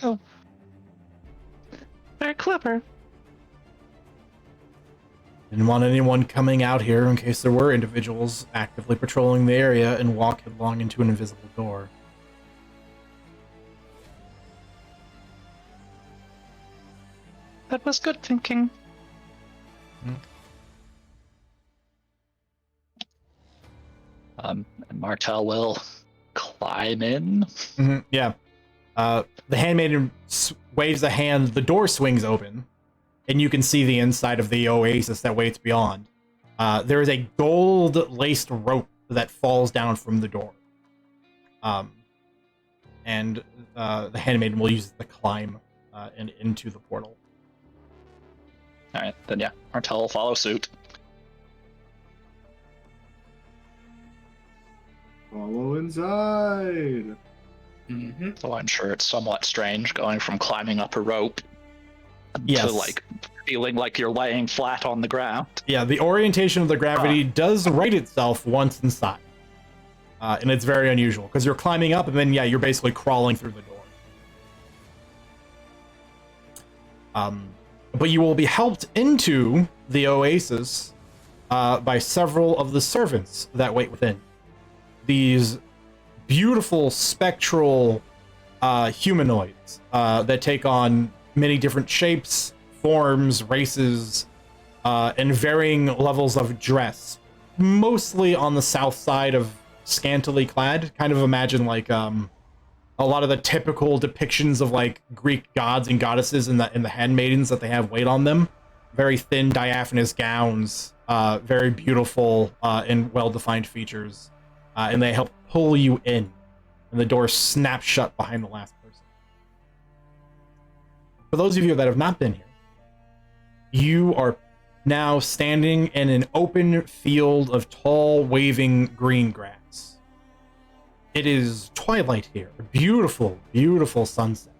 Oh. Very clever. Didn't want anyone coming out here in case there were individuals actively patrolling the area and walk headlong into an invisible door. That was good thinking. And Martel will climb in. Yeah. The handmaiden waves a hand, the door swings open, and you can see the inside of the oasis that waits beyond. There is a gold-laced rope that falls down from the door. And the handmaiden will use the climb and into the portal. All right, then yeah, Martell will follow suit. Follow inside. Mm-hmm. So I'm sure it's somewhat strange going from climbing up a rope Yes. to like feeling like you're laying flat on the ground. Yeah, the orientation of the gravity does right itself once inside. And it's very unusual, because you're climbing up, and then, yeah, you're basically crawling through the door. But you will be helped into the oasis by several of the servants that wait within. These beautiful spectral humanoids that take on many different shapes, forms, races, and varying levels of dress. Mostly on the south side of scantily clad. Kind of imagine like a lot of the typical depictions of like Greek gods and goddesses in the handmaidens that they have weight on them. Very thin, diaphanous gowns, very beautiful and well-defined features, and they help pull you in, and the door snaps shut behind the last person. For those of you that have not been here, you are now standing in an open field of tall, waving green grass. It is twilight here, a beautiful, beautiful sunset,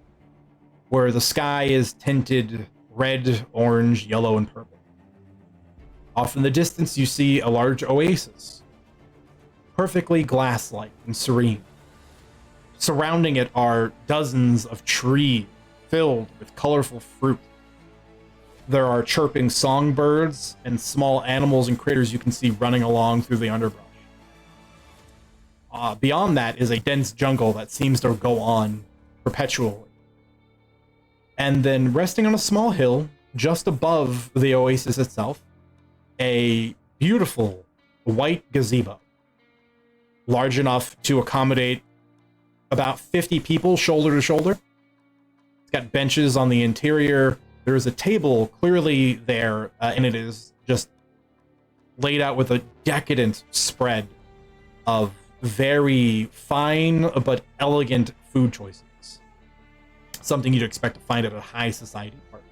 where the sky is tinted red, orange, yellow, and purple. Off in the distance, you see a large oasis, perfectly glass-like and serene. Surrounding it are dozens of trees filled with colorful fruit. There are chirping songbirds and small animals and critters you can see running along through the underbrush. Beyond that is a dense jungle that seems to go on perpetually. And then resting on a small hill just above the oasis itself, a beautiful white gazebo, large enough to accommodate about 50 people shoulder to shoulder. It's got benches on the interior. There is a table clearly there, and it is just laid out with a decadent spread of very fine but elegant food choices. Something you'd expect to find at a high society party.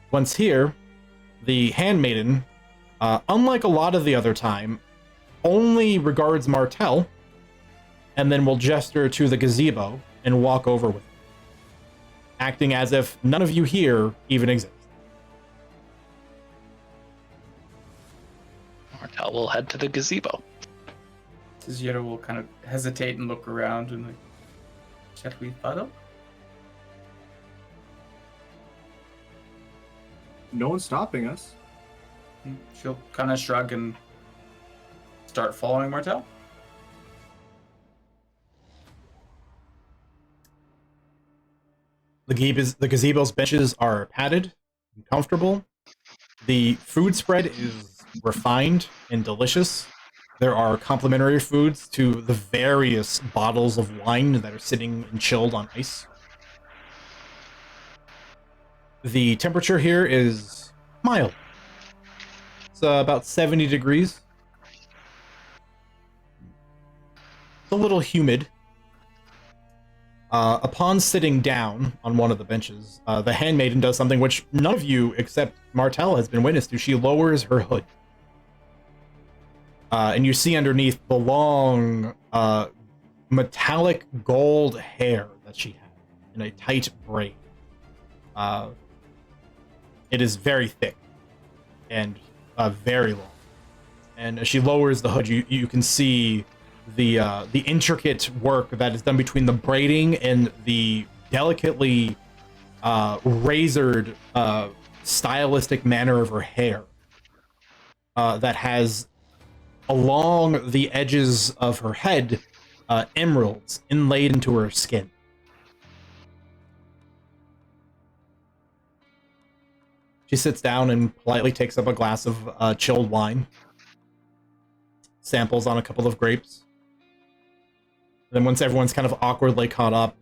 Once here, the handmaiden, unlike a lot of the other time, only regards Martell, and then will gesture to the gazebo and walk over with it, acting as if none of you here even exist. Martell will head to the gazebo. Tiziero will kind of hesitate and look around and like, shall we follow? No one's stopping us. She'll kind of shrug and start following Martell. The gazebo's benches are padded and comfortable. The food spread is refined and delicious. There are complimentary foods to the various bottles of wine that are sitting and chilled on ice. The temperature here is mild. It's about 70 degrees. It's a little humid. Upon sitting down on one of the benches, the handmaiden does something which none of you except Martell has been witness to. She lowers her hood. And you see underneath the long, metallic gold hair that she had in a tight braid. It is very thick and very long. And as she lowers the hood, you can see the intricate work that is done between the braiding and the delicately razored stylistic manner of her hair that has along the edges of her head emeralds inlaid into her skin. She sits down and politely takes up a glass of chilled wine, samples on a couple of grapes. Then once everyone's kind of awkwardly caught up,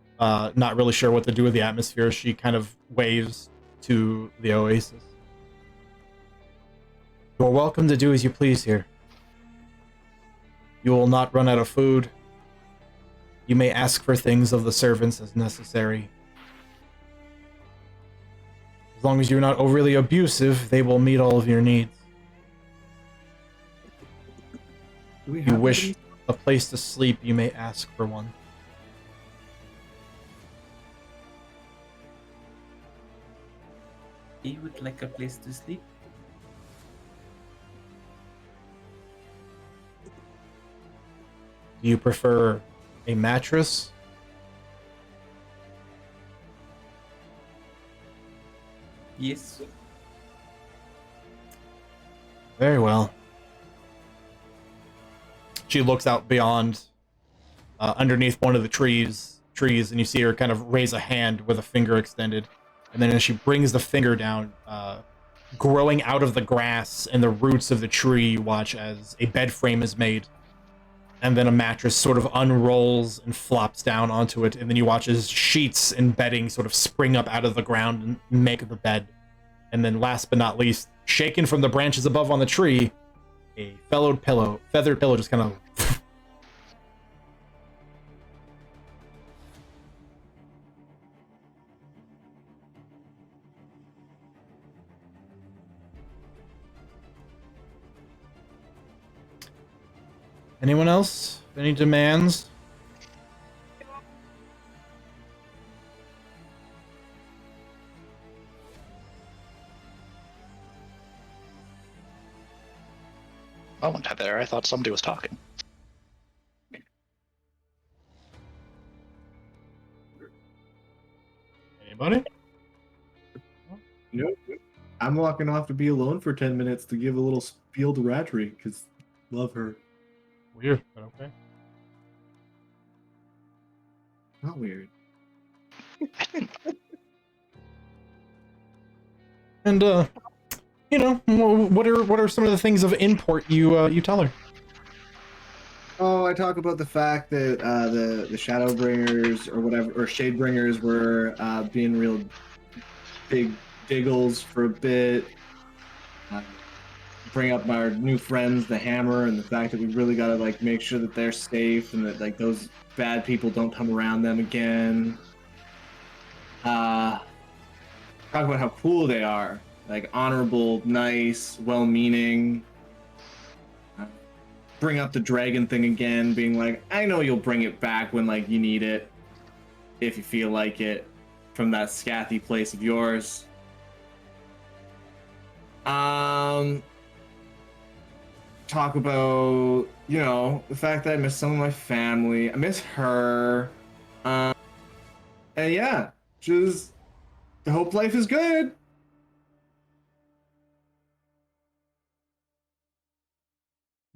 not really sure what to do with the atmosphere, she kind of waves to the oasis. You are welcome to do as you please here. You will not run out of food. You may ask for things of the servants as necessary. As long as you're not overly abusive, they will meet all of your needs. Do we If you have wish any- a place to sleep, you may ask for one. He would like a place to sleep. Do you prefer a mattress? Yes. Very well. She looks out beyond, underneath one of the trees, and you see her kind of raise a hand with a finger extended. And then as she brings the finger down, growing out of the grass and the roots of the tree, you watch as a bed frame is made. And then a mattress sort of unrolls and flops down onto it. And then you watch as sheets and bedding sort of spring up out of the ground and make the bed. And then last but not least, shaken from the branches above on the tree, a feathered pillow just kind of... Anyone else? Any demands? Oh, and there, I thought somebody was talking. Anybody? Nope. I'm walking off to be alone for 10 minutes to give a little spiel to Ratry, because love her. Weird, but okay. Not weird. And you know, what are some of the things of import you tell her? Oh, I talk about the fact that the Shadowbringers or whatever, or Shadebringers were being real big diggles for a bit. Bring up our new friends, the Hammer, and the fact that we really gotta like make sure that they're safe and that like those bad people don't come around them again. Talk about how cool they are, like honorable, nice, well-meaning. Bring up the dragon thing again, being like, I know you'll bring it back when like you need it, if you feel like it, from that scathy place of yours. Talk about, you know, the fact that I miss some of my family. I miss her. And yeah, just hope life is good.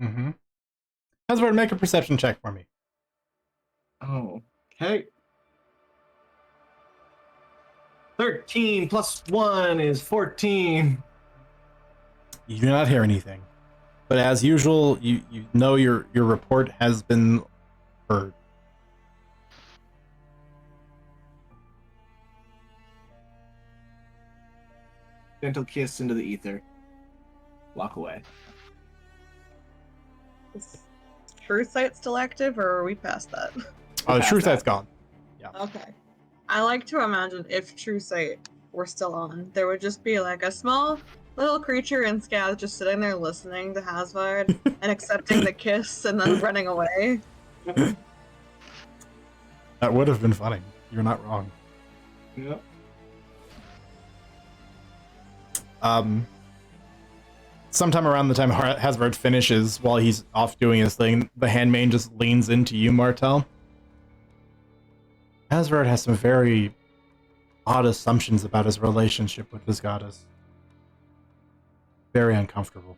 Mm-hmm. Hasbard, make a perception check for me. Oh, okay. 13 plus 1 is 14. You do not hear anything, but as usual, you know your report has been heard. Gentle kiss into the ether. Walk away. Is True Sight still active, or are we past that? Oh, the past truth that. that's gone. Okay. I like to imagine if True Sight were still on, there would just be like a small little creature in Scath just sitting there listening to Hasvard and accepting the kiss and then running away. That would have been funny. You're not wrong. Yep. Sometime around the time Hasbard finishes, while he's off doing his thing, the handmaid just leans into you, Martel. Hasbard has some very odd assumptions about his relationship with his goddess. Very uncomfortable.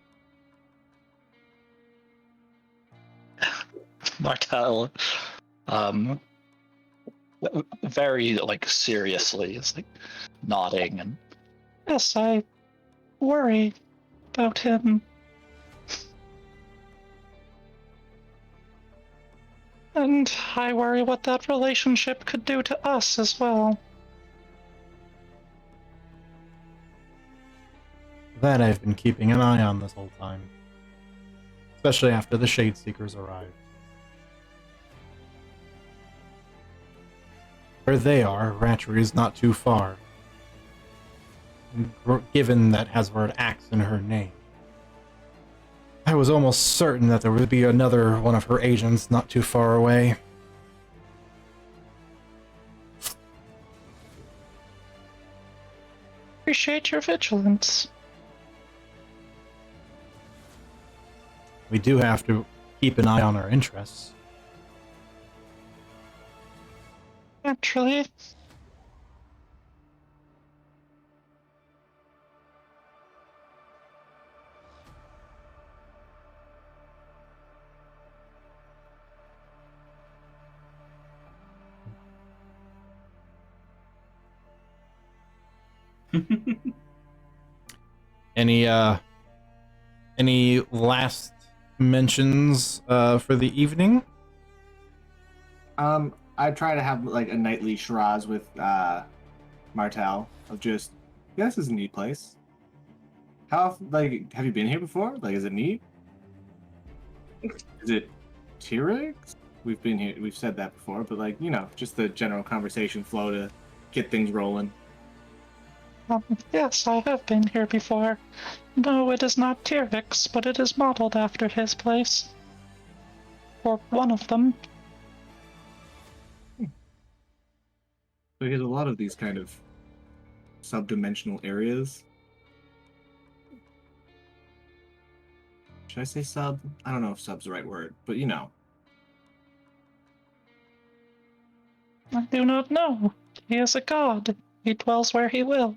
Martel, very like seriously, is like nodding and yes, I worry about him. And I worry what that relationship could do to us as well. That I've been keeping an eye on this whole time. Especially after the Shade Seekers arrived. Where they are, Ratchery is not too far. Given that has the word axe in her name. I was almost certain that there would be another one of her agents not too far away. Appreciate your vigilance. We do have to keep an eye on our interests. Naturally. Any last mentions for the evening? I try to have like a nightly Shiraz with Martel of just, yeah, this is a neat place. Like, have you been here before? Like, is it neat? Is it T-Rex? We've been here, we've said that before, but like, just the general conversation flow to get things rolling. Yes, I have been here before. No, it is not Tyrvix, but it is modeled after his place. Or one of them. So he has a lot of these kind of sub-dimensional areas. Should I say sub? I don't know if sub's the right word, but I do not know. He is a god. He dwells where he will.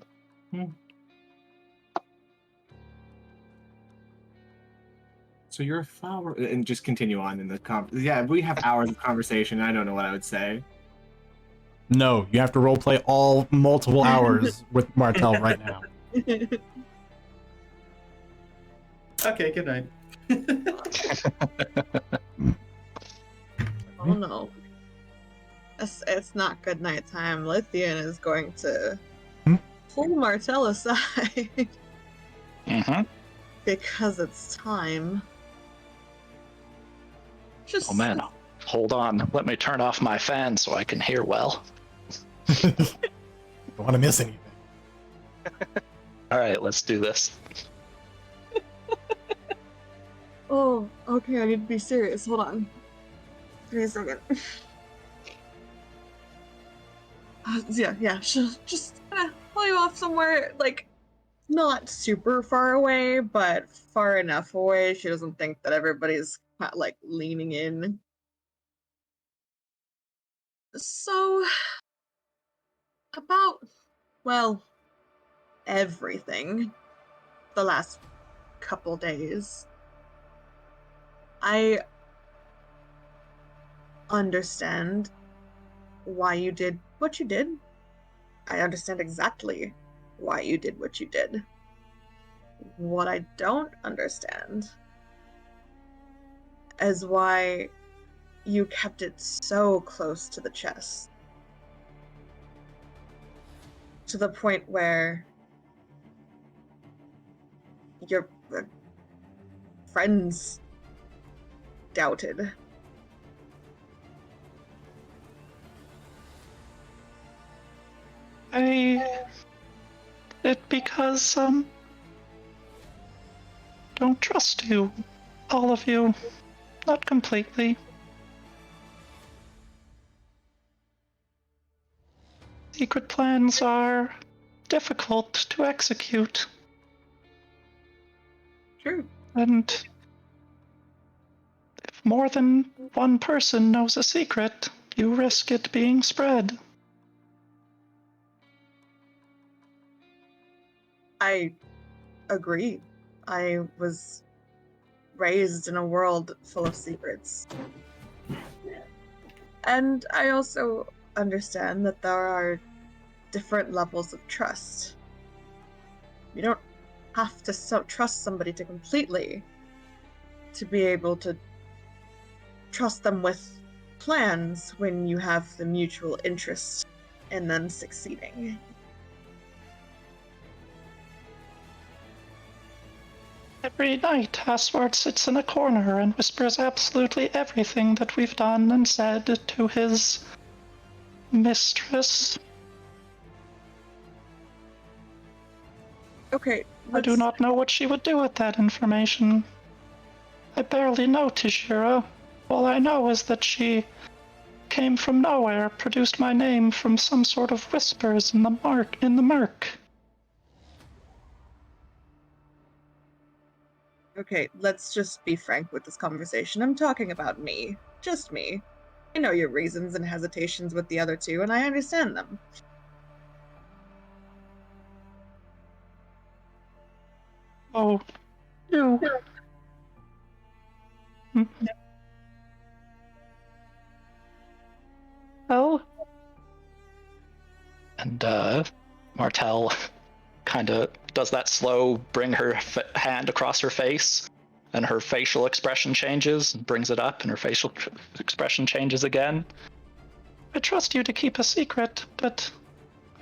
So you're a flower, and just continue on in the yeah, we have hours of conversation. I don't know what I would say. No, you have to roleplay all multiple hours with Martel right now. Okay, good night. Oh no. It's not good night time. Lithian is going to pull Martel aside Mm-hmm. because it's time. Just Oh man, hold on. Let me turn off my fan so I can hear well. Don't want to miss anything. Alright, let's do this. Oh, okay, I need to be serious. Hold on. Give me a second. Yeah, just gonna pull you off somewhere, like, not super far away, but far enough away she doesn't think that everybody's, like, leaning in. So, about, well, everything the last couple days. I understand why you did what you did. I understand exactly why you did what you did. What I don't understand is why you kept it so close to the chest. To the point where your friends doubted. It because, don't trust you. All of you. Not completely. Secret plans are difficult to execute. True. And if more than one person knows a secret, you risk it being spread. I agree. I was raised in a world full of secrets. And I also understand that there are different levels of trust. You don't have to trust somebody to completely to be able to trust them with plans when you have the mutual interest in them succeeding. Every night, Asward sits in a corner and whispers absolutely everything that we've done and said to his mistress. Okay, I do not know what she would do with that information. I barely know Tishira. All I know is that she came from nowhere, produced my name from some sort of whispers in the murk. Okay, let's just be frank with this conversation. I'm talking about me. Just me. I know your reasons and hesitations with the other two, and I understand them. Oh, you. Well? And, Martel kind of does that slow, bring her hand across her face, and her facial expression changes, and brings it up, and her facial expression changes again. I trust you to keep a secret, but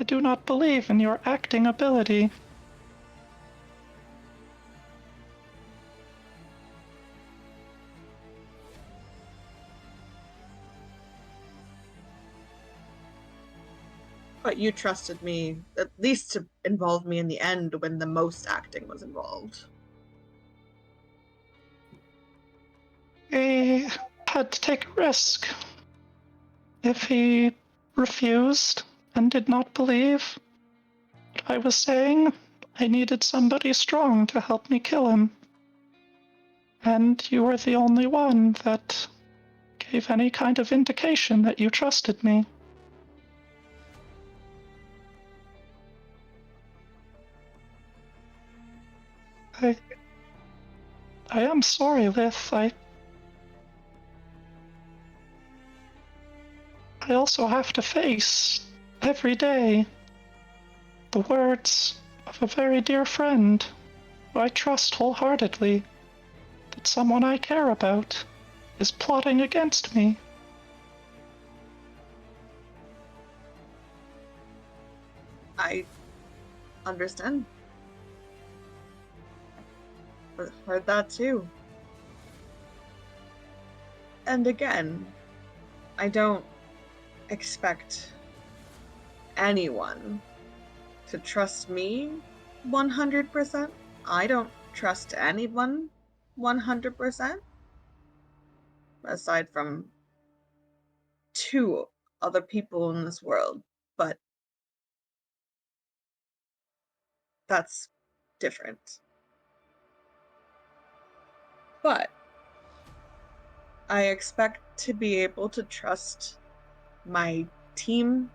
I do not believe in your acting ability. But you trusted me, at least to involve me in the end when the most acting was involved. He had to take a risk. If he refused and did not believe what I was saying, I needed somebody strong to help me kill him. And you were the only one that gave any kind of indication that you trusted me. I am sorry, Lith. I also have to face, every day, the words of a very dear friend who I trust wholeheartedly, that someone I care about is plotting against me. I understand. Heard that too. And again, I don't expect anyone to trust me 100%. I don't trust anyone 100%, aside from two other people in this world, but that's different. But I expect to be able to trust my team,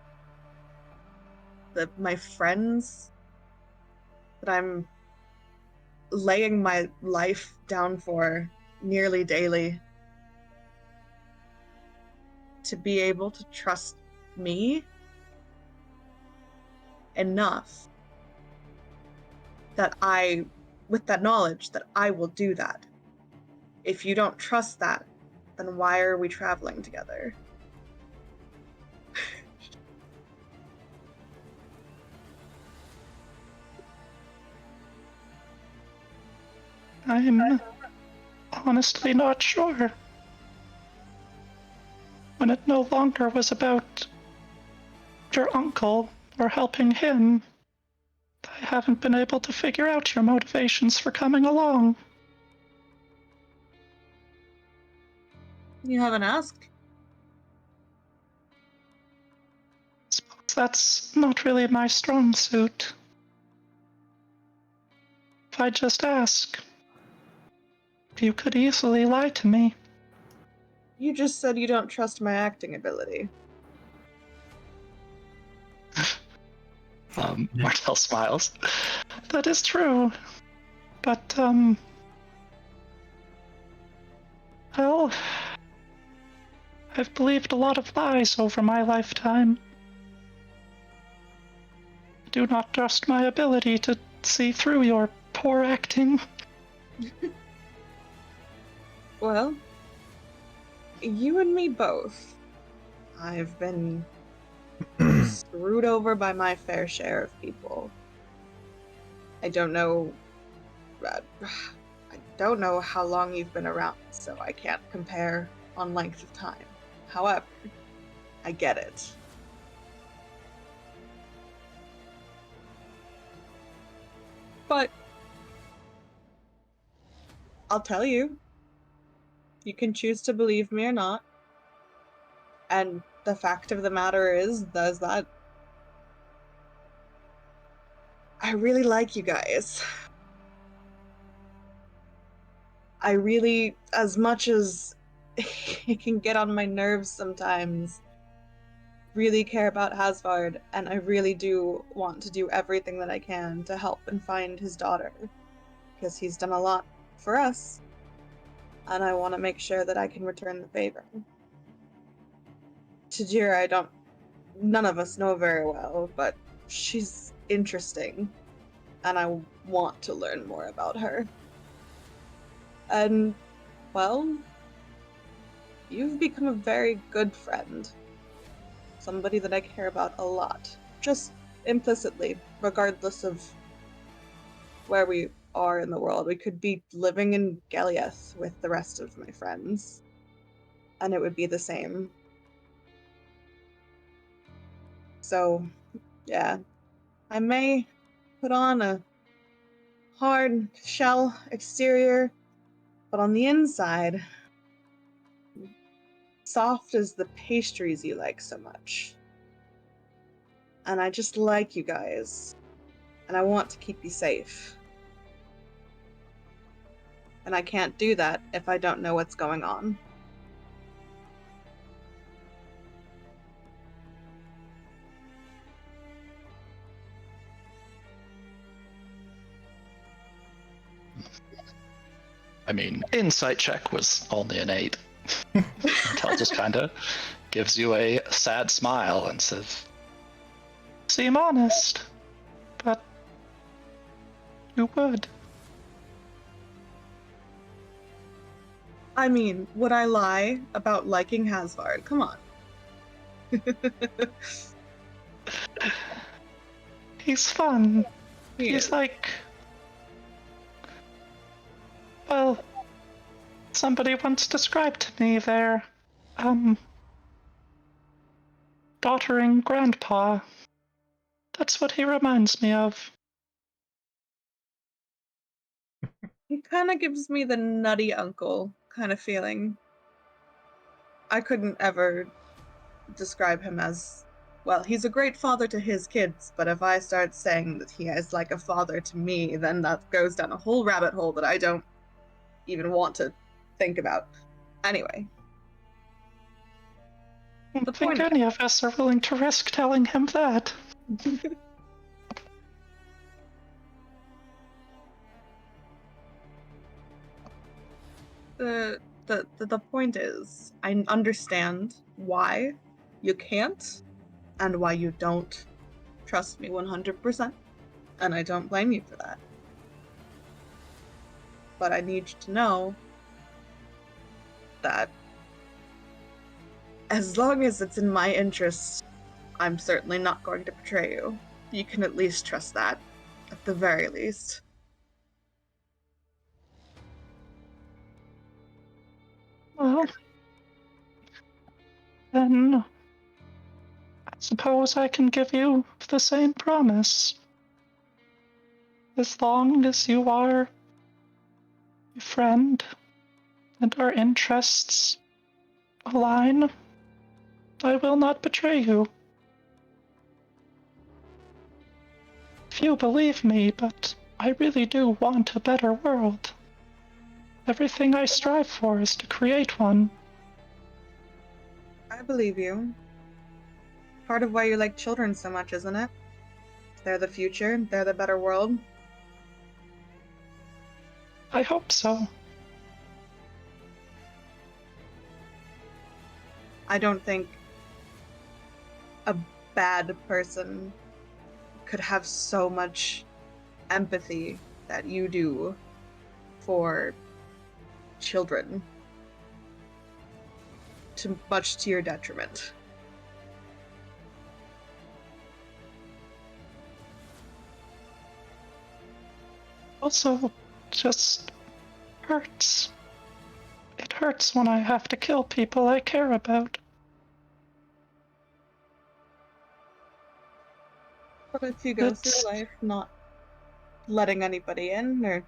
my friends, that I'm laying my life down for nearly daily, to be able to trust me enough that with that knowledge, that I will do that. If you don't trust that, then why are we traveling together? I'm honestly not sure. When it no longer was about your uncle or helping him, I haven't been able to figure out your motivations for coming along. You haven't asked. Suppose that's not really my strong suit. If I just ask, you could easily lie to me. You just said you don't trust my acting ability. Martel smiles. That is true. But, well, I've believed a lot of lies over my lifetime. I do not trust my ability to see through your poor acting. Well, you and me both. I've been screwed over by my fair share of people. I don't know don't know how long you've been around, so I can't compare on length of time. However, I get it. But I'll tell you. You can choose to believe me or not. And the fact of the matter is that I really like you guys. I really, as much as it can get on my nerves sometimes, really care about Hasvard, and I really do want to do everything that I can to help and find his daughter, because he's done a lot for us, and I want to make sure that I can return the favor. Tajira, none of us know very well, but she's interesting, and I want to learn more about her. And, well, you've become a very good friend. Somebody that I care about a lot. Just implicitly, regardless of where we are in the world. We could be living in Geliath with the rest of my friends, and it would be the same. So, yeah, I may put on a hard shell exterior, but on the inside, soft as the pastries you like so much. And I just like you guys, and I want to keep you safe. And I can't do that if I don't know what's going on. I mean, insight check was only an 8. Martel just kind of gives you a sad smile and says, "Seem honest, but you would." I mean, would I lie about liking Hasvard? Come on. He's fun. He He's is. like, well, somebody once described to me their, doddering grandpa. That's what he reminds me of. He kind of gives me the nutty uncle kind of feeling. I couldn't ever describe him as, well, he's a great father to his kids, but if I start saying that he is like a father to me, then that goes down a whole rabbit hole that I don't even want to think about. Anyway. I don't think any of us are willing to risk telling him that. The point is, I understand why you can't and why you don't trust me 100%, and I don't blame you for that. But I need you to know that as long as it's in my interest, I'm certainly not going to betray you. You can at least trust that, at the very least. Well, then I suppose I can give you the same promise. As long as you are a friend and our interests align, I will not betray you. Few believe me, but I really do want a better world. Everything I strive for is to create one. I believe you. Part of why you like children so much, isn't it? They're the future, they're the better world. I hope so. I don't think a bad person could have so much empathy that you do for children, much to your detriment. Also, just hurts. It hurts when I have to kill people I care about. But if you go It's- through life not letting anybody in or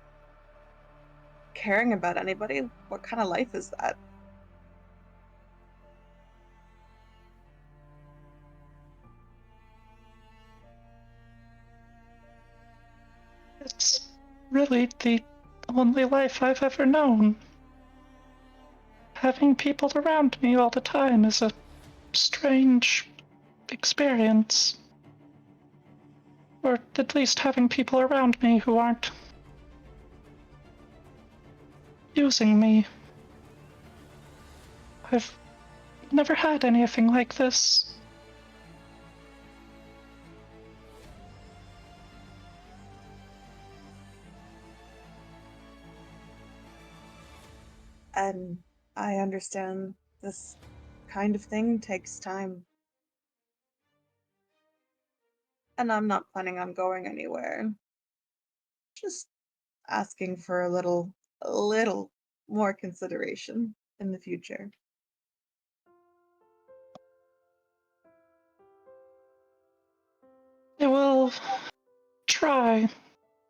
caring about anybody, what kind of life is that? It's really the only life I've ever known. Having people around me all the time is a strange experience. Or at least having people around me who aren't using me. I've never had anything like this. And I understand this kind of thing takes time. And I'm not planning on going anywhere. Just asking for a little more consideration in the future. I will try.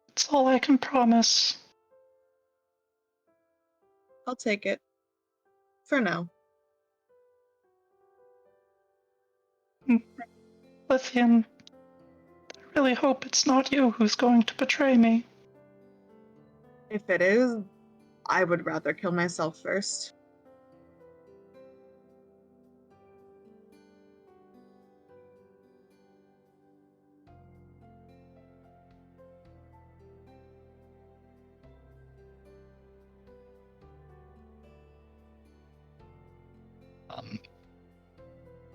It's all I can promise. I'll take it. For now. Lithian, I really hope it's not you who's going to betray me. If it is, I would rather kill myself first.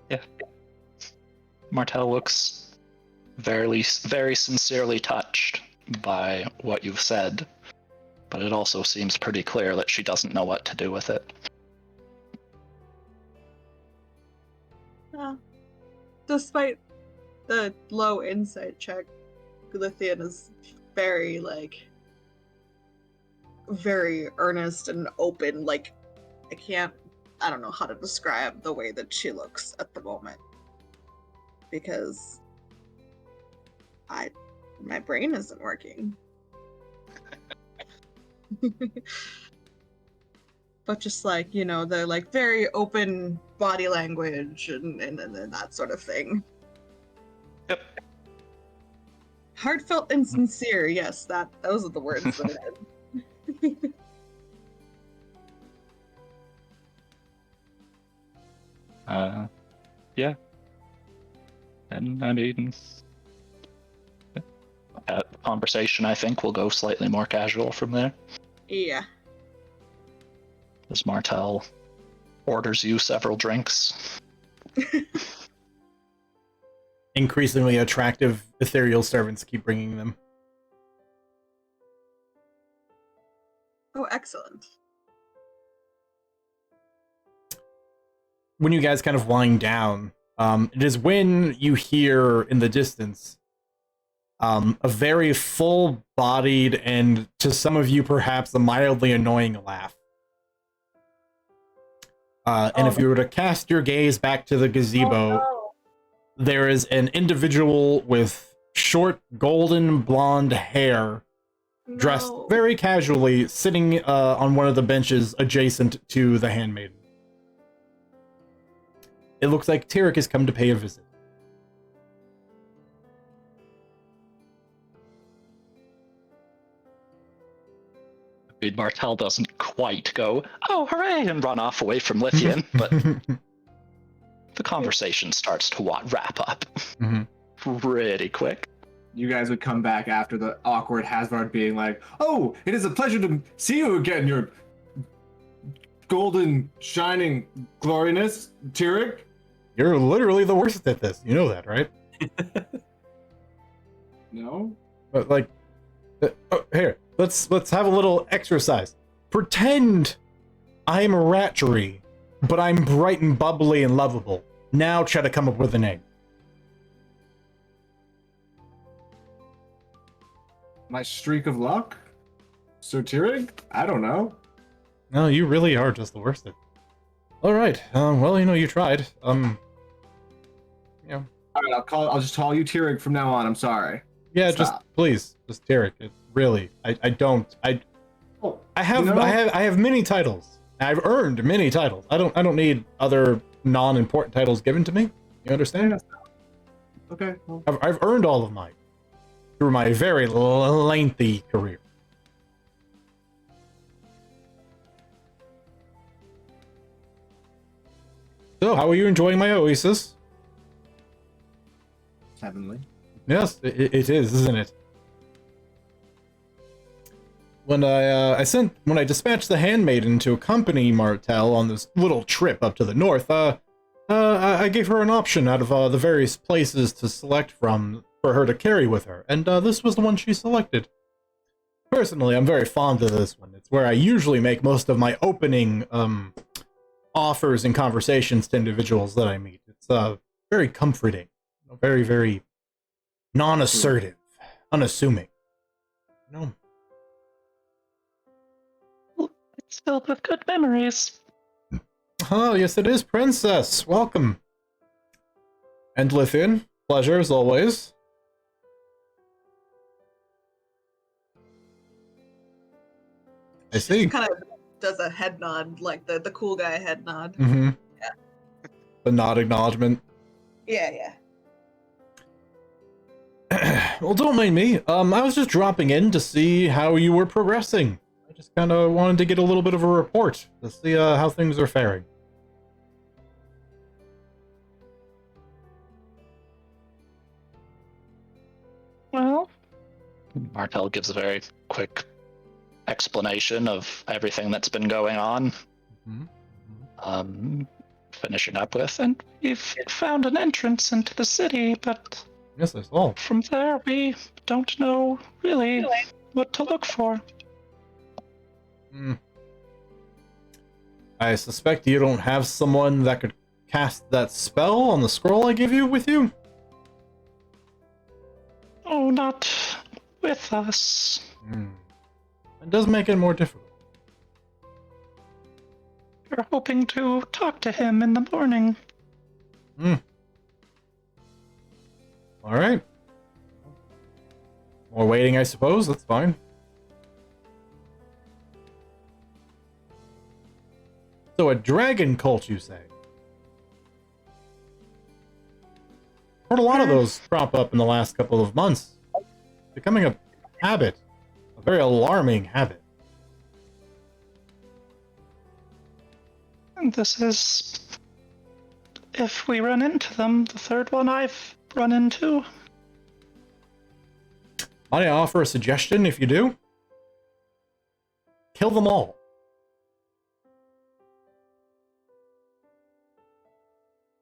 Yeah. Martel looks very sincerely touched by what you've said, but it also seems pretty clear that she doesn't know what to do with it. Despite the low insight check, Lithian is very, very earnest and open. I don't know how to describe the way that she looks at the moment. Because my brain isn't working. But just the very open body language and that sort of thing. Yep. Heartfelt and sincere, yes, those are the words that I had. Yeah. And I mean, conversation I think will go slightly more casual from there. Yeah. As Martel orders you several drinks. Increasingly attractive ethereal servants keep bringing them. Oh, excellent. When you guys kind of wind down, it is when you hear in the distance a very full-bodied and, to some of you perhaps, a mildly annoying laugh. And if you were to cast your gaze back to the gazebo, there is an individual with short golden blonde hair, dressed very casually, sitting on one of the benches adjacent to the handmaiden. It looks like Tyrek has come to pay a visit. Martel doesn't quite go, oh, hooray, and run off away from Lithian, but the conversation starts to wrap up pretty quick. You guys would come back after the awkward Hasvard being like, oh, it is a pleasure to see you again, your golden, shining gloriness, Tyrek. You're literally the worst at this. You know that, right? No? But here, let's have a little exercise. Pretend I'm Ratchery, but I'm bright and bubbly and lovable. Now try to come up with a name. My streak of luck? Sir Tyrek? I don't know. No, you really are just the worst at it. All right. Well, you tried. Yeah. All right, I'll just call you Tirig from now on. I'm sorry. Yeah, Stop. just please, just Tarek. It really, I Oh, I have many titles. I've earned many titles. I don't need other non-important titles given to me. You understand? Okay. Well, I've earned all of mine through my very lengthy career. So, how are you enjoying my oasis? it's heavenly. Yes, it is, isn't it? When I dispatched the handmaiden to accompany Martel on this little trip up to the north, I gave her an option out of the various places to select from for her to carry with her, and this was the one she selected. Personally, I'm very fond of this one. It's where I usually make most of my opening offers and conversations to individuals that I meet. It's very comforting, very, very non-assertive, unassuming. It's filled with good memories. Oh, yes, it is, Princess. Welcome. And Lithian, pleasure as always. I see. Kind of does a head nod, like the cool guy head nod. Mm-hmm. Yeah. The nod acknowledgement. Yeah. Well, don't mind me. I was just dropping in to see how you were progressing. I just kind of wanted to get a little bit of a report to see how things are faring. Well, Martel gives a very quick explanation of everything that's been going on. Mm-hmm. Finishing up with, and we've found an entrance into the city, but Yes, I saw. from there we don't know really what to look for. I suspect you don't have someone that could cast that spell on the scroll I give you with you? Oh, not with us. It does make it more difficult. We're hoping to talk to him in the morning. Alright. More waiting, I suppose. That's fine. So a dragon cult, you say? Heard a lot of those crop up in the last couple of months. Becoming a habit. A very alarming habit. And this is, if we run into them, the third one I've run into. Might I offer a suggestion if you do? Kill them all.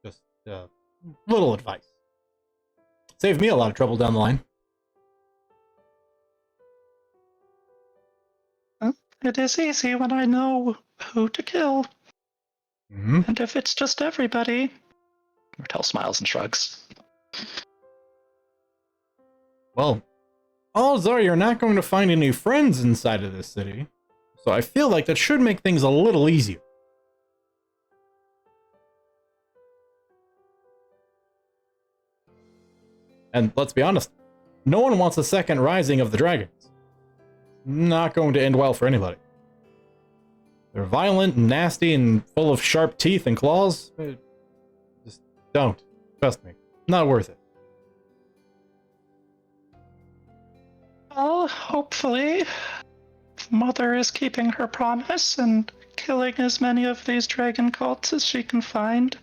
Just little advice. Saved me a lot of trouble down the line. It is easy when I know who to kill. Mm-hmm. And if it's just everybody... Martel smiles and shrugs. Well, odds are you're not going to find any friends inside of this city. So I feel like that should make things a little easier. And let's be honest, no one wants a second rising of the dragons. Not going to end well for anybody. They're violent and nasty and full of sharp teeth and claws. Just don't. Trust me. Not worth it. Well, hopefully, Mother is keeping her promise and killing as many of these dragon cults as she can find.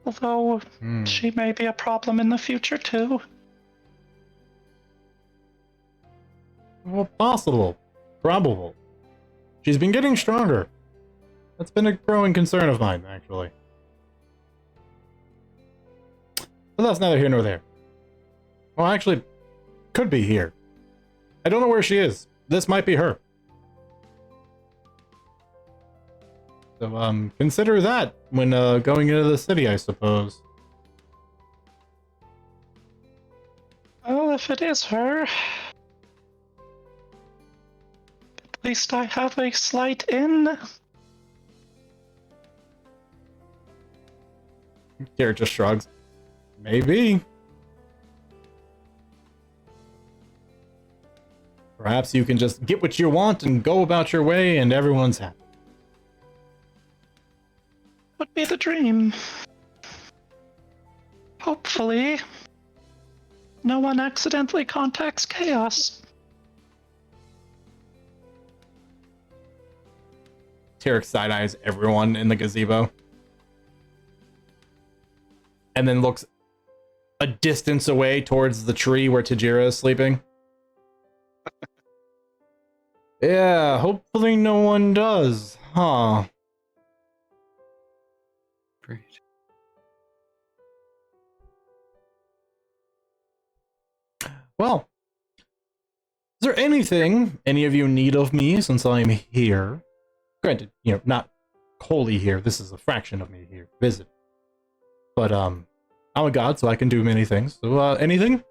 Although, she may be a problem in the future, too. Well, possible. Probable. She's been getting stronger. That's been a growing concern of mine, actually. But that's neither here nor there. Well, actually, could be here. I don't know where she is. This might be her. So, consider that when going into the city, I suppose. Well, if it is her... least I have a slight in. Garrett just shrugs. Maybe. Perhaps you can just get what you want and go about your way and everyone's happy. Would be the dream. Hopefully, no one accidentally contacts Chaos. Tarek side-eyes everyone in the gazebo. And then looks a distance away towards the tree where Tajira is sleeping. Yeah, hopefully no one does, huh? Great. Well, is there anything any of you need of me since I'm here? Granted, not wholly here. This is a fraction of me here, visit. But, I'm a god, so I can do many things. So, anything?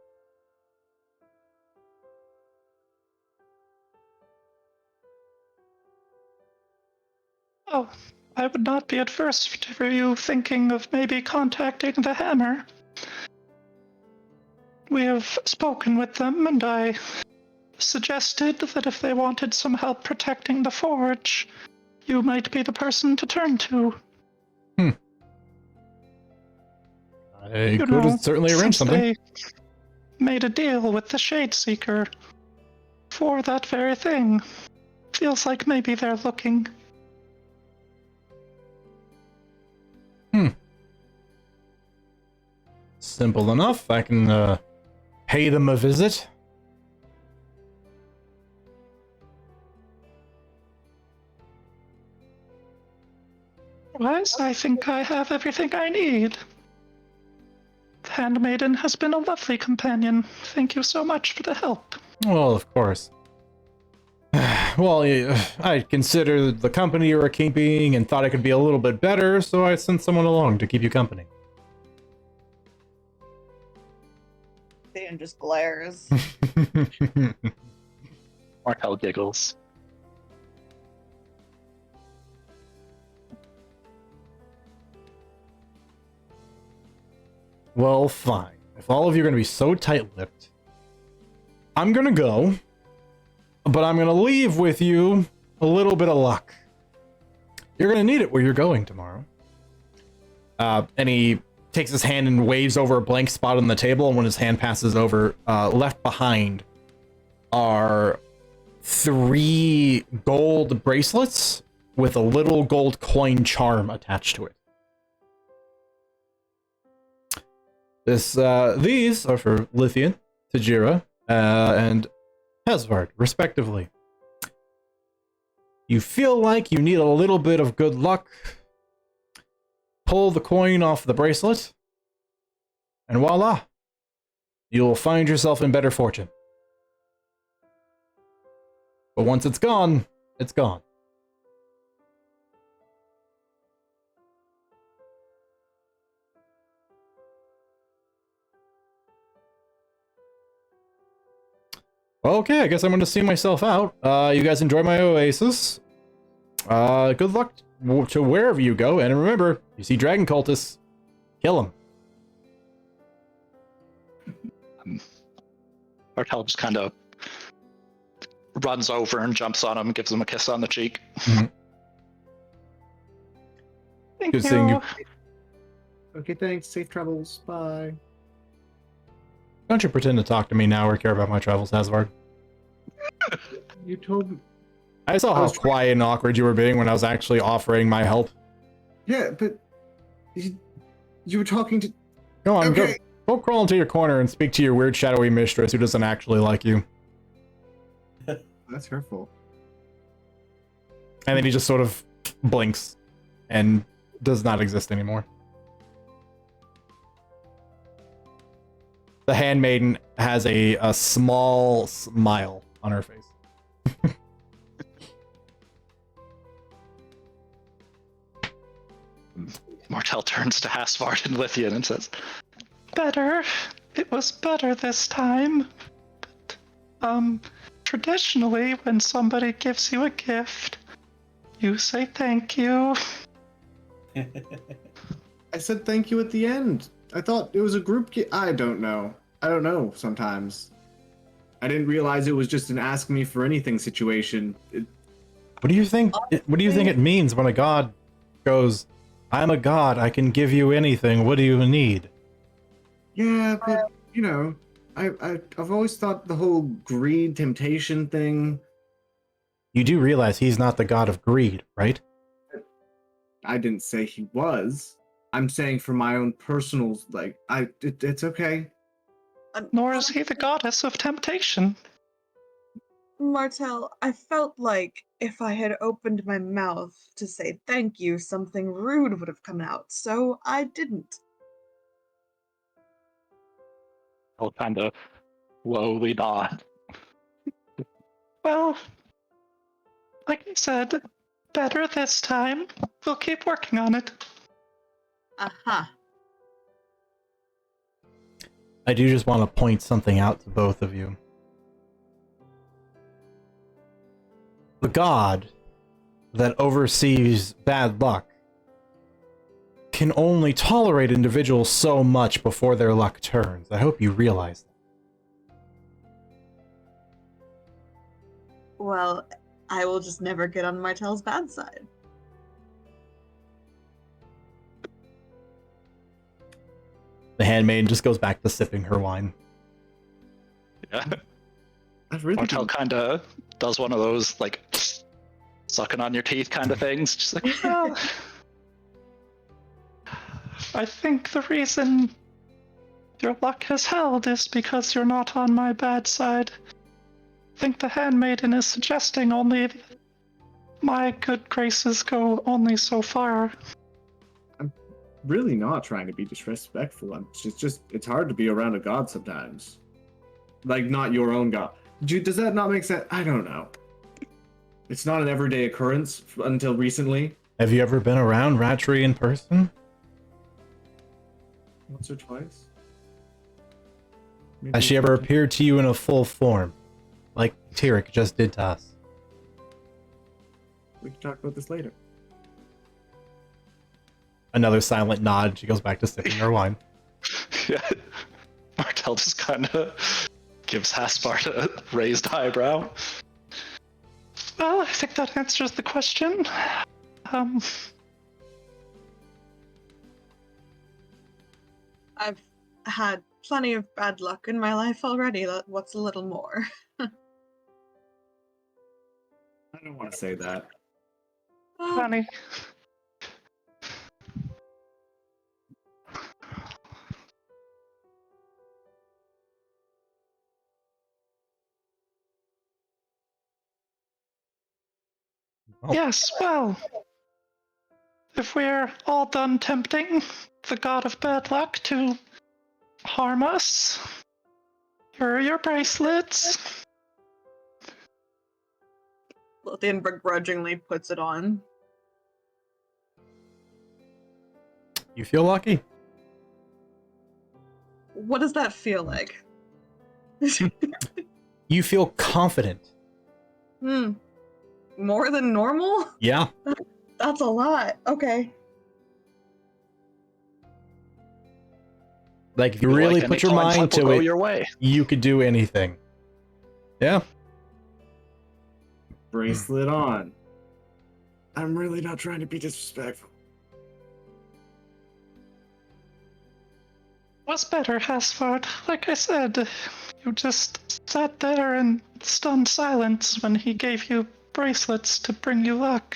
Oh, I would not be adverse to you thinking of maybe contacting the Hammer. We have spoken with them, and I suggested that if they wanted some help protecting the forge, you might be the person to turn to. I could certainly arrange something. They made a deal with the Shade Seeker for that very thing. Feels like maybe they're looking. Simple enough. I can pay them a visit. Otherwise, I think I have everything I need. The Handmaiden has been a lovely companion. Thank you so much for the help. Well, of course. Well, I considered the company you were keeping and thought it could be a little bit better, so I sent someone along to keep you company. Dan just glares. Markel giggles. Well, fine. If all of you are going to be so tight-lipped, I'm going to go, but I'm going to leave with you a little bit of luck. You're going to need it where you're going tomorrow. And he takes his hand and waves over a blank spot on the table, and when his hand passes over, left behind are 3 gold bracelets with a little gold coin charm attached to it. These are for Lithian, Tajira, and Hesvard, respectively. You feel like you need a little bit of good luck. Pull the coin off the bracelet, and voila, you'll find yourself in better fortune. But once it's gone, it's gone. Okay, I guess I'm going to see myself out. You guys enjoy my oasis. Good luck to wherever you go, and remember, you see dragon cultists, kill them. Martel just kind of runs over and jumps on him, gives him a kiss on the cheek. Mm-hmm. Thank Good you. seeing you. Okay, thanks. Safe travels. Bye. Don't you pretend to talk to me now or care about my travels, Hasvard. You told me. I saw how quiet and awkward you were being when I was actually offering my help. Yeah, but you were talking to. Go on, Okay. go crawl into your corner and speak to your weird shadowy mistress who doesn't actually like you. That's her fault. And then he just sort of blinks and does not exist anymore. The handmaiden has a small smile on her face. Martel turns to Hasvard and Lithian and says, "Better. It was better this time. But, traditionally, when somebody gives you a gift, you say thank you. I said thank you at the end. I thought it was a group I don't know. I don't know sometimes. I didn't realize it was just an ask me for anything situation. What do you think? What do you think it means when a god goes, "I'm a god. I can give you anything. What do you need?" Yeah, but you know, I've always thought the whole greed temptation thing. You do realize he's not the god of greed, right? I didn't say he was. I'm saying for my own personal, like, it's okay. Nor is he the goddess of temptation. Martel, I felt like if I had opened my mouth to say thank you, something rude would have come out, so I didn't. I'll kind of slowly nod. Well, like I said, better this time. We'll keep working on it. Aha. I do just want to point something out to both of you. The god that oversees bad luck can only tolerate individuals so much before their luck turns. I hope you realize that. Well, I will just never get on Martel's bad side. The handmaiden just goes back to sipping her wine. Yeah. I've really Martel kind of does one of those, like, sucking on your teeth kind of things. Just like, well, I think the reason your luck has held is because you're not on my bad side. I think the handmaiden is suggesting only my good graces go only so far. really not trying to be disrespectful. It's just it's hard to be around a god sometimes. Like, not your own god. Does that not make sense? I don't know. It's not an everyday occurrence until recently. Have you ever been around Ratchery in person? Once or twice. Has she ever appeared to you in a full form? Like Tyrek just did to us? We can talk about this later. Another silent nod. She goes back to sipping her wine. Yeah. Martel just kind of gives Haspart a raised eyebrow. Well, I think that answers the question. I've had plenty of bad luck in my life already. What's a little more? I don't want to say that. Funny. Oh. Yes, well, if we're all done tempting the god of bad luck to harm us, here are your bracelets. Lothian begrudgingly puts it on. You feel lucky? What does that feel like? You feel confident. More than normal? Yeah. That's a lot. Okay. Like, if you really Like put your any time mind slip will to go it, your way. you could do anything. Yeah. Bracelet on. I'm really not trying to be disrespectful. Was better, Hasford. Like I said, you just sat there in stunned silence when he gave you bracelets to bring you luck.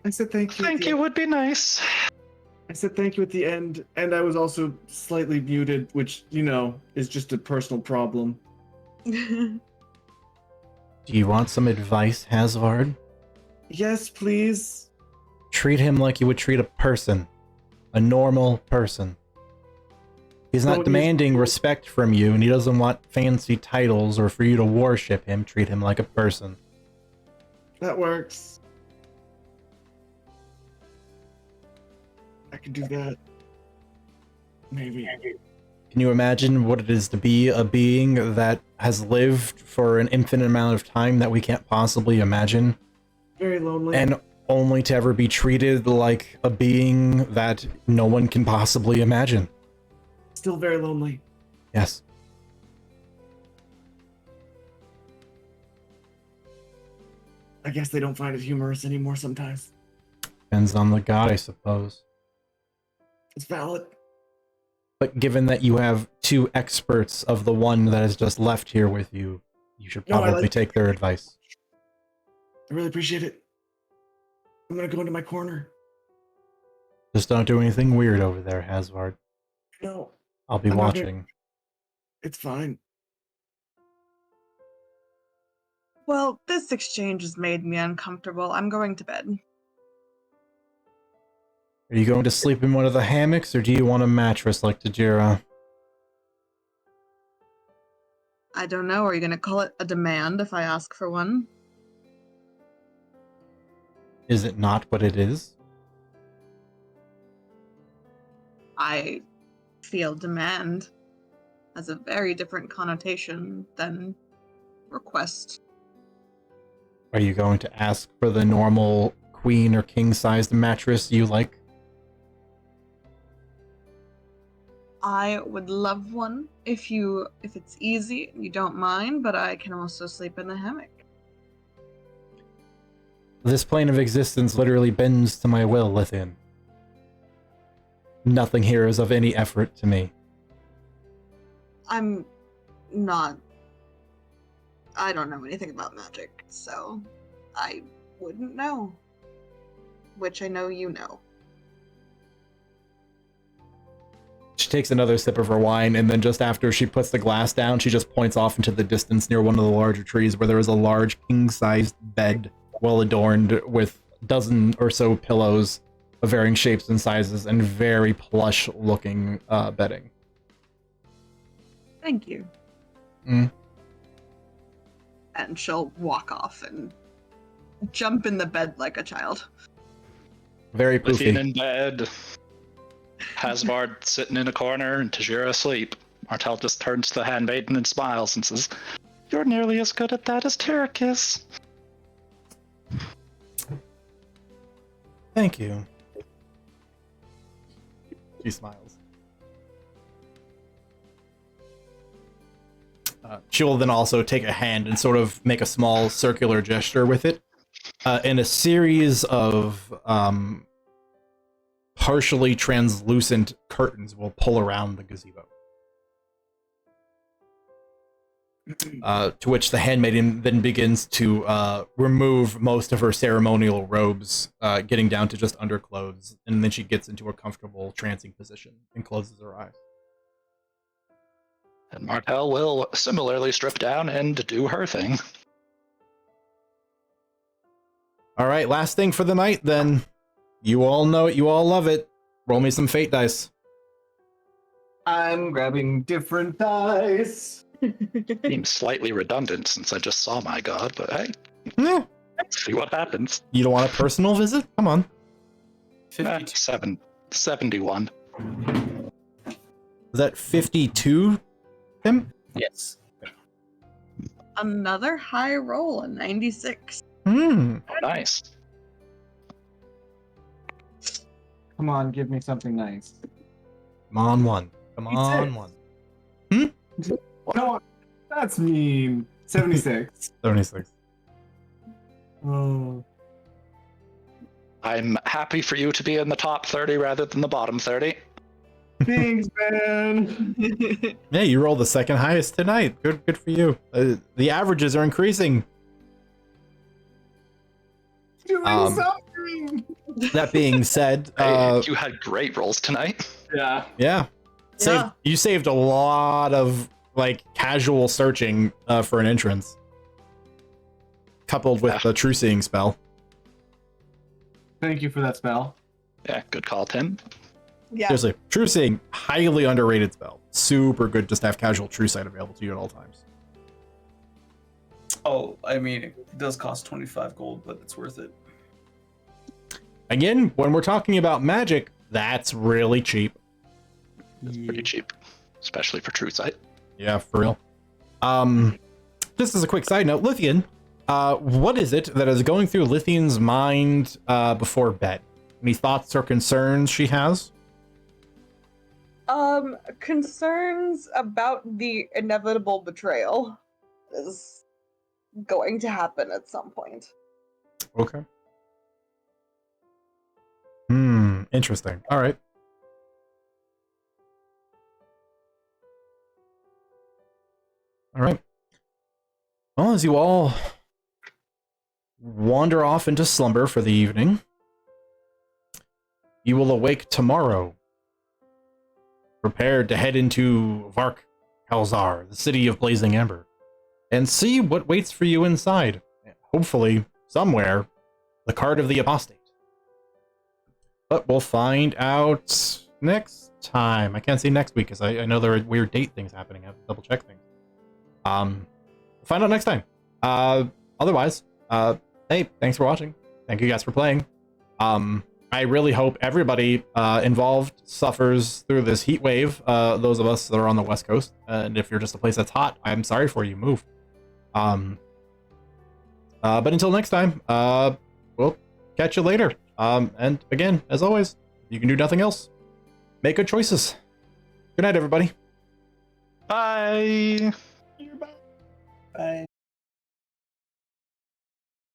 I said thank you. Thank you would be nice. I said thank you at the end, and I was also slightly muted, which, you know, is just a personal problem. Do you want some advice, Hasvard? Yes, please. Treat him like you would treat a person. A normal person. He's not demanding respect from you, and he doesn't want fancy titles or for you to worship him. Treat him like a person. That works. I could do that. Maybe. Can you imagine what it is to be a being that has lived for an infinite amount of time that we can't possibly imagine? Very lonely. And only to ever be treated like a being that no one can possibly imagine. Still very lonely. Yes. I guess they don't find it humorous anymore sometimes. Depends on the god, I suppose. It's valid. But given that you have two experts of the one that has just left here with you, you should No, I probably like- take their advice. I really appreciate it. I'm gonna go into my corner. Just don't do anything weird over there, Hasvard. No, I'll be I'm not watching. it's fine. Well, this exchange has made me uncomfortable. I'm going to bed. Are you going to sleep in one of the hammocks, or do you want a mattress like Tajira? I don't know. Are you going to call it a demand if I ask for one? Is it not what it is? I feel demand has a very different connotation than request. Are you going to ask for the normal queen or king-sized mattress you like? I would love one if it's easy and you don't mind, but I can also sleep in the hammock. This plane of existence literally bends to my will, Lithian. Nothing here is of any effort to me. I don't know anything about magic, so I wouldn't know. Which I know you know. She takes another sip of her wine, and then just after she puts the glass down, she just points off into the distance near one of the larger trees where there is a large king-sized bed, well adorned with a dozen or so pillows of varying shapes and sizes, and very plush-looking bedding. Thank you. Mm. And she'll walk off and jump in the bed like a child. Very Lithian poofy. in bed. Hasvard sitting in a corner and Tajira asleep. Martel just turns to the handmaiden and smiles and says, "You're nearly as good at that as Tarek is." Thank you. She smiles. She will then also take a hand and sort of make a small circular gesture with it. And a series of partially translucent curtains will pull around the gazebo. To which the handmaiden then begins to remove most of her ceremonial robes, getting down to just underclothes, and then she gets into a comfortable trancing position and closes her eyes. And Martel will similarly strip down and do her thing. All right, last thing for the night then. You all know it, you all love it. Roll me some fate dice. I'm grabbing different dice. Seems slightly redundant since I just saw my god, but hey, Yeah. let's see what happens. You don't want a personal visit? Come on. 52. 71. Is that 52, Tim? Yes. Another high roll, a 96. Hmm. Oh, nice. Come on, give me something nice. Come on, one. Come He on, said- one. No, that's mean. 76. 76. Oh. I'm happy for you to be in the top 30 rather than the bottom 30. Thanks, man. Yeah, you rolled the second highest tonight. Good for you. The averages are increasing. Doing something. That being said, Hey, you had great rolls tonight. Yeah. yeah. You saved a lot of like casual searching for an entrance, coupled with the true seeing spell. Thank you for that spell. Yeah, good call, Tim. Yeah. Seriously, true seeing, highly underrated spell. Super good just to have casual true sight available to you at all times. Oh, I mean, it does cost 25 gold, but it's worth it. Again, when we're talking about magic, that's really cheap. It's pretty cheap. especially for True Sight. Yeah, for real. Just as a quick side note, Lithian, what is it that is going through Lithian's mind before bed? Any thoughts or concerns she has? Concerns about the inevitable betrayal is going to happen at some point. Okay. Interesting. All right. All right. Well, as you all wander off into slumber for the evening, you will awake tomorrow, prepared to head into Vark Kalzar, the city of Blazing Ember, and see what waits for you inside. Hopefully, somewhere, the card of the apostate. But we'll find out next time. I can't say next week because I know there are weird date things happening. I have to double check things. We'll find out next time. Otherwise, hey, thanks for watching. Thank you guys for playing. I really hope everybody involved suffers through this heat wave. Those of us that are on the West Coast, and if you're just a place that's hot, I'm sorry for you. Move. But until next time, we'll catch you later. And again, as always, you can do nothing else. Make good choices. Good night, everybody. Bye. Bye.